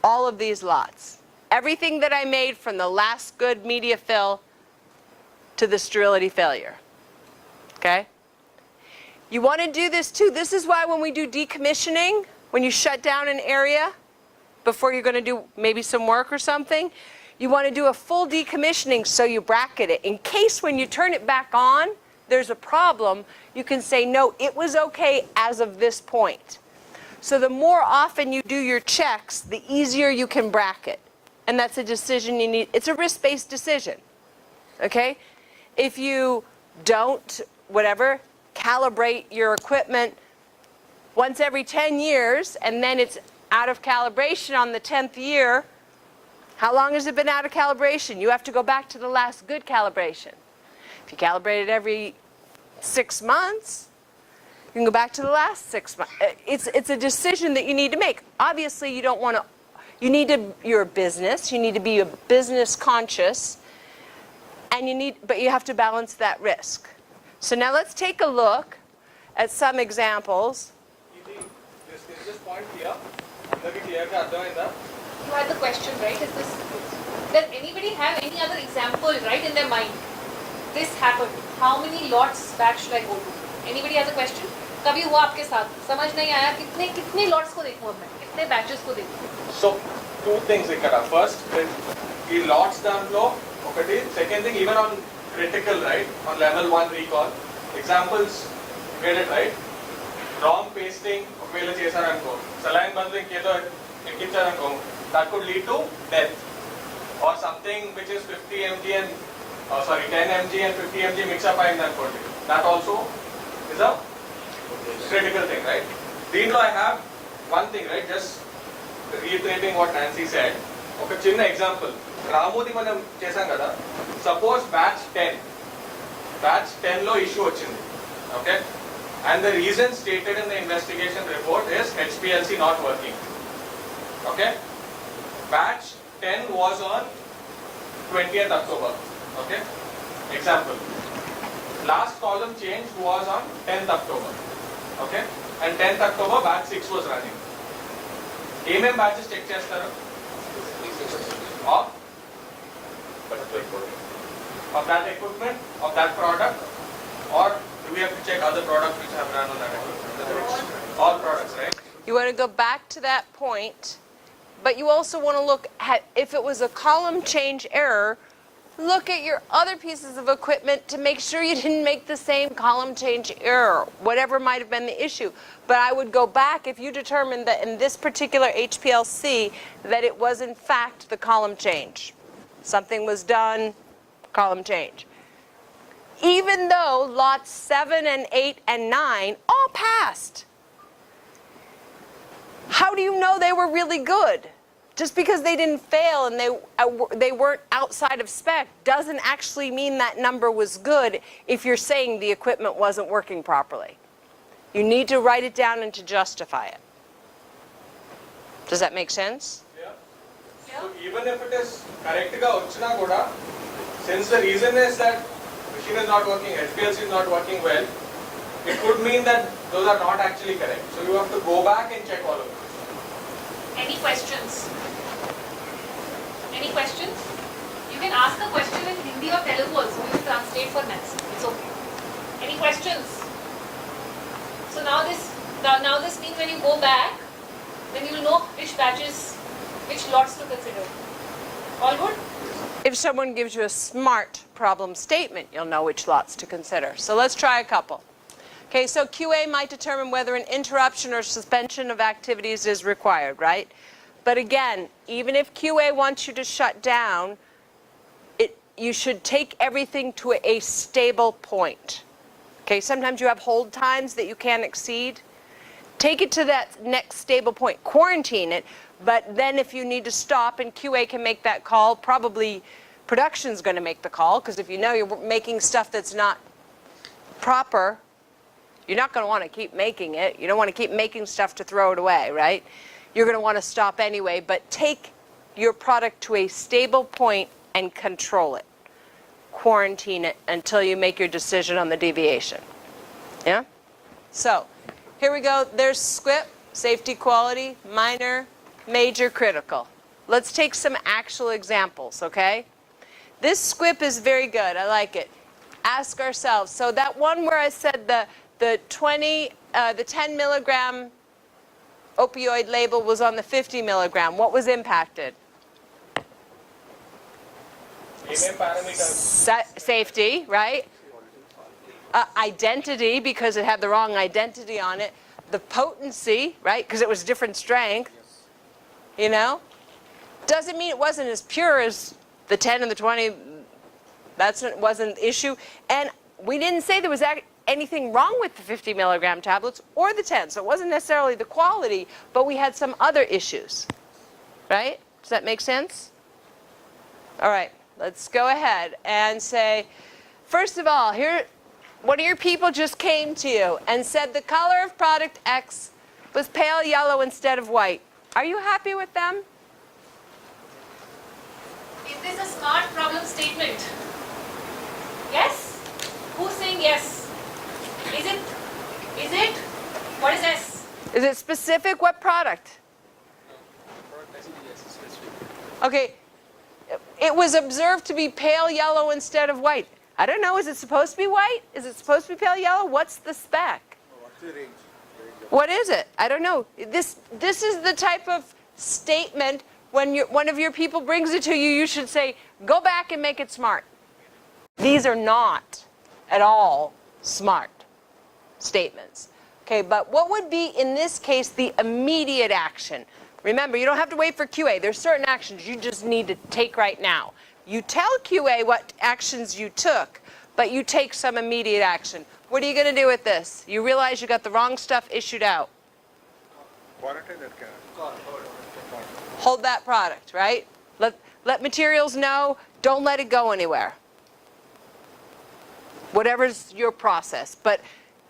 all of these lots. Everything that I made from the last good media fill to the sterility failure, okay? You want to do this too. This is why when we do decommissioning, when you shut down an area before you're going to do maybe some work or something, you want to do a full decommissioning so you bracket it. In case when you turn it back on, there's a problem, you can say, no, it was okay as of this point. So the more often you do your checks, the easier you can bracket. And that's a decision you need. It's a risk-based decision, okay? If you don't, whatever, calibrate your equipment once every 10 years, and then it's out of calibration on the 10th year, how long has it been out of calibration? You have to go back to the last good calibration. If you calibrate it every 6 months, you can go back to the last 6 months. It's a decision that you need to make. Obviously, you don't want to, you're a business, you need to be a business conscious, and but you have to balance that risk. So now let's take a look at some examples. This point here, You had the question, right? Does anybody have any other example right in their mind? This happened. How many lots back should I go to? Anybody has a question? कभी हुआ आपके साथ? समझ नहीं आया कितने lots को देखूं अब मैं? कितने batches को देखूं? So two things ikkada. First, the lots దాంట్లో ఒకటి. Second thing, even on critical, right? On level 1 recall, examples, you get it right? Wrong pasting, ఒకవేళ చేశారనుకో, saline bundling ఏదో ఎక్కించారనుకో, that could lead to death. Or something which is 50 mg and 10 mg and 50 mg mix up అయిందనుకోండి. That also is a critical thing, right? దీంట్లో I have one thing, right? Just reiterating what Nancy said. ఒక చిన్న example, రాముది మనం చేసాం కదా. Suppose batch 10 లో issue వచ్చింది, okay? And the reason stated in the investigation report is HPLC not working, okay? Batch 10 was on 20th October, okay? Example. Last column change was on 10th October, okay? And 10th October batch 6 was running. ఏమేం batches check చేస్తారు? Of that equipment, of that product, or do we have to check other products which have run on that equipment? All products, right? You want to go back to that point, but you also want to look at if it was a column change error, look at your other pieces of equipment to make sure you didn't make the same column change error, whatever might have been the issue. But I would go back if you determined that in this particular HPLC that it was in fact the column change. Something was done, column change. Even though lots 7 and 8 and 9 all passed. How do you know they were really good? Just because they didn't fail and they weren't outside of spec doesn't actually mean that number was good if you're saying the equipment wasn't working properly. You need to write it down and to justify it. Does that make sense? Yeah. So even if it is correct ga ochina kuda, since the reason is that machine is not working, HPLC is not working well, it could mean that those are not actually correct. So you have to go back and check all of them. Any questions? Any questions? You can ask a question in Hindi or Telugu also. We will translate for maths. It's okay. Any questions? So now this means when you go back, then you will know which batches, which lots to consider. All good? If someone gives you a SMART problem statement, you'll know which lots to consider. So let's try a couple. Okay, so QA might determine whether an interruption or suspension of activities is required, right? But again, even if QA wants you to shut down, you should take everything to a stable point. Okay, sometimes you have hold times that you can't exceed. Take it to that next stable point. Quarantine it, but then if you need to stop and QA can make that call, probably production's going to make the call, because if you know you're making stuff that's not proper, you're not going to want to keep making it. You don't want to keep making stuff to throw it away, right? You're going to want to stop anyway, but take your product to a stable point and control it. Quarantine it until you make your decision on the deviation. Yeah? So, here we go. There's SQIP, safety, quality, minor, major, critical. Let's take some actual examples, okay? This SQIP is very good. I like it. Ask ourselves. So that one where I said the 10 milligram opioid label was on the 50 milligram. What was impacted? Safety, right? Identity, because it had the wrong identity on it. The potency, right? Because it was different strength. You know? Doesn't mean it wasn't as pure as the 10 and the 20. That wasn't the issue. And we didn't say there was anything wrong with the 50 milligram tablets or the 10. So it wasn't necessarily the quality, but we had some other issues. Right? Does that make sense? All right. Let's go ahead and say, first of all, here, one of your people just came to you and said the color of product X was pale yellow instead of white. Are you happy with them? Is this a SMART problem statement? Yes? Who's saying yes? Is it? What is S? Is it specific? What product? Okay. It was observed to be pale yellow instead of white. I don't know, is it supposed to be white? Is it supposed to be pale yellow? What's the spec? What's the range? What is it? I don't know. This is the type of statement when one of your people brings it to you, you should say, go back and make it SMART. These are not at all SMART statements. Okay, but what would be, in this case, the immediate action? Remember, you don't have to wait for QA. There's certain actions you just need to take right now. You tell QA what actions you took, but you take some immediate action. What are you going to do with this? You realize you got the wrong stuff issued out. Quarantine that can. Hold that product, right? Let materials know. Don't let it go anywhere. Whatever's your process, but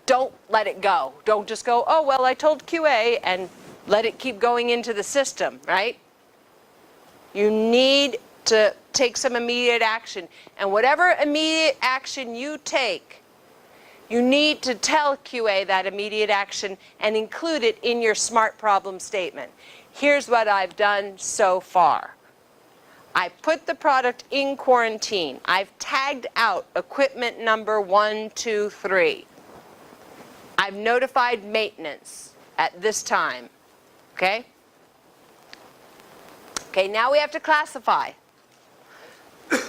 don't let it go. Don't just go, oh, well, I told QA, and let it keep going into the system, right? You need to take some immediate action. And whatever immediate action you take, you need to tell QA that immediate action and include it in your SMART problem statement. Here's what I've done so far. I put the product in quarantine. I've tagged out equipment number 1, 2, 3. I've notified maintenance at this time. Okay? Okay, now we have to classify.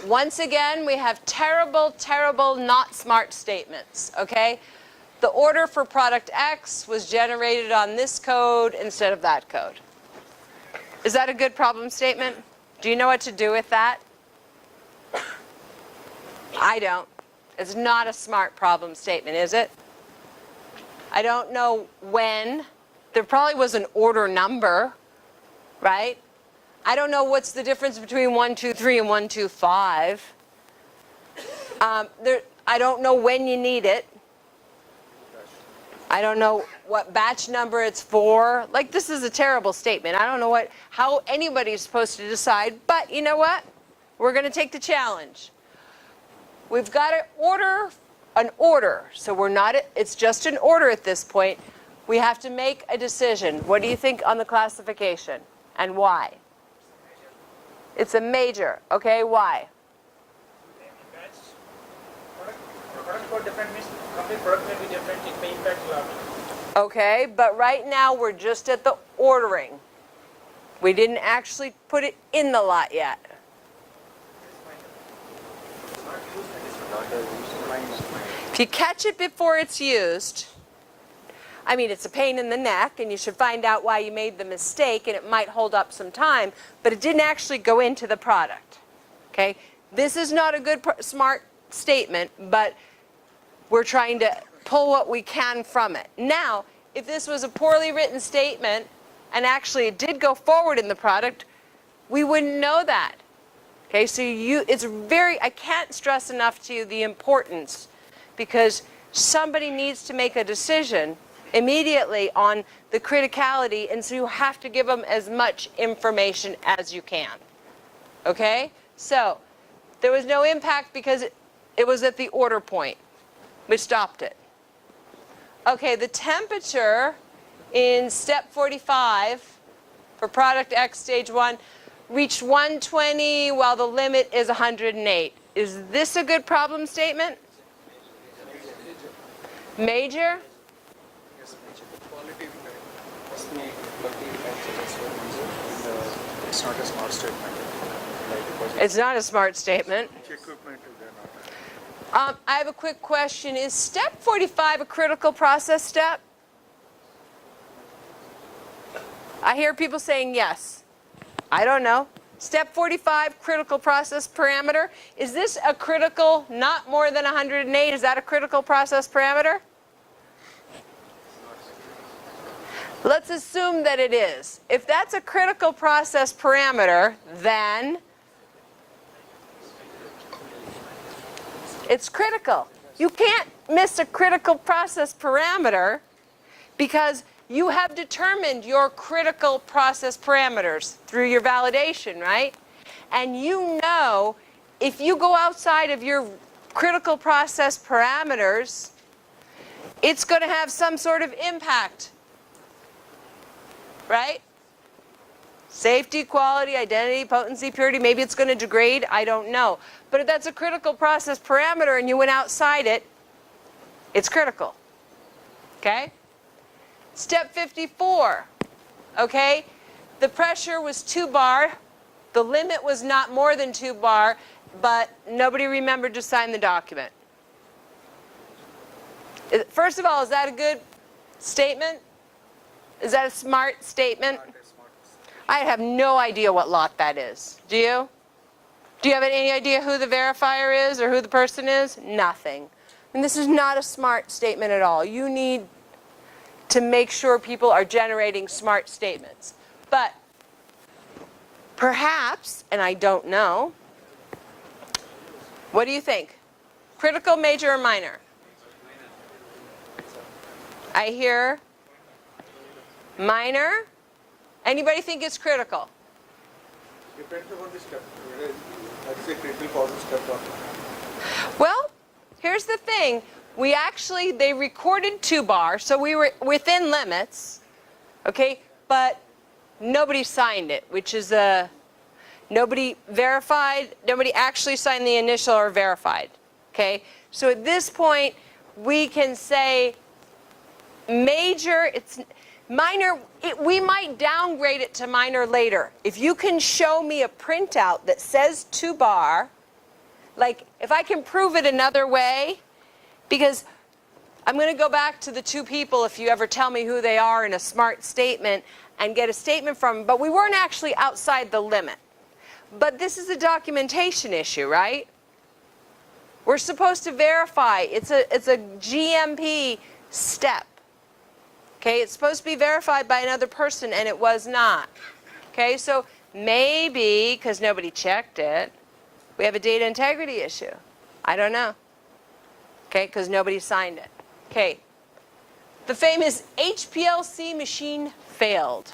Once again, we have terrible, terrible, not smart statements, okay? The order for product X was generated on this code instead of that code. Is that a good problem statement? Do you know what to do with that? I don't. It's not a smart problem statement, is it? I don't know when. There probably was an order number, right? I don't know what's the difference between 1, 2, 3 and 1, 2, 5. I don't know when you need it. I don't know what batch number it's for. Like, this is a terrible statement. I don't know how anybody's supposed to decide, but you know what? We're going to take the challenge. We've got to order an order. So it's just an order at this point. We have to make a decision. What do you think on the classification and why? It's a major. Okay, why? Product code different means complete product may be different, it may impact lot. Okay, but right now we're just at the ordering. We didn't actually put it in the lot yet. If you catch it before it's used, I mean, it's a pain in the neck, and you should find out why you made the mistake, and it might hold up some time, but it didn't actually go into the product. Okay? This is not a good, smart statement, but we're trying to pull what we can from it. Now, if this was a poorly written statement, and actually it did go forward in the product, we wouldn't know that. Okay, so I can't stress enough to you the importance, because somebody needs to make a decision immediately on the criticality, and so you have to give them as much information as you can. Okay, so there was no impact because it was at the order point. We stopped it. Okay, the temperature in step 45 for product X stage 1 reached 120 while the limit is 108. Is this a good problem statement? Major? It's not a smart statement. It's not a smart statement. I have a quick question. Is step 45 a critical process step? I hear people saying yes. I don't know. Step 45, critical process parameter. Is this a critical, not more than 108? Is that a critical process parameter? Let's assume that it is. If that's a critical process parameter, then it's critical. You can't miss a critical process parameter because you have determined your critical process parameters through your validation, right? And you know if you go outside of your critical process parameters, it's going to have some sort of impact, right? Safety, quality, identity, potency, purity, maybe it's going to degrade, I don't know. But if that's a critical process parameter and you went outside it, it's critical, okay? Step 54, okay? The pressure was 2 bar, the limit was not more than 2 bar, but nobody remembered to sign the document. First of all, is that a good statement? Is that a smart statement? I have no idea what lot that is. Do you? Do you have any idea who the verifier is or who the person is? Nothing. And this is not a smart statement at all. You need to make sure people are generating smart statements. But perhaps, and I don't know, what do you think? Critical, major, or minor? I hear minor. Anybody think it's critical? Depends upon the step. That's a critical process step. Well, here's the thing. They recorded 2 bar, so we were within limits, okay? But nobody signed it, which is nobody verified, nobody actually signed the initial or verified, okay? So at this point, we can say major, it's minor, we might downgrade it to minor later. If you can show me a printout that says 2 bar, Like, if I can prove it another way, because I'm going to go back to the two people, if you ever tell me who they are in a smart statement, and get a statement from them, but we weren't actually outside the limit. But this is a documentation issue, right? We're supposed to verify. It's a GMP step. Okay, it's supposed to be verified by another person, and it was not. Okay, so maybe, because nobody checked it, we have a data integrity issue. I don't know. Okay, because nobody signed it. Okay, the famous HPLC machine failed.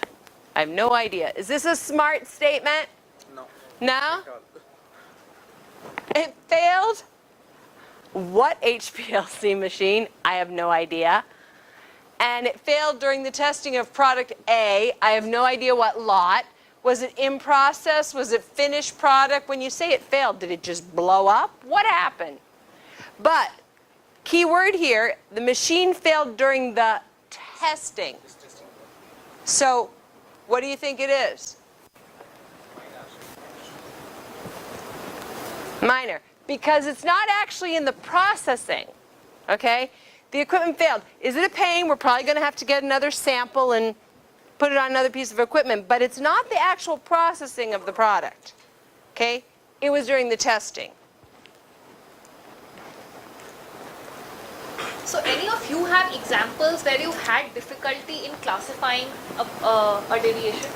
I have no idea. Is this a smart statement? No. No? It failed? What HPLC machine? I have no idea. And it failed during the testing of product A. I have no idea what lot. Was it in process? Was it finished product? When you say it failed, did it just blow up? What happened? But, key word here, the machine failed during the testing. So, what do you think it is? Minor. Because it's not actually in the processing. Okay? The equipment failed. Is it a pain? We're probably going to have to get another sample and put it on another piece of equipment. But it's not the actual processing of the product. Okay? It was during the testing. So any of you have examples where you've had difficulty in classifying a deviation?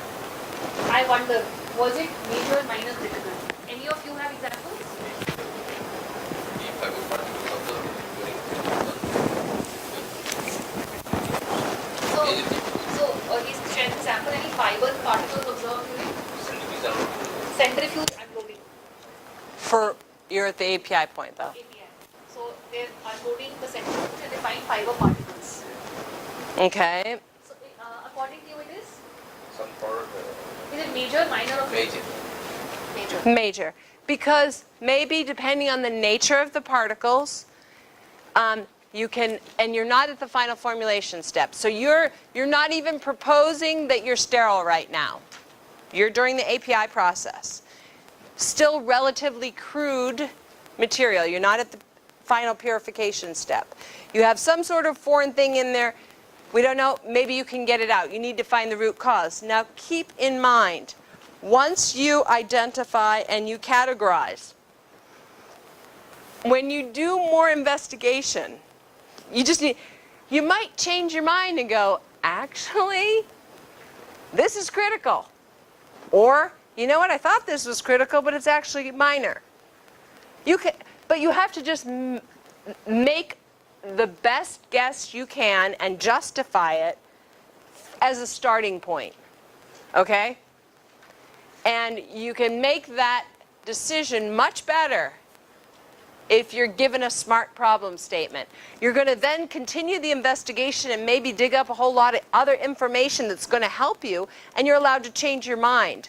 I wonder, was it major, minor, critical? Any of you have examples? So he's sharing example, any fiber particles observed during centrifuge unloading. You're at the API point though. API. So they're unloading the centrifuge and they find fiber particles. Okay. So according to you it is? Some product. Is it major, minor or Major. Major. Major. Because maybe depending on the nature of the particles, you can, and you're not at the final formulation step. So you're not even proposing that you're sterile right now. You're during the API process. Still relatively crude material. You're not at the final purification step. You have some sort of foreign thing in there. We don't know. Maybe you can get it out. You need to find the root cause. Now keep in mind, once you identify and you categorize, when you do more investigation, you might change your mind and go, actually, this is critical. Or, you know what, I thought this was critical, but it's actually minor. But you have to just make the best guess you can and justify it as a starting point. Okay? And you can make that decision much better if you're given a smart problem statement. You're going to then continue the investigation and maybe dig up a whole lot of other information that's going to help you, and you're allowed to change your mind.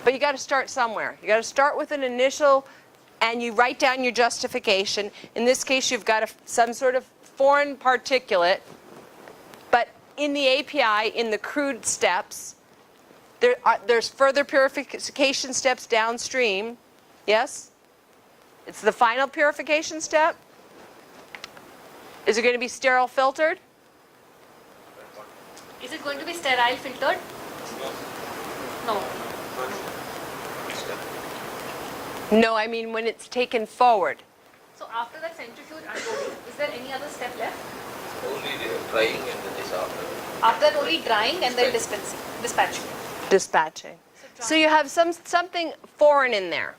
But you got to start somewhere. You got to start with an initial, and you write down your justification. In this case, you've got some sort of foreign particulate, but in the API, in the crude steps, there's further purification steps downstream. Yes? It's the final purification step. Is it going to be sterile filtered? Is it going to be sterile filtered? No. No, I mean when it's taken forward. So after that centrifuge unloading, is there any other step left? Only the drying and the disaster. After that only drying and then dispatching. Dispatching. So you have something foreign in there.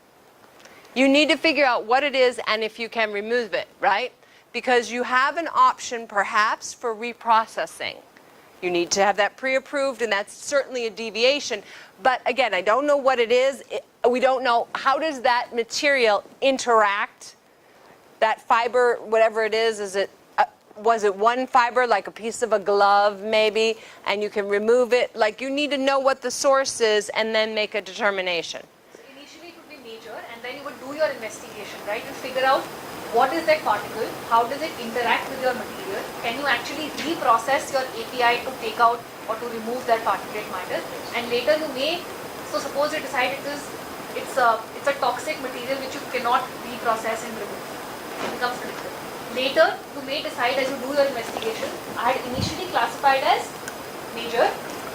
You need to figure out what it is and if you can remove it, right? Because you have an option perhaps for reprocessing. You need to have that pre-approved, and that's certainly a deviation. But again, I don't know what it is. We don't know how does that material interact, that fiber, whatever it is was it one fiber, like a piece of a glove maybe, and you can remove it? Like, you need to know what the source is and then make a determination. So initially it would be major, and then you would do your investigation, right? You figure out what is that particle, how does it interact with your material, can you actually reprocess your API to take out or to remove that particulate matter, and later you may, so suppose you decide it is it's a toxic material which you cannot reprocess and remove. It becomes critical. Later, you may decide as you do your investigation, I had initially classified as major,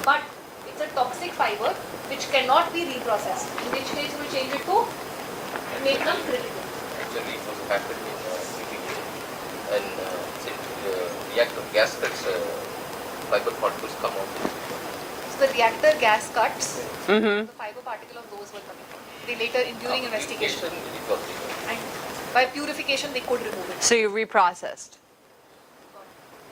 but it's a toxic fiber which cannot be reprocessed. In which case, you will change it to may become critical. Actually, it was happened in PPK and reactor gas cuts, fiber particles come out. So the reactor gas cuts, the fiber particle of those were coming out. They later, during investigation, and by purification, they could remove it. So you reprocessed.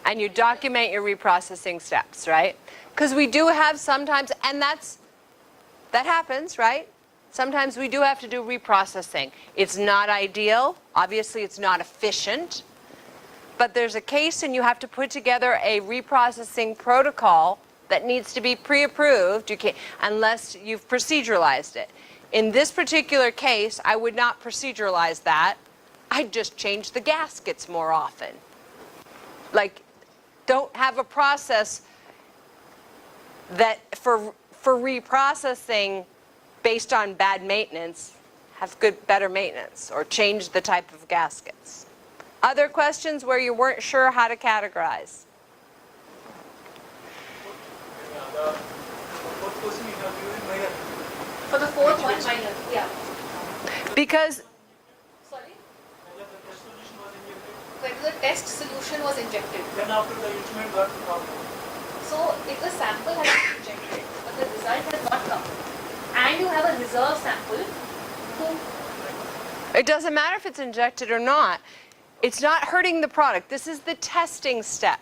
And you document your reprocessing steps, right? Because we do have sometimes, and that happens, right? Sometimes we do have to do reprocessing. It's not ideal. Obviously, it's not efficient. But there's a case and you have to put together a reprocessing protocol that needs to be pre-approved. You can't, unless you've proceduralized it. In this particular case, I would not proceduralize that. I'd just change the gaskets more often. Like, don't have a process that for reprocessing based on bad maintenance, have better maintenance, or change the type of gaskets. Other questions where you weren't sure how to categorize? For the fourth one, minor, yeah. Because Sorry? Whether the test solution was injected. Then after the instrument got the problem. So if the sample has been injected, but the result has not come, and you have a reserve sample, it doesn't matter if it's injected or not. It's not hurting the product. This is the testing step.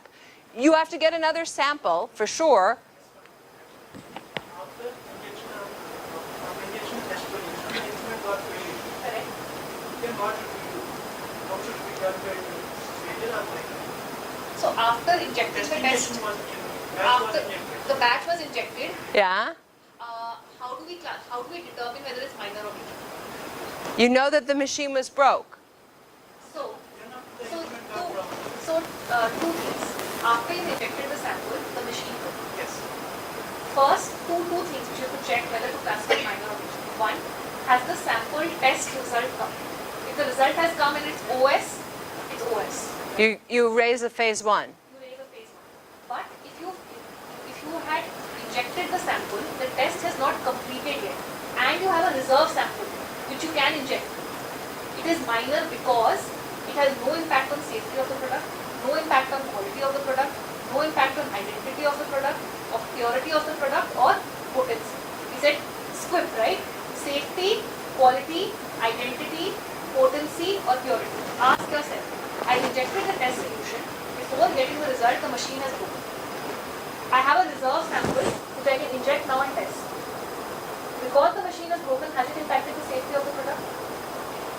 You have to get another sample for sure. After injection test solution, the instrument got failure. Correct. Then what should we do? How should we calculate major or minor? So after injecting the test, after the batch was injected, Yeah. how do we determine whether it's minor or major? You know that the machine was broke. So two things. After you injected the sample, the machine broke. Yes. First, two things which you have to check whether to classify minor or major. One, has the sample test result come? If the result has come and it's OS, it's OS. You raise a phase 1. You raise a phase 1. But if you had injected the sample, the test has not completed yet, and you have a reserve sample which you can inject. It is minor because it has no impact on safety of the product, no impact on quality of the product, no impact on identity of the product, of purity of the product, or potency. We said SQIP, right? Safety, quality, identity, potency, or purity. Ask yourself, I injected the test solution. Before getting the result, the machine has broken. I have a reserve sample which I can inject now and test. Because the machine is broken, has it impacted the safety of the product?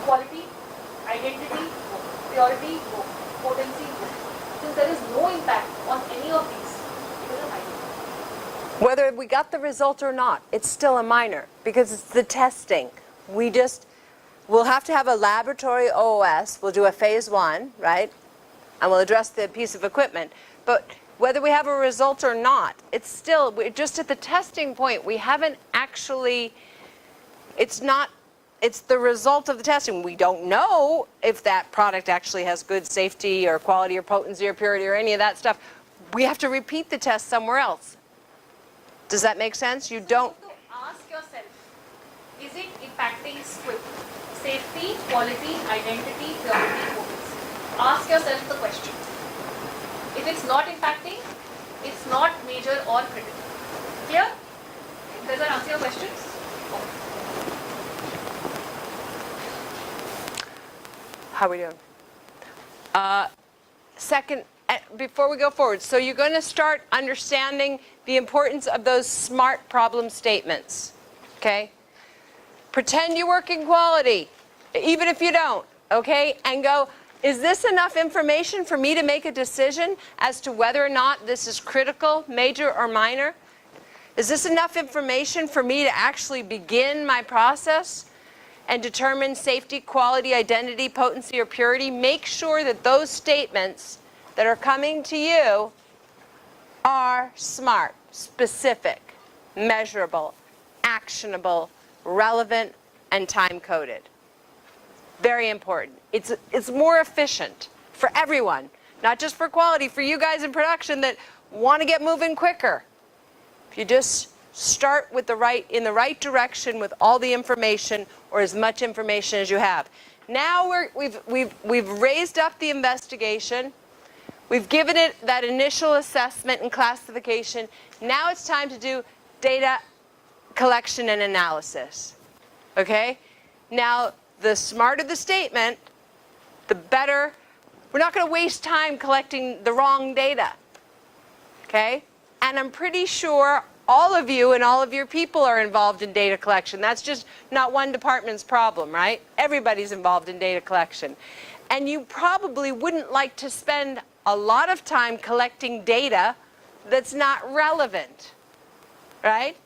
Quality, identity, no. Purity, no. Potency, no. Since there is no impact on any of these, it is a minor. Whether we got the result or not, it's still a minor because it's the testing. We'll have to have a laboratory OOS. We'll do a phase 1, right? And we'll address the piece of equipment. But whether we have a result or not, it's still, we're just at the testing point. We haven't actually, it's the result of the testing. We don't know if that product actually has good safety or quality or potency or purity or any of that stuff. We have to repeat the test somewhere else. Does that make sense? You don't. So ask yourself, is it impacting SQIP? Safety, quality, identity, purity, potency. Ask yourself the question. If it's not impacting, it's not major or critical. Clear? Does that answer your questions? How are we doing? Second, before we go forward, so you're going to start understanding the importance of those SMART problem statements, okay? Pretend you work in quality, even if you don't, okay? And go, is this enough information for me to make a decision as to whether or not this is critical, major, or minor? Is this enough information for me to actually begin my process and determine safety, quality, identity, potency, or purity? Make sure that those statements that are coming to you are SMART, specific, measurable, actionable, relevant, and time-coded. Very important. It's more efficient for everyone, not just for quality, for you guys in production that want to get moving quicker. If you just start with in the right direction with all the information, or as much information as you have. Now we've raised up the investigation. We've given it that initial assessment and classification. Now it's time to do data collection and analysis. Okay? Now, the smarter the statement, the better. We're not going to waste time collecting the wrong data. Okay? And I'm pretty sure all of you and all of your people are involved in data collection. That's just not one department's problem, right? Everybody's involved in data collection. And you probably wouldn't like to spend a lot of time collecting data that's not relevant, right?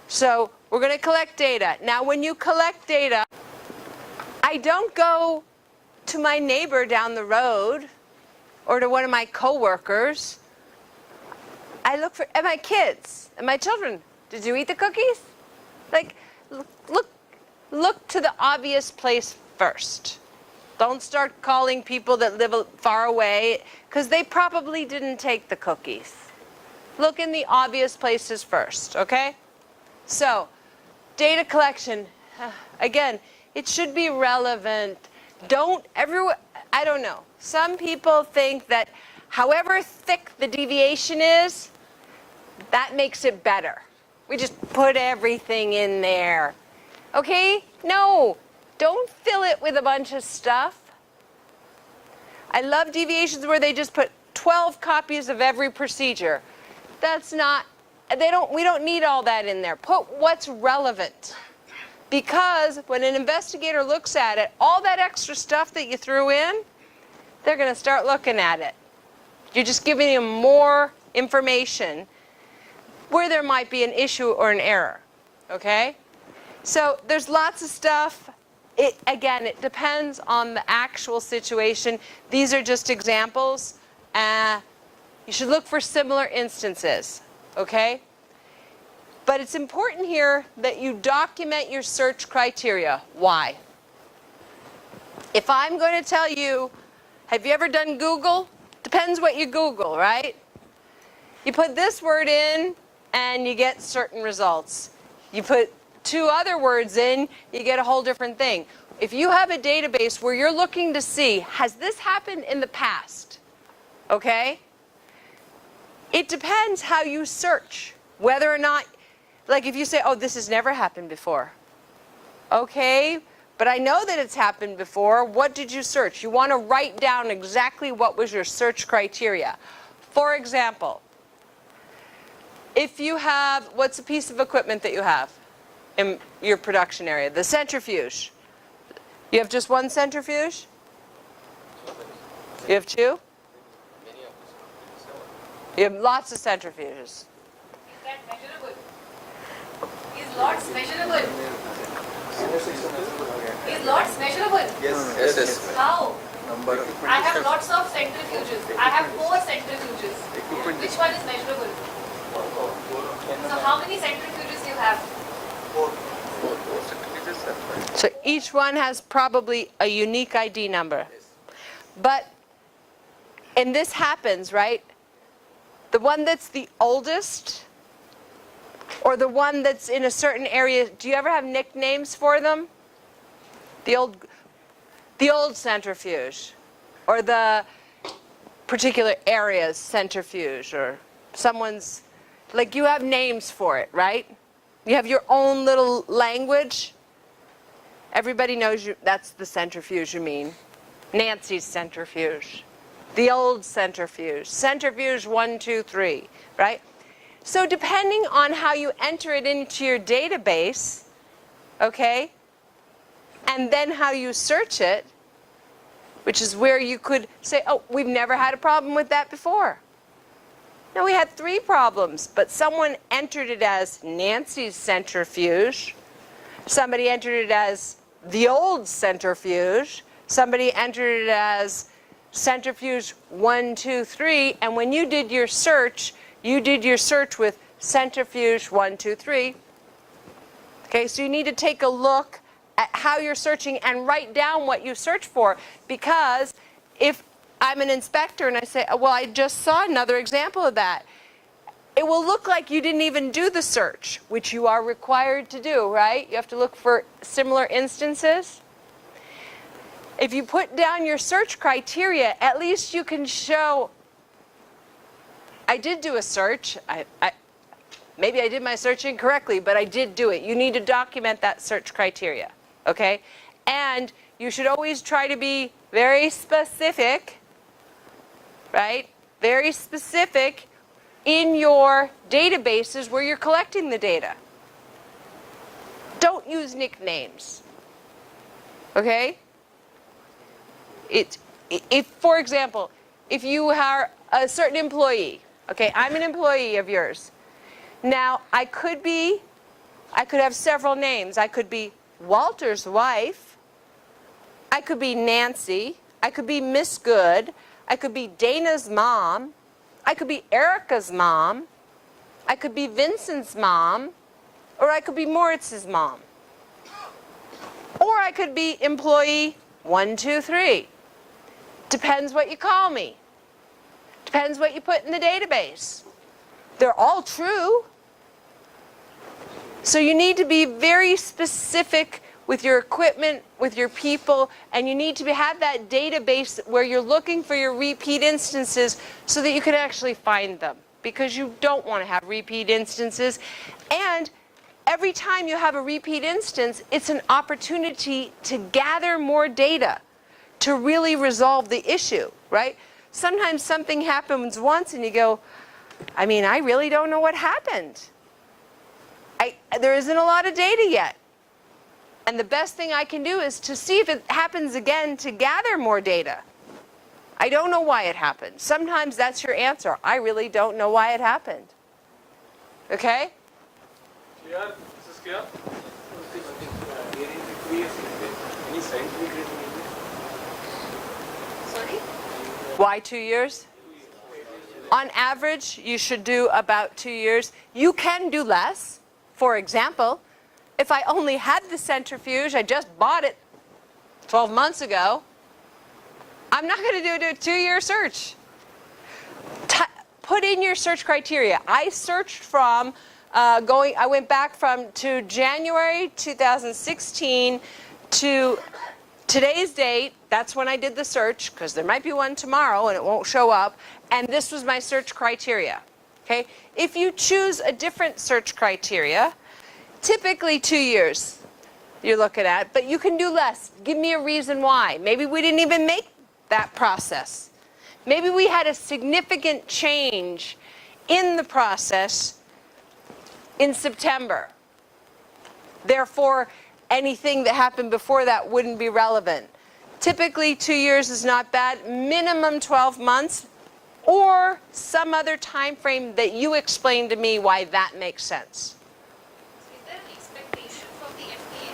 So we're going to collect data. Now, when you collect data, I don't go to my neighbor down the road or to one of my coworkers. I look at my kids and my children. Did you eat the cookies? Like, look to the obvious place first. Don't start calling people that live far away, because they probably didn't take the cookies. Look in the obvious places first, okay? So, data collection, again, it should be relevant. I don't know. Some people think that however thick the deviation is, that makes it better. We just put everything in there. Okay? No. Don't fill it with a bunch of stuff. I love deviations where they just put 12 copies of every procedure. That's not, we don't need all that in there. Put what's relevant. Because when an investigator looks at it, all that extra stuff that you threw in, they're going to start looking at it. You're just giving them more information where there might be an issue or an error. Okay? So there's lots of stuff. Again, it depends on the actual situation. These are just examples. You should look for similar instances. Okay? But it's important here that you document your search criteria. Why? If I'm going to tell you, have you ever done Google? Depends what you Google, right? You put this word in and you get certain results. You put 2 other words in, you get a whole different thing. If you have a database where you're looking to see, has this happened in the past? Okay? It depends how you search. Whether or not, like if you say, oh, this has never happened before. Okay, but I know that it's happened before. What did you search? You want to write down exactly what was your search criteria. For example, if you have, what's a piece of equipment that you have in your production area? The centrifuge. You have just one centrifuge? You have 2? You have lots of centrifuges. Is that measurable? Is lots measurable? Is lots measurable? Yes. How? Number. I have lots of centrifuges. I have 4 centrifuges. Which one is measurable? So how many centrifuges you have? 4 centrifuges. So each one has probably a unique ID number. But, and this happens, right? The one that's the oldest, or the one that's in a certain area, do you ever have nicknames for them? The old centrifuge, or the particular area's centrifuge, or someone's, like you have names for it, right? You have your own little language. Everybody knows that's the centrifuge you mean. Nancy's centrifuge. The old centrifuge. Centrifuge 1, 2, 3, right? So depending on how you enter it into your database, okay, and then how you search it, which is where you could say, oh, we've never had a problem with that before. No, we had 3 problems, but someone entered it as Nancy's centrifuge, somebody entered it as the old centrifuge, somebody entered it as centrifuge 1, 2, 3, and when you did your search with centrifuge 1, 2, 3. Okay, so you need to take a look at how you're searching and write down what you search for, because if I'm an inspector and I say, well, I just saw another example of that, it will look like you didn't even do the search, which you are required to do, right? You have to look for similar instances. If you put down your search criteria, at least you can show, I did do a search. Maybe I did my search incorrectly, but I did do it. You need to document that search criteria, okay? And you should always try to be very specific, right? Very specific in your databases where you're collecting the data. Don't use nicknames, okay? If, for example, if you are a certain employee, okay, I'm an employee of yours. Now, I could have several names. I could be Walter's wife. I could be Nancy. I could be Miss Good. I could be Dana's mom. I could be Erica's mom. I could be Vincent's mom. Or I could be Moritz's mom. Or I could be employee 1, 2, 3. Depends what you call me. Depends what you put in the database. They're all true. So you need to be very specific with your equipment, with your people, and you need to have that database where you're looking for your repeat instances so that you can actually find them, because you don't want to have repeat instances. And every time you have a repeat instance, it's an opportunity to gather more data to really resolve the issue, right? Sometimes something happens once and you go, I mean, I really don't know what happened. There isn't a lot of data yet. And the best thing I can do is to see if it happens again to gather more data. I don't know why it happened. Sometimes that's your answer. I really don't know why it happened. Okay? Clear? This is clear? Any scientific reason? Sorry? Why 2 years? On average, you should do about 2 years. You can do less. For example, if I only had the centrifuge, I just bought it 12 months ago, I'm not going to do a 2-year search. Put in your search criteria. I searched from I went back to January 2016 to today's date. That's when I did the search, because there might be one tomorrow and it won't show up. And this was my search criteria. Okay? If you choose a different search criteria, typically 2 years you're looking at, but you can do less. Give me a reason why. Maybe we didn't even make that process. Maybe we had a significant change in the process in September. Therefore, anything that happened before that wouldn't be relevant. Typically 2 years is not bad. Minimum 12 months or some other time frame that you explain to me why that makes sense. Is there an expectation from the FDA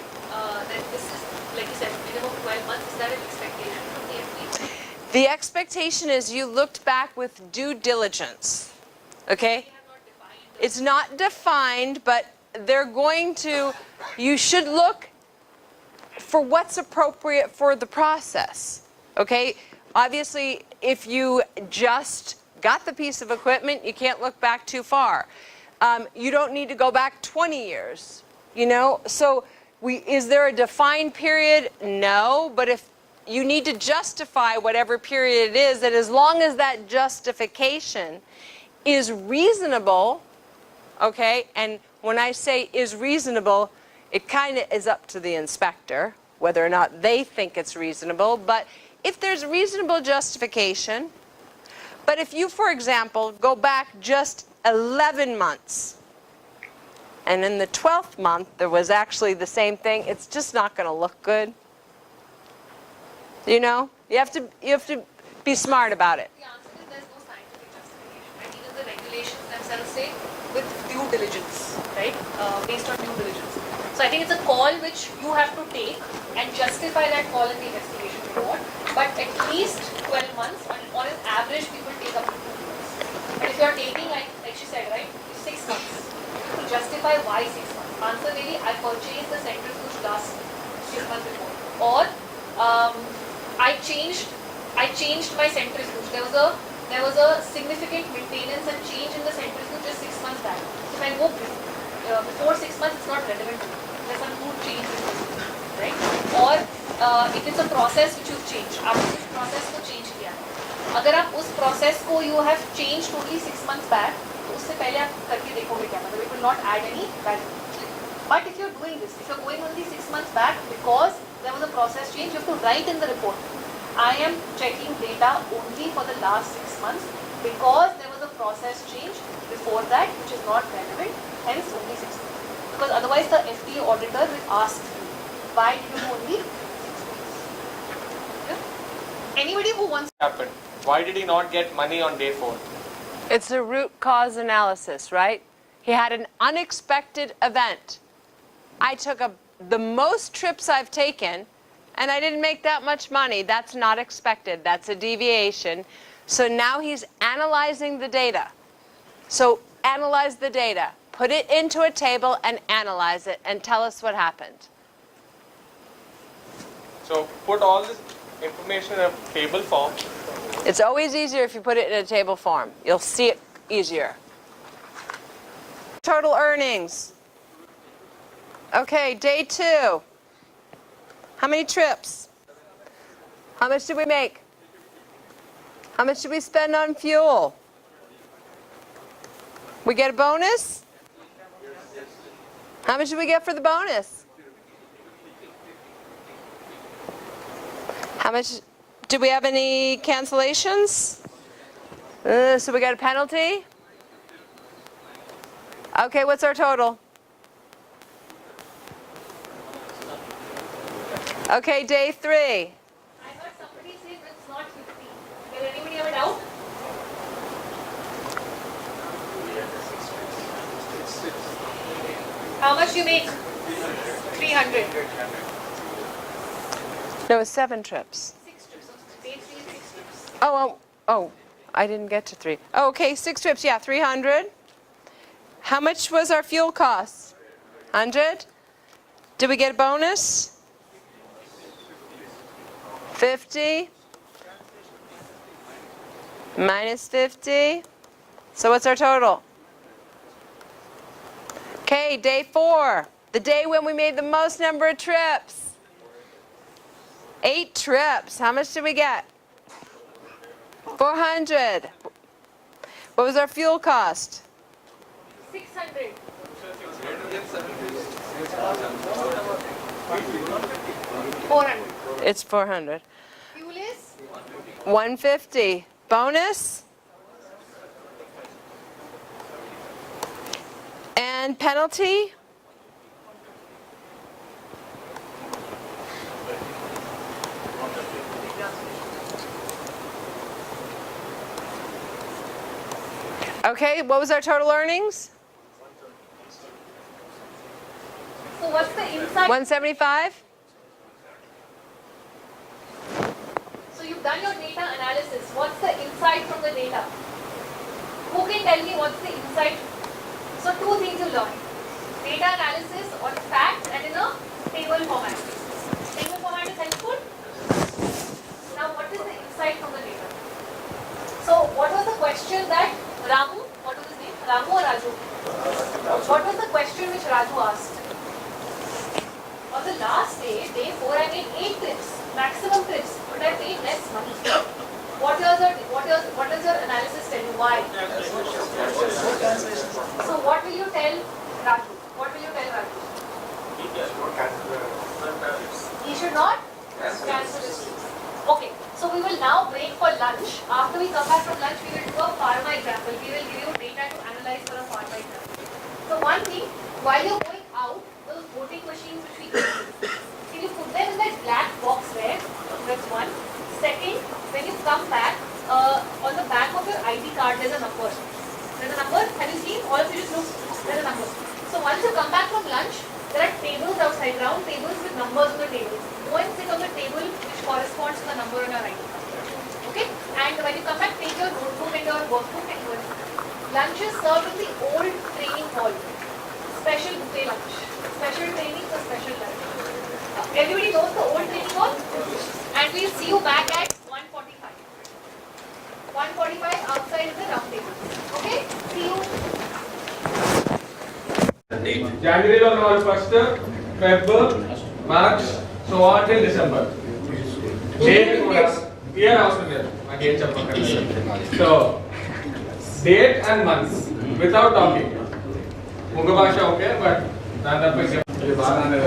that this is, like you said, minimum 12 months? Is that an expectation from the FDA? The expectation is you looked back with due diligence. Okay? It's not defined, but they're going to, you should look for what's appropriate for the process. Okay? Obviously, if you just got the piece of equipment, you can't look back too far. You don't need to go back 20 years, you know? So is there a defined period? No, but if you need to justify whatever period it is, and as long as that justification is reasonable, okay, and when I say is reasonable, it kind of is up to the inspector whether or not they think it's reasonable, but if there's reasonable justification, but if you, for example, go back just 11 months, and in the 12th month there was actually the same thing, it's just not going to look good. You know, you have to be smart about it. The answer is there's no scientific justification, right? Even the regulations themselves say with due diligence, right? Based on due diligence. So I think it's a call which you have to take and justify that call in the investigation report. But at least 12 months, on an average, people take up to 2 years. And if you are taking, like she said, right, 6 months, to justify why 6 months. Answer may be I purchased the centrifuge last 6 months before, or I changed my centrifuge. There was a significant maintenance and change in the centrifuge just 6 months back. So if I go before 6 months, it's not relevant to me. There's some huge change in it, right? Or if it's a process which you've changed, आपने उस process को change किया है. अगर आप उस process को you have changed only 6 months back, तो उससे पहले आप करके देखोगे क्या मतलब it will not add any value. But if you're doing this, if you're going only 6 months back because there was a process change, you have to write in the report, I am checking data only for the last 6 months because there was a process change before that which is not relevant, hence only 6 months. Because otherwise the FDA auditor will ask you, why did you do only 6 months? Yeah? Anybody who wants Happened. Why did he not get money on day 4? It's a root cause analysis, right? He had an unexpected event. I took the most trips I've taken, and I didn't make that much money. That's not expected. That's a deviation. So now he's analyzing the data. So analyze the data. Put it into a table and analyze it and tell us what happened. So put all this information in a table form. It's always easier if you put it in a table form. You'll see it easier. Total earnings. Okay, day 2. How many trips? How much did we make? How much did we spend on fuel? We get a bonus? How much did we get for the bonus? How much? Did we have any cancellations? So we got a penalty? Okay, what's our total? Okay, day 3. I heard somebody say it's not 50. Does anybody have a doubt? How much you make? 300. No, it's 7 trips. 6 trips. Day 3 is 6 trips. Oh, I didn't get to 3. Oh, okay, 6 trips, yeah, 300. How much was our fuel cost? 100. Did we get a bonus? 50. Minus 50. So what's our total? Okay, day 4. The day when we made the most number of trips. 8 trips. How much did we get? 400. What was our fuel cost? 600. It's 400. Fuel is? 150. Bonus? And penalty? Okay, what was our total earnings? So what's the insight? 175? So you've done your data analysis. What's the insight from the data? Who can tell me what's the insight? So 2 things you learn. Data analysis on facts and in a table format. Table format is helpful? Now what is the insight from the data? So what was the question that Ramu, what was his name? Ramu or Raju? What was the question which Raju asked? On the last day, day 4, I made 8 trips, maximum trips, but I paid less money. What does your analysis tell you? Why? So what will you tell Raju? What will you tell Raju? He should not cancel his trips. Okay, so we will now break for lunch. After we come back from lunch, we will do a pharma example. We will give you data to analyze for a pharma example. So one thing, while you're going out, those voting machines which we use, can you put them in that black box there? That's one. Second, when you come back, on the back of your ID card, there's a number. There's a number. Have you seen? All of you just look. There's a number. So once you come back from lunch, there are tables outside, round tables with numbers on the table. Go and sit on the table which corresponds to the number on your ID card. Okay? And when you come back, take your notebook and your workbook and go and sit. Lunch is served in the old training hall. Special buffet lunch. special training for special learning. Everybody knows the old training hall? And we'll see you back at 1:45. 1:45 outside is the round table. Okay? See you. January lo కావాలి first Feb March so on till December date కూడా year అవసరం లేదు నాకు ఏం చెప్పక్కర్లేదు so date and months without talking ముగ్గు భాష okay but దాని తప్ప ఇది బాగానే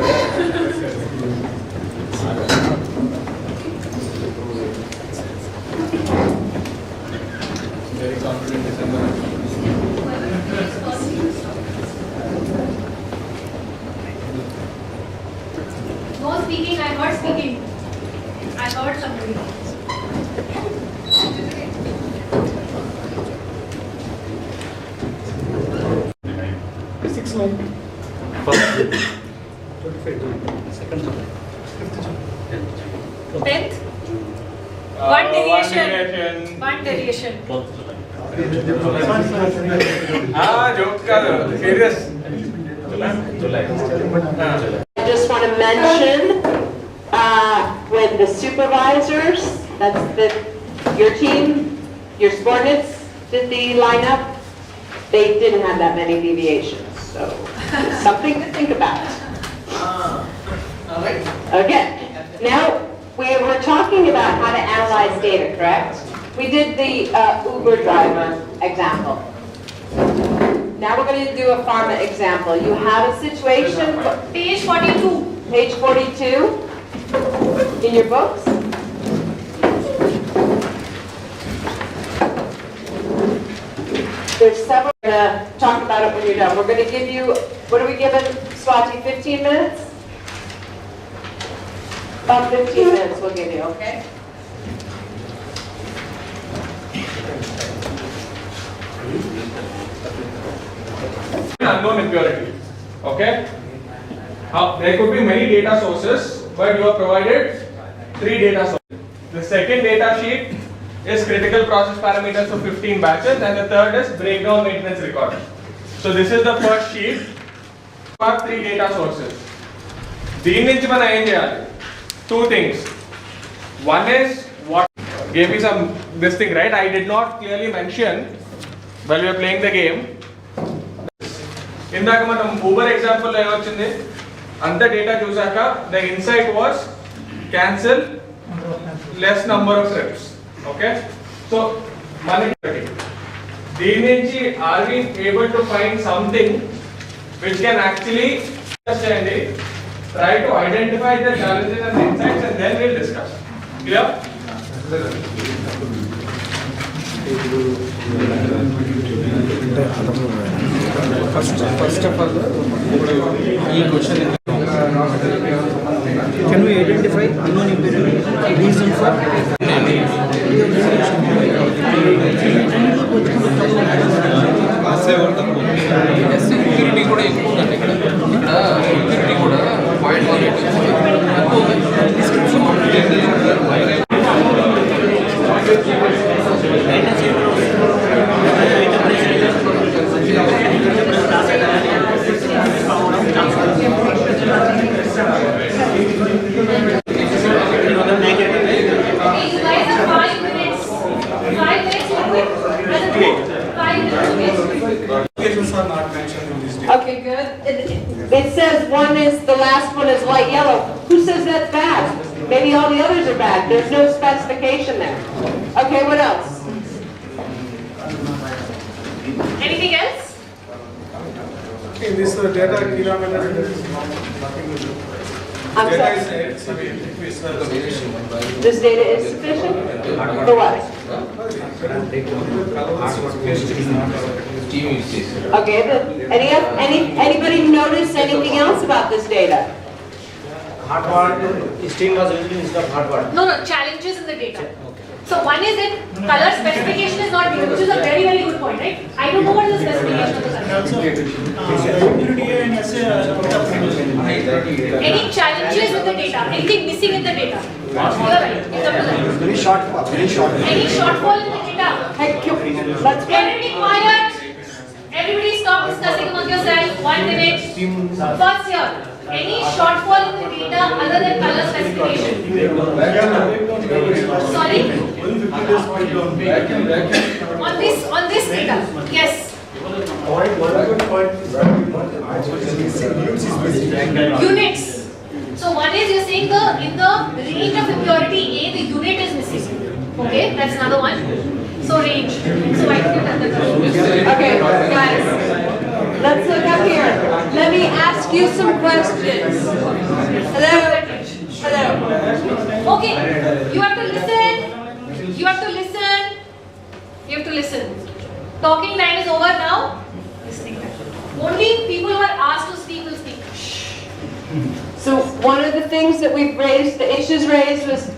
very confident December No speaking, I heard speaking. I heard somebody. 6 months. First, 25, second, 10th? One deviation. One deviation. joke kaadu, serious. I just want to mention when the supervisors, your team, your subordinates did the lineup, they didn't have that many deviations. So something to think about. Okay. Now we were talking about how to analyze data, correct? We did the Uber driver example. Now we're going to do a pharma example. You have a situation. Page 42. Page 42 in your books. There's several. We're going to talk about it when you're done. We're going to give you, what are we giving, Swati, 15 minutes? About 15 minutes we'll give you, okay? Unknown impurity. Okay? There could be many data sources, but you are provided 3 data sources. The second data sheet is critical process parameters for 15 batches, and the third is breakdown maintenance record. So this is the first sheet for 3 data sources. దీని నుంచి మనం ఏం చేయాలి? 2 things. One is what gave me this thing, right? I did not clearly mention while we were playing the game. ఇందాక మనం Uber example లో ఏమొచ్చింది అంత డేటా చూసాక the insight was cancel less number of trips okay so మనకి దీని నుంచి are we able to find something which can actually చేయండి try to identify the challenges and insights and then will discuss clear First of all, ఈ question can we identify unknown impurity reason for impurity కూడా ఎక్కువ ఉందండి ఇక్కడ impurity కూడా 0.18. Okay, good. It says one is, the last one is light yellow. Who says that's bad? Maybe all the others are bad. There's no specification there. Okay, what else? Anything else? In this data denominator, there is nothing to do. I'm sorry. This data is sufficient? For what? Okay, anybody notice anything else about this data? Hard water, steam was used instead of hard water. No, challenges in the data. So one is that color specification is not given, which is a very, very good point, right? I don't know what is the specification of the color. Any challenges with the data? Anything missing in the data? You are right. It's up to them. Very shortfall. Any shortfall in the data? Let's Everybody quiet. Everybody stop discussing among among yourself, 1 minute. First here, any shortfall in the data other than color specification? Sorry? On this data, yes. Units. So one is you're saying in the range of impurity A, the unit is missing. Okay, that's another one. So range. So I can get that. Okay, guys, let's look up here. Let me ask you some questions. Hello? Hello? Okay, you have to listen. You have to listen. You have to listen. Talking time is over now. Listening time. Only people who are asked to speak will speak. So one of the things that we've raised, the issues raised was,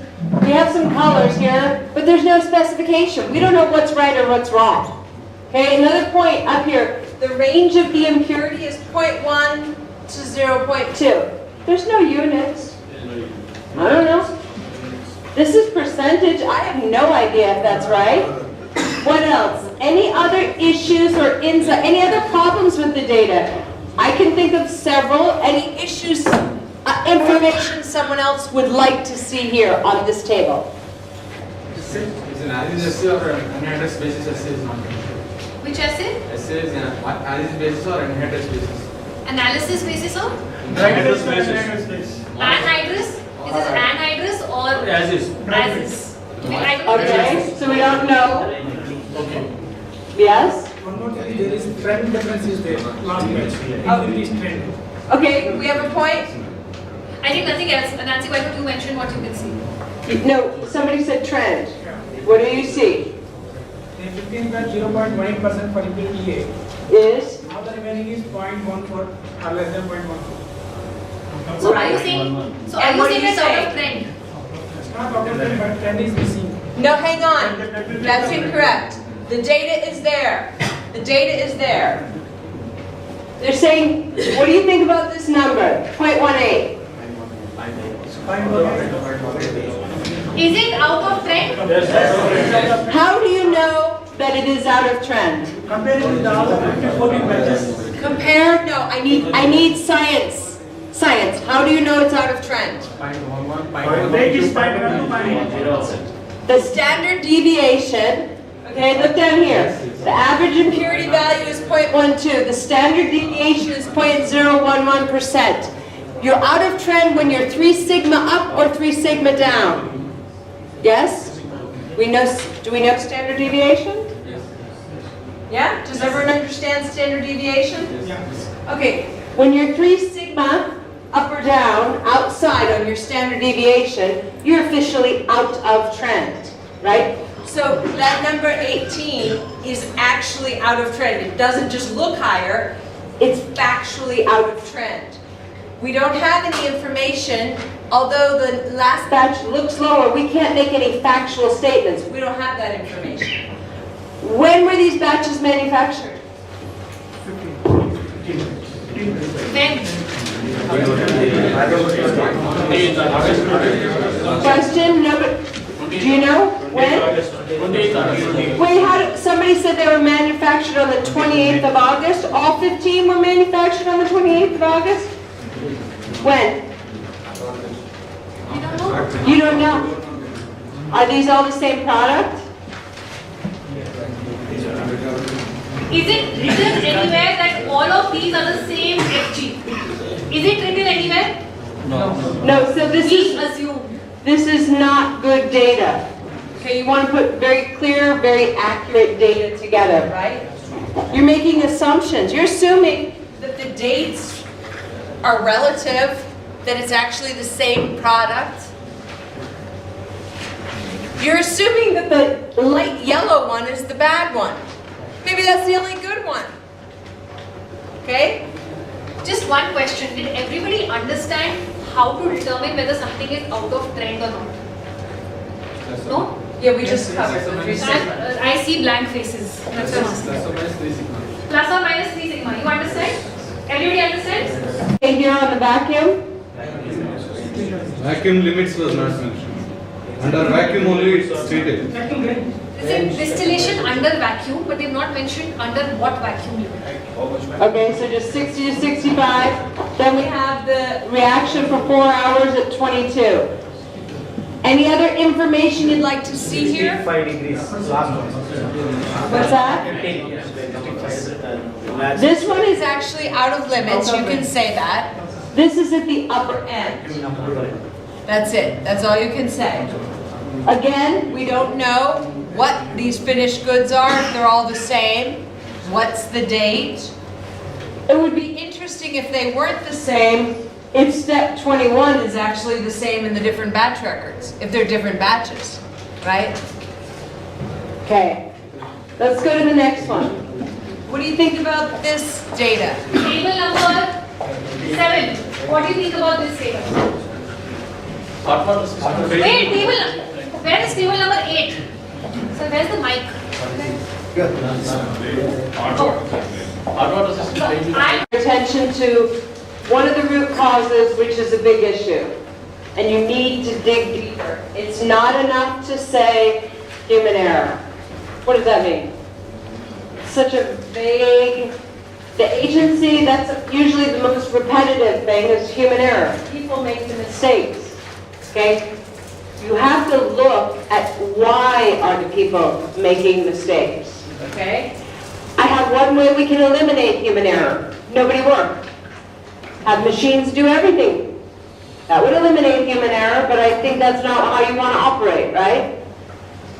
we have some colors here, but there's no specification. We don't know what's right or what's wrong. Okay, another point up here, the range of the impurity is 0.1 to 0.2. There's no units. I don't know. This is percentage. I have no idea if that's right. What else? Any other issues or insight, any other problems with the data? I can think of several. Any issues, information someone else would like to see here on this table? Is an as-is essay or an unheaded basis essay is not mentioned. Which essay? Essay is an as-is basis or unheaded basis. Analysis basis of? Unheaded basis. Anhydrous? Is it anhydrous or As-is. as-is? Okay, so we don't know. Okay. Yes? One more thing, there is trend difference is there. Last batch, increase trend. Okay, we have a point? I think nothing else. Nancy, why don't you mention what you can see? No, somebody said trend. What do you see? The 15 batch 0.18% for impurity A. Is? Now the remaining is 0.14 or less than 0.14. So are you saying? So are you saying it's out of trend? It's not out of trend, but trend is missing. No, hang on. That's incorrect. The data is there. The data is there. They're saying, what do you think about this number? 0.18. Is it out of trend? How do you know that it is out of trend? Comparing with the other 14 batches. Compare? No, I need science. Science. How do you know it's out of trend? The standard deviation, okay, look down here. The average impurity value is 0.12. The standard deviation is 0.011%. You're out of trend when you're 3 sigma up or 3 sigma down. Yes? We know. Do we know standard deviation? Yeah? Does everyone understand standard deviation? Okay. When you're 3 sigma up or down, outside on your standard deviation, you're officially out of trend, right? So that number 18 is actually out of trend. It doesn't just look higher, it's factually out of trend. We don't have any information, although the last batch looks lower, we can't make any factual statements. We don't have that information. When were these batches manufactured? When? Question? No, but do you know when? Wait, somebody said they were manufactured on the 28th of August. All 15 were manufactured on the 28th of August? When? You don't know. Are these all the same product? Is it written anywhere that all of these are the same FG? Is it written anywhere? No, so this is not good data. Okay, you want to put very clear, very accurate data together, right? You're making assumptions. You're assuming that the dates are relative, that it's actually the same product. You're assuming that the light yellow one is the bad one. Maybe that's the only good one. Okay? Just one question. Did everybody understand how to determine whether something is out of trend or not? No? Yeah, we just covered the I see blank faces. That's what I'm asking. Plus or minus 3 sigma. You understand? Everybody understands? Okay, here on the vacuum. Vacuum limits was not mentioned. Under vacuum only it's stated. They said distillation under vacuum, but they've not mentioned under what vacuum limit. Okay, so just 60 to 65. Then we have the reaction for 4 hours at 22. Any other information you'd like to see here? 5 degrees. Last one. What's that? 15. This one is actually out of limits, you can say that. This is at the upper end. That's it, that's all you can say. Again, we don't know what these finished goods are, if they're all the same. What's the date? It would be interesting if they weren't the same, if step 21 is actually the same in the different batch records, if they're different batches, right? Okay, let's go to the next one. What do you think about this data? Table number 7. What do you think about this table? Wait, where is table number 8? So where's the mic? Attention to one of the root causes, which is a big issue, and you need to dig deeper. It's not enough to say human error. What does that mean? Such a vague, the agency, that's usually the most repetitive thing is human error. People make the mistakes, okay? You have to look at why are the people making mistakes, okay? I have one way we can eliminate human error. Nobody work. Have machines do everything. That would eliminate human error, but I think that's not how you want to operate, right?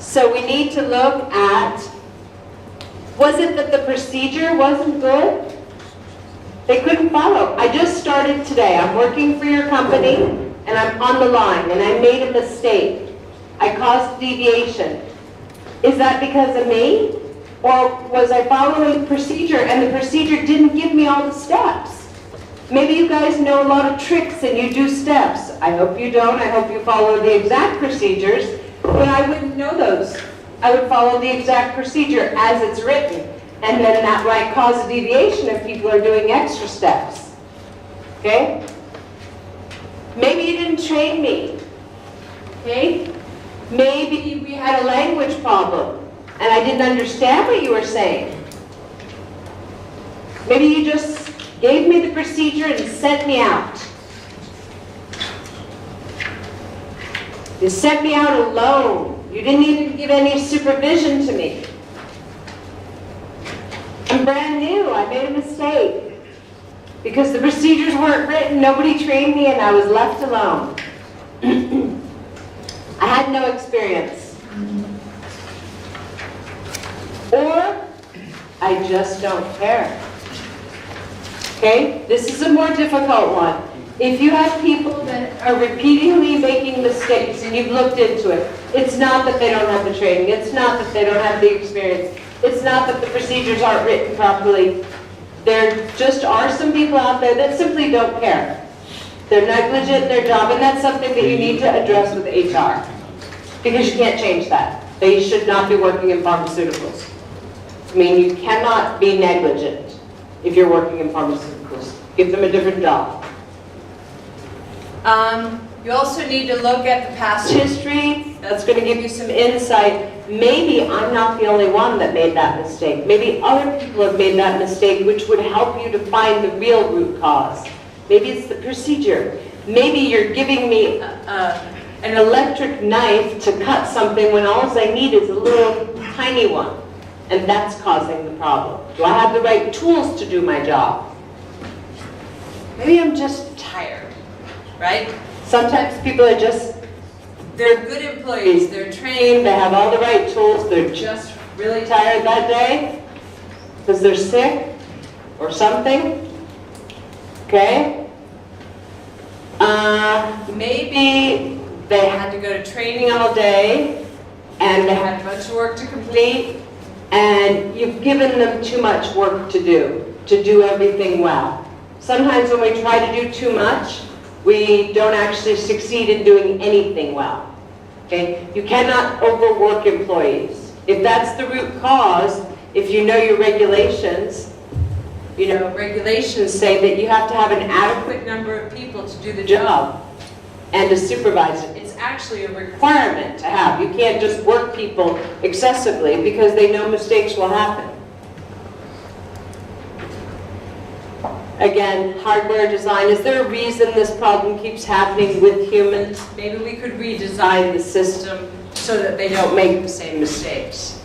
So we need to look at, was it that the procedure wasn't good? They couldn't follow. I just started today. I'm working for your company, and I'm on the line, and I made a mistake. I caused deviation. Is that because of me? Or was I following the procedure, and the procedure didn't give me all the steps? Maybe you guys know a lot of tricks and you do steps. I hope you don't. I hope you follow the exact procedures, but I wouldn't know those. I would follow the exact procedure as it's written, and then that might cause a deviation if people are doing extra steps. Okay? Maybe you didn't train me. Okay? Maybe we had a language problem and I didn't understand what you were saying. Maybe you just gave me the procedure and sent me out. You sent me out alone. You didn't even give any supervision to me. I'm brand new. I made a mistake. Because the procedures weren't written, nobody trained me, and I was left alone. I had no experience. Or I just don't care. Okay? This is a more difficult one. If you have people that are repeatedly making mistakes and you've looked into it, it's not that they don't have the training, it's not that they don't have the experience, it's not that the procedures aren't written properly. There just are some people out there that simply don't care. They're negligent in their job, and that's something that you need to address with HR. Because you can't change that. They should not be working in pharmaceuticals. I mean, you cannot be negligent if you're working in pharmaceuticals. Give them a different job. You also need to look at the past history. That's going to give you some insight. Maybe I'm not the only one that made that mistake. Maybe other people have made that mistake, which would help you to find the real root cause. Maybe it's the procedure. Maybe you're giving me an electric knife to cut something when all I need is a little tiny one. And that's causing the problem. Do I have the right tools to do my job? Maybe I'm just tired, right? Sometimes people are just, they're good employees, they're trained, they have all the right tools, they're just really tired that day because they're sick or something, okay? Maybe they had to go to training all day and they had a bunch of work to complete and you've given them too much work to do everything well. Sometimes when we try to do too much, we don't actually succeed in doing anything well. Okay? You cannot overwork employees. If that's the root cause, if you know your regulations, regulations say that you have to have an adequate number of people to do the job and to supervise it. It's actually a requirement to have. You can't just work people excessively because they know mistakes will happen. Again, hardware design, is there a reason this problem keeps happening with humans? Maybe we could redesign the system so that they don't make the same mistakes.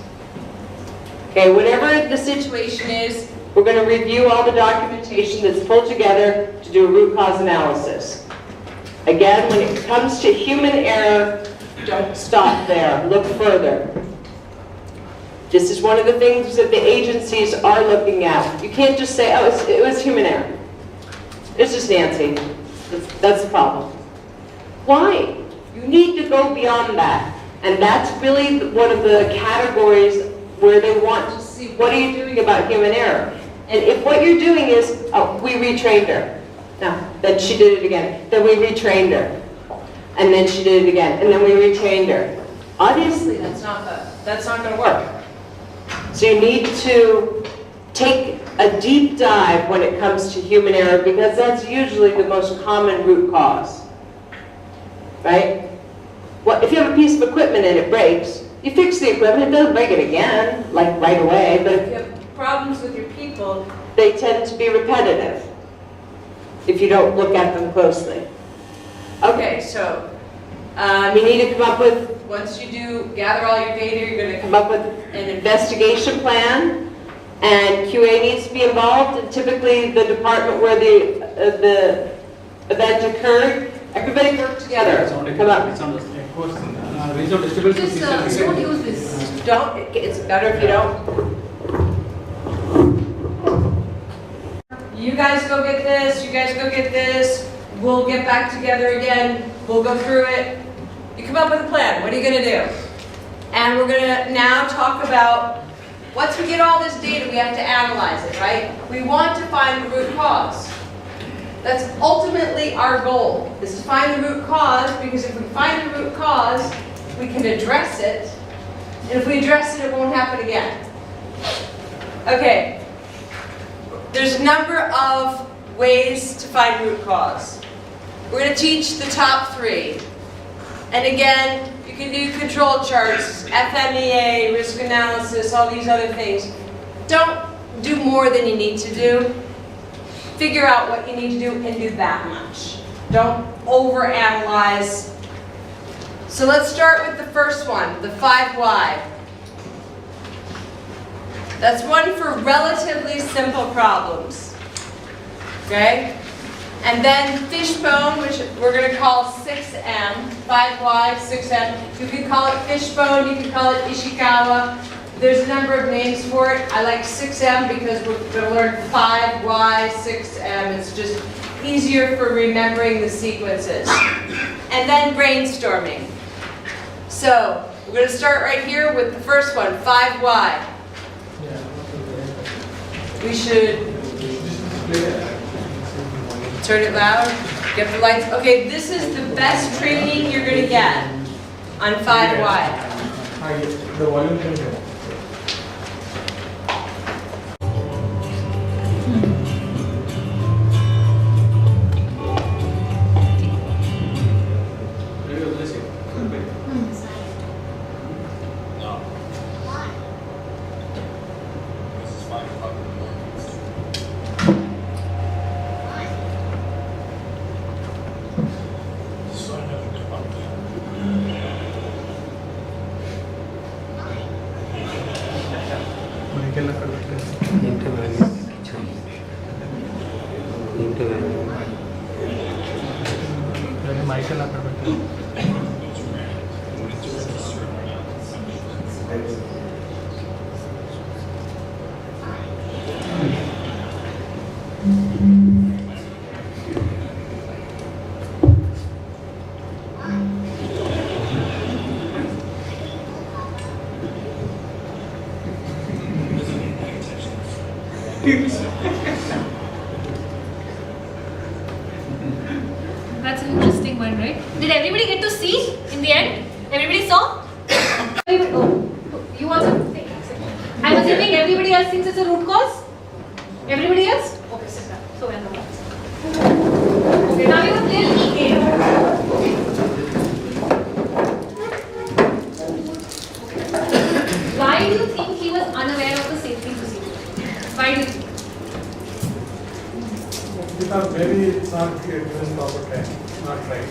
Okay, whatever the situation is, we're going to review all the documentation that's pulled together to do a root cause analysis. Again, when it comes to human error, don't stop there, look further. This is one of the things that the agencies are looking at. You can't just say, oh, it was human error. It's just Nancy. That's the problem. Why? You need to go beyond that. And that's really one of the categories where they want to see, what are you doing about human error? And if what you're doing is, oh, we retrained her. No, then she did it again. Then we retrained her. And then she did it again. And then we retrained her. Obviously, that's not going to work. So you need to take a deep dive when it comes to human error, because that's usually the most common root cause. Right? Well, if you have a piece of equipment and it breaks, you fix the equipment, it doesn't break it again, like right away. But if you have problems with your people, they tend to be repetitive if you don't look at them closely. Okay, so you need to come up with, once you do gather all your data, you're going to come up with an investigation plan, and QA needs to be involved, and typically the department where the event occurred, everybody work together. Come up. Just don't use this. Don't, it's better if you don't. You guys go get this, you guys go get this, we'll get back together again, we'll go through it. You come up with a plan, what are you going to do? And we're going to now talk about, once we get all this data, we have to analyze it, right? We want to find the root cause. That's ultimately our goal, is to find the root cause, because if we find the root cause, we can address it. And if we address it, it won't happen again. Okay. There's a number of ways to find root cause. We're going to teach the top 3. And again, you can do control charts, FMEA, risk analysis, all these other things. Don't do more than you need to do. Figure out what you need to do and do that much. Don't overanalyze. So let's start with the first one, the 5 why. That's one for relatively simple problems. Okay? And then fishbone, which we're going to call 6M, 5Y, 6M. You can call it fishbone, you can call it Ishikawa. There's a number of names for it. I like 6M because we're going to learn 5Y, 6M. It's just easier for remembering the sequences. And then brainstorming. So we're going to start right here with the first one, 5Y. We should turn it loud, get the lights. Okay, this is the best training you're going to get on 5Y. That's an interesting one, right? Did everybody get to see in the end? Everybody saw? Oh, you want something? I'm assuming everybody else thinks it's a root cause? Everybody else? Okay, sit down. So we're not. Okay, now we will play a little game. Why do you think he was unaware of the safety procedure? Why do you think? maybe it's not given proper training, not right.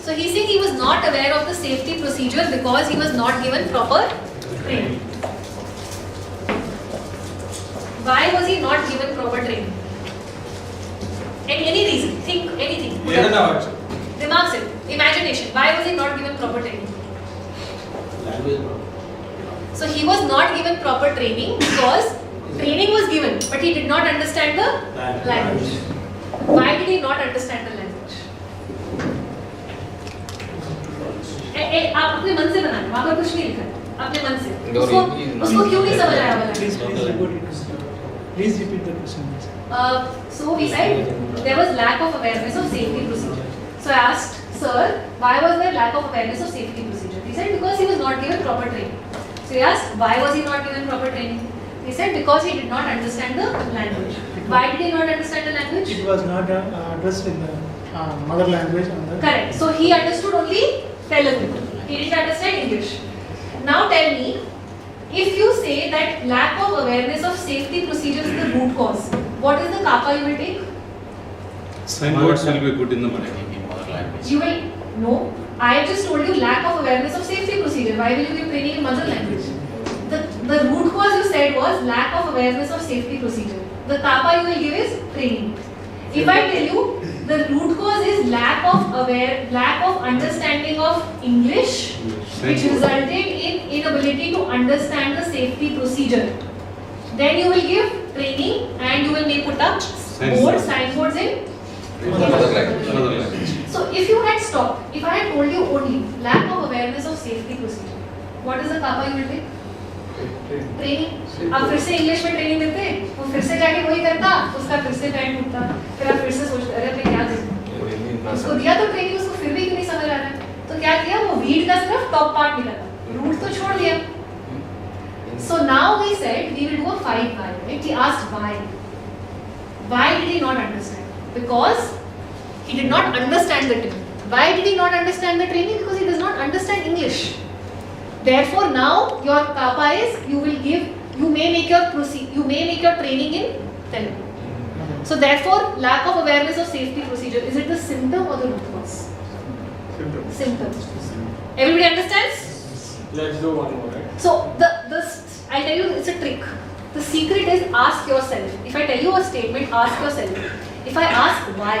So he's saying he was not aware of the safety procedure because he was not given proper training. Why was he not given proper training? Any reason? Think anything. Remarks it. Imagination. Why was he not given proper training? So he was not given proper training because training was given, but he did not understand the language. Why did he not understand the language? आप अपने मन से बनाएं, वहाँ पर कुछ नहीं लिखा है, अपने मन से। उसको क्यों नहीं समझ आया वाला? Please repeat the question. So we said there was lack of awareness of safety procedure. So I asked, sir, why was there lack of awareness of safety procedure? He said because he was not given proper training. So he asked, why was he not given proper training? He said because he did not understand the language. Why did he not understand the language? It was not addressed in the mother language. Correct. So he understood only Telugu. He didn't understand English. Now tell me, if you say that lack of awareness of safety procedures is the root cause, what is the kappa you will take? Signboards will be put in the mother language. You will, no. I have just told you lack of awareness of safety procedure. Why will you give training in mother language? The root cause you said was lack of awareness of safety procedure. The kappa you will give is training. If I tell you the root cause is lack of understanding of English, which resulted in inability to understand the safety procedure, then you will give training and you will may put up signboards in Another language. So if you had stopped, if I had told you only lack of awareness of safety procedure, what is the kappa you will take? Training. आप फिर से English में training देते, वो फिर से जाके वही करता, उसका फिर से पैंट टूटता, फिर आप फिर से सोचते अरे मैं क्या करूं? उसको दिया तो ट्रेनिंग, उसको फिर भी क्यों नहीं समझ आ रहा है? तो क्या किया, वो वीड का सिर्फ टॉप पार्ट निकाला, रूट तो छोड़ दिया। So now we said we will do a 5 why. Right? He asked why. Why did he not understand? Because he did not understand the training. Why did he not understand the training? Because he does not understand English. Therefore, now your kappa is you may make your training in Telugu. So therefore, lack of awareness of safety procedure, is it the symptom or the root cause? Symptom. Everybody understands? Let's do one more. Right? So I tell you, it's a trick. The secret is ask yourself. If I tell you a statement, ask yourself. If I ask why,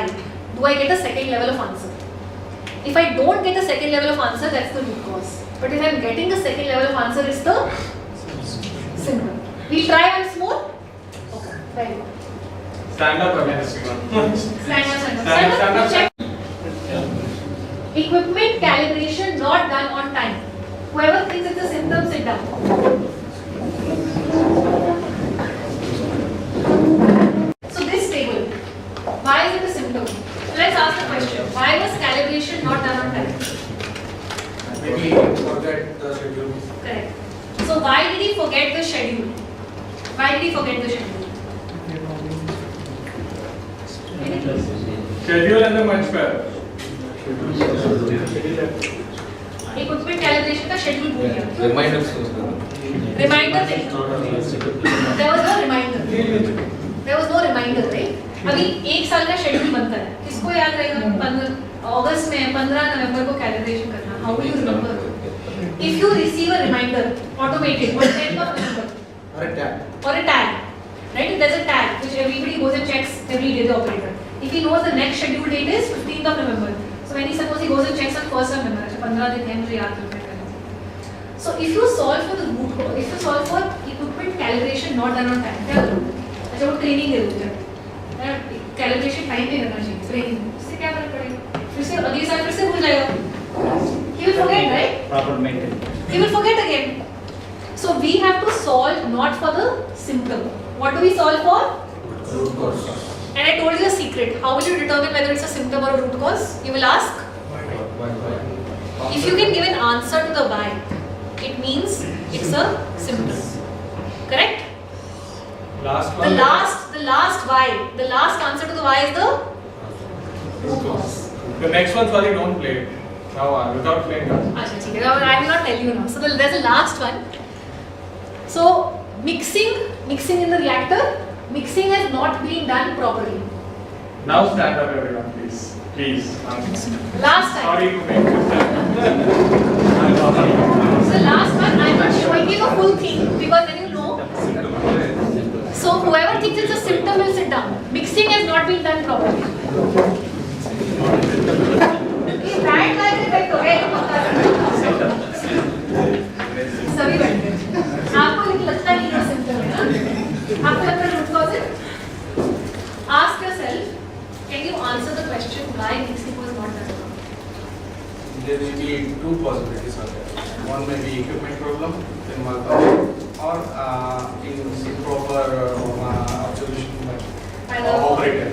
do I get a second level of answer? If I don't get a second level of answer, that's the root cause. But if I am getting the second level of answer, it's the symptom. We'll try once more. Okay, very good. Stand up again. Stand up. Check. Equipment calibration not done on time. Whoever thinks it's a symptom, sit down. So this table, why is it a symptom? Let's ask the question. Why was calibration not done on time? Maybe forget the schedule. Correct. So why did he forget the schedule? Why did he forget the schedule? Schedule and the munch pair. Equipment calibration का schedule भूल गया. Reminders. Reminder नहीं. There was no reminder. There was no reminder, right? अभी 1 साल का schedule बनता है. किसको याद रहेगा? अगस्त में 15 नवंबर को calibration करना. How will you remember? If you receive a reminder, automated, on 10th of November. Or a tag. Right? If there's a tag which everybody goes and checks every day, the operator. If he knows the next scheduled date is 15th of November. So when he goes and checks on 1st of November, 15 दिन है मुझे याद रखना है. So if you solve for the root cause, if you solve for equipment calibration not done on time, क्या करोगे? अच्छा वो training दे दोगे. Calibration time पे करना चाहिए. Training. इससे क्या फर्क पड़ेगा? फिर से अगले साल फिर से भूल जाएगा. He will forget, right? Proper maintenance. He will forget again. So we have to solve not for the symptom. What do we solve for? Root cause. And I told you a secret. How will you determine whether it's a symptom or a root cause? You will ask. If you can give an answer to the why, it means it's a symptom. Correct? Last The one. last why. The last answer to the why is the root cause. The next one, sorry, don't play it. Now, without playing that. अच्छा ठीक है. I will not tell you now. So there's a last one. So mixing in the reactor, mixing has not been done properly. Now stand up everyone, please. Please. Last time. Sorry to make you stand. So last one, I'm not showing you the full thing because then you know. So whoever thinks it's a symptom will sit down. Mixing has not been done properly. Right like it, सभी बैठे आपको लेकिन लगता नहीं है symptom है ना आपको लगता है रूट कॉज है ask yourself can you answer the question why mixing was not done there will be two possibilities on that one may be equipment problem in Malta or improper observation by operator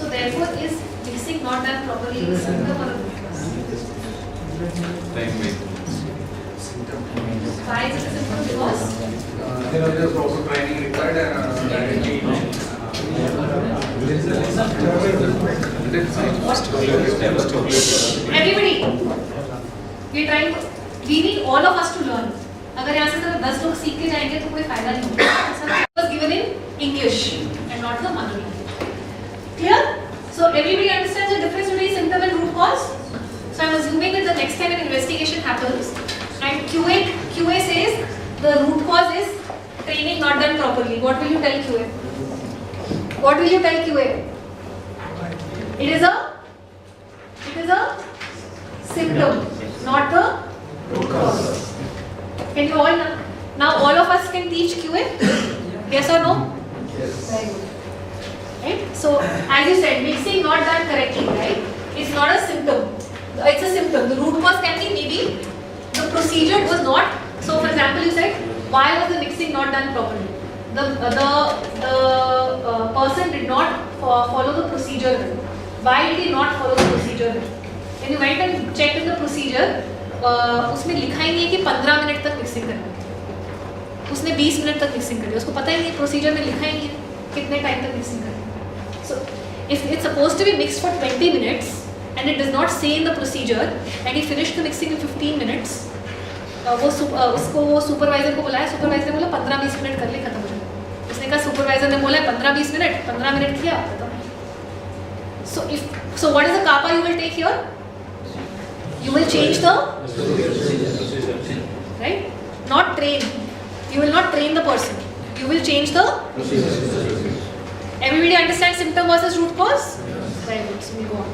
so therefore is mixing not done properly a symptom or a root cause why is it a symptom because there is also training required and directly everybody we trying we need all of us to learn अगर यहाँ से सिर्फ 10 लोग सीख के जाएंगे तो कोई फायदा नहीं होगा was given in English and not the mother tongue clear so everybody understands the difference between symptom and root cause so I'm assuming that the next time an investigation happens and QA says the root cause is training not done properly what will you tell QA what will you tell QA it is a symptom not the root cause can you all now all of us can teach QA yes or no yes very good right so as you said mixing not done correctly right it's not a symptom it's a symptom the root cause can be maybe the procedure was not so for example you said why was the mixing not done properly the person did not follow the procedure well. Why did he not follow the procedure well? When you went and checked in the procedure उसमें लिखा ही नहीं है कि 15 minute तक mixing करना उसने 20 minute तक mixing कर दिया उसको पता ही नहीं प्रोसीजर में लिखा ही नहीं है कितने टाइम तक मिक्सिंग करना so if it's supposed to be mixed for 20 minutes and it does not say in the procedure and he finished the mixing in 15 minutes वो उसको वो सुपरवाइजर को बुलाया सुपरवाइजर ने बोला 15-20 मिनट कर ले खत्म हो जाएगा उसने कहा सुपरवाइजर ने बोला 15-20 मिनट 15 मिनट किया खत्म so what is the kappa you will take here you will change the right not train you will not train the person you will change the everybody understand symptom versus root cause very good so we go on